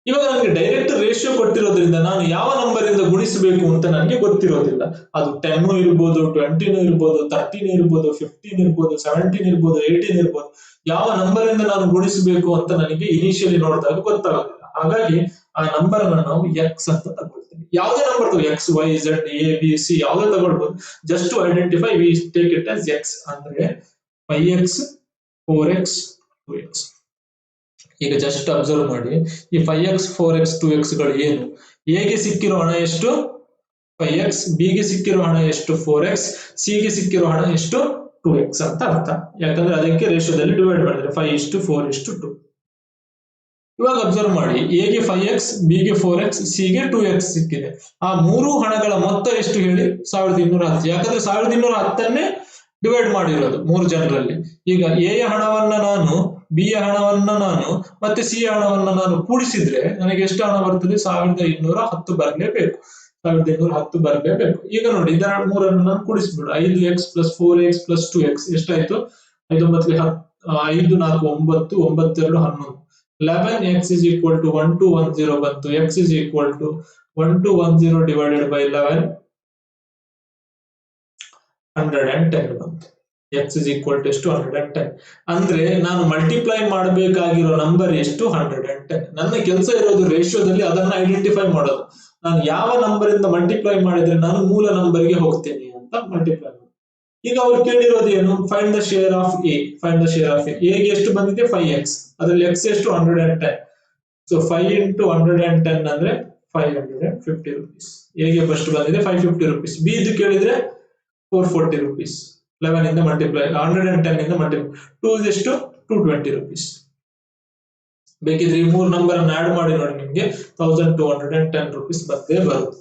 ಇವಾಗ ನನಗೆ ಡೈರೆಕ್ಟ್ ರೇಷಿಯೋ ಕೊಟ್ಟಿರೋದ್ರಿಂದ ನಾನು ಯಾವ ನಂಬರ್ ಇಂದ ಗುಣಿಸಬೇಕು ಅಂತ ನನಗೆ ಗೊತ್ತಿರೋದಿಲ್ಲ. ಅದು 10 ಇರ್ಬೋದು, 20 ಇರ್ಬೋದು, 13 ಇರ್ಬೋದು, 15 ಇರ್ಬೋದು, 17 ಇರ್ಬೋದು, 18 ಇರ್ಬೋದು. ಯಾವ ನಂಬರ್ ಇಂದ ನಾನು ಗುಣಿಸಬೇಕು ಅಂತ ನನಗೆ ಇನಿಷಿಯಲಿ ನೋಡಿದಾಗ ಗೊತ್ತಾಗೋದಿಲ್ಲ. ಹಾಗಾಗಿ ಆ ನಂಬರ್ ಅನ್ನು ನಾವು ಎಕ್ಸ್ ಅಂತ ತಗೊಳ್ತೀವಿ. ಯಾವುದೇ ನಂಬರ್ ತಗೋ, X Y Z A B C ಯಾವುದೇ ತಗೊಳ್ಬಹುದು. Just to identify we take it as X. ಅಂದ್ರೆ 5x 4x 2x. ಈಗ ಜಸ್ಟ್ ಅಬ್ಸರ್ವ್ ಮಾಡಿ, ಈ 5x 4x 2x ಗಳು ಏನು? ಎ ಗೆ ಸಿಕ್ಕಿರೋ ಹಣ ಎಷ್ಟು? 5x, ಬಿ ಗೆ ಸಿಕ್ಕಿರೋ ಹಣ ಎಷ್ಟು? 4x, ಸಿ ಗೆ ಸಿಕ್ಕಿರೋ ಹಣ ಎಷ್ಟು? 2x ಅಂತ ಅರ್ಥ. ಯಾಕಂದ್ರೆ ಅದಕ್ಕೆ ರೇಷಿಯೋದಲ್ಲಿ ಡಿವೈಡ್ ಮಾಡಿದ್ರೆ 5:4:2. ಇವಾಗ ಅಬ್ಸರ್ವ್ ಮಾಡಿ, ಎ ಗೆ 5x, ಬಿ ಗೆ 4x, ಸಿ ಗೆ 2x ಸಿಕ್ಕಿದೆ. ಆ ಮೂರು ಹಣಗಳ ಮೊತ್ತ ಎಷ್ಟು ಹೇಳಿ? 1210. ಯಾಕಂದ್ರೆ 1210 ಡಿವೈಡ್ ಮಾಡಿರೋದು 3 ಜನರಲ್ಲಿ. ಈಗ ಎ ಯ ಹಣವನ್ನ ನಾನು, ಬಿ ಯ ಹಣವನ್ನ ನಾನು, ಮತ್ತೆ ಸಿ ಯ ಹಣವನ್ನ ನಾನು ಕೂಡಿಸಿದ್ರೆ ನನಗೆ ಎಷ್ಟು ಹಣ ಬರ್ತದೆ? 1210 ಬರಲೇಬೇಕು. 1210 ಬರಲೇಬೇಕು. ಈಗ ನೋಡಿ, ಇದರ ಮೂರನ್ನು ನಾನು ಕೂಡಿಸ್ಬಿಡು. 5x + 4x + 2x ಎಷ್ಟಾಯ್ತು? 5 9 10, 5 4 9, 9 2 11. 11x = 1210 ಬಂತು. x = 1210 divided by 11, 110 ಬಂತು. x = ಎಷ್ಟು? 110. ಅಂದ್ರೆ ನಾನು ಮಲ್ಟಿಪ್ಲೈ ಮಾಡಬೇಕಾಗಿರೋ ನಂಬರ್ ಎಷ್ಟು? 110. ನನ್ನ ಕೆಲಸ ಇರೋದು ರೇಷಿಯೋದಲ್ಲಿ ಅದನ್ನ ಐಡೆಂಟಿಫೈ ಮಾಡೋದು. ನಾನು ಯಾವ ನಂಬರ್ ಇಂದ ಮಲ್ಟಿಪ್ಲೈ ಮಾಡಿದ್ರೆ ನಾನು ಮೂಲ ನಂಬರ್ಗೆ ಹೋಗ್ತೇನೆ ಅಂತ ಮಲ್ಟಿಪ್ಲೈ ಮಾಡೋದು. ಈಗ ಅವ್ರು ಕೇಳಿರೋದು ಏನು? Find the share of A. Find the share of A. A ಗೆ ಎಷ್ಟು ಬಂದಿದೆ? 5x. ಅದರಲ್ಲಿ x ಎಷ್ಟು? 110. ಸೊ 5 × 110 ಅಂದ್ರೆ 550 rupees. ಎ ಗೆ ಫಸ್ಟ್ ಬಂದಿದೆ 550 rupees. ಬಿ ಇದು ಕೇಳಿದ್ರೆ 440 rupees. 11 ಇಂದ ಮಲ್ಟಿಪ್ಲೈ, 110 ಇಂದ ಮಲ್ಟಿಪ್ಲೈ. 2 is ಎಷ್ಟು? 220 rupees. ಬೇಕಿದ್ರೆ ಈ ಮೂರು ನಂಬರ್ ಅನ್ನು ಆಡ್ ಮಾಡಿ ನೋಡಿ, ನಿಮ್ಗೆ 1210 rupees ಬಂದೇ ಬರುತ್ತೆ.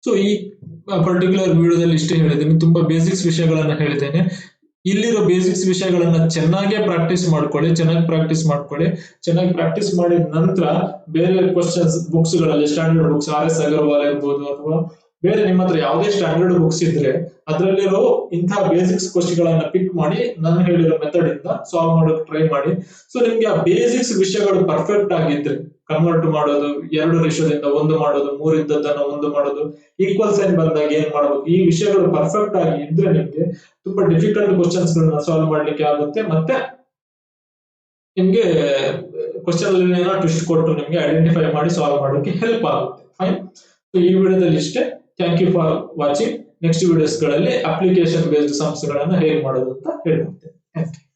ಸೊ ಈ ಪರ್ಟಿಕ್ಯುಲರ್ ವಿಡಿಯೋದಲ್ಲಿ ಇಷ್ಟೇ ಹೇಳಿದ್ದೀನಿ. ತುಂಬಾ ಬೇಸಿಕ್ಸ್ ವಿಷಯಗಳನ್ನ ಹೇಳಿದ್ದೇನೆ. ಇಲ್ಲಿರೋ ಬೇಸಿಕ್ಸ್ ವಿಷಯಗಳನ್ನ ಚೆನ್ನಾಗಿ ಪ್ರಾಕ್ಟೀಸ್ ಮಾಡ್ಕೊಳ್ಳಿ. ಚೆನ್ನಾಗಿ ಪ್ರಾಕ್ಟೀಸ್ ಮಾಡಿದ ನಂತರ ಬೇರೆ ಕ್ವಶನ್ಸ್ ಬುಕ್ಸ್ ಗಳಲ್ಲಿ, ಸ್ಟ್ಯಾಂಡರ್ಡ್ ಬುಕ್ಸ್, RS ಅಗರ್ವಾಲ್ ಇರ್ಬೋದು, ಅಥವಾ ಬೇರೆ ನಿಮ್ಮ ಹತ್ರ ಯಾವುದೇ ಸ್ಟ್ಯಾಂಡರ್ಡ್ ಬುಕ್ಸ್ ಇದ್ರೆ ಅದರಲ್ಲಿರೋ ಇಂತಹ ಬೇಸಿಕ್ಸ್ ಕ್ವಶನ್ ಗಳನ್ನ ಪಿಕ್ ಮಾಡಿ ನಾನು ಹೇಳಿರೋ ಮೆಥಡ್ ಇಂದ ಸಾಲ್ವ್ ಮಾಡೋಕೆ ಟ್ರೈ ಮಾಡಿ. ಸೊ ನಿಮ್ಗೆ ಆ ಬೇಸಿಕ್ಸ್ ವಿಷಯಗಳು ಪರ್ಫೆಕ್ಟ್ ಆಗಿದ್ರೆ, ಕನ್ವರ್ಟ್ ಮಾಡೋದು, 2 ರೇಷಿಯೋದಿಂದ 1 ಮಾಡೋದು, 3 ಇದ್ದದ್ದನ್ನ 1 ಮಾಡೋದು, ಈಕ್ವಲ್ ಸೈನ್ ಬಂದಾಗ ಏನ್ ಮಾಡಬೇಕು, ಈ ವಿಷಯಗಳು ಪರ್ಫೆಕ್ಟ್ ಆಗಿ ಇದ್ರೆ ನಿಮ್ಗೆ ತುಂಬಾ ಡಿಫಿಕಲ್ಟ್ ಕ್ವಶನ್ಸ್ ಗಳನ್ನ ಸಾಲ್ವ್ ಮಾಡ್ಲಿಕ್ಕೆ ಆಗುತ್ತೆ. ಮತ್ತೆ ನಿಮ್ಗೆ ಕ್ವಶನ್ ಅಲ್ಲಿ ಏನೋ ಟ್ವಿಸ್ಟ್ ಕೊಟ್ಟು ನಿಮ್ಗೆ ಐಡೆಂಟಿಫೈ ಮಾಡಿ ಸಾಲ್ವ್ ಮಾಡೋಕೆ ಹೆಲ್ಪ್ ಆಗುತ್ತೆ. ಫೈನ್. ಸೊ ಈ ವಿಡಿಯೋದಲ್ಲಿ ಇಷ್ಟೇ. Thank you for watching. Next videos ಗಳಲ್ಲಿ ಅಪ್ಲಿಕೇಶನ್ ಬೇಸ್ಡ್ ಸಮ್ಸ್ ಗಳನ್ನ ಹೇಗೆ ಮಾಡೋದು ಅಂತ ಹೇಳ್ಕೊಡ್ತೇನೆ. Thank you.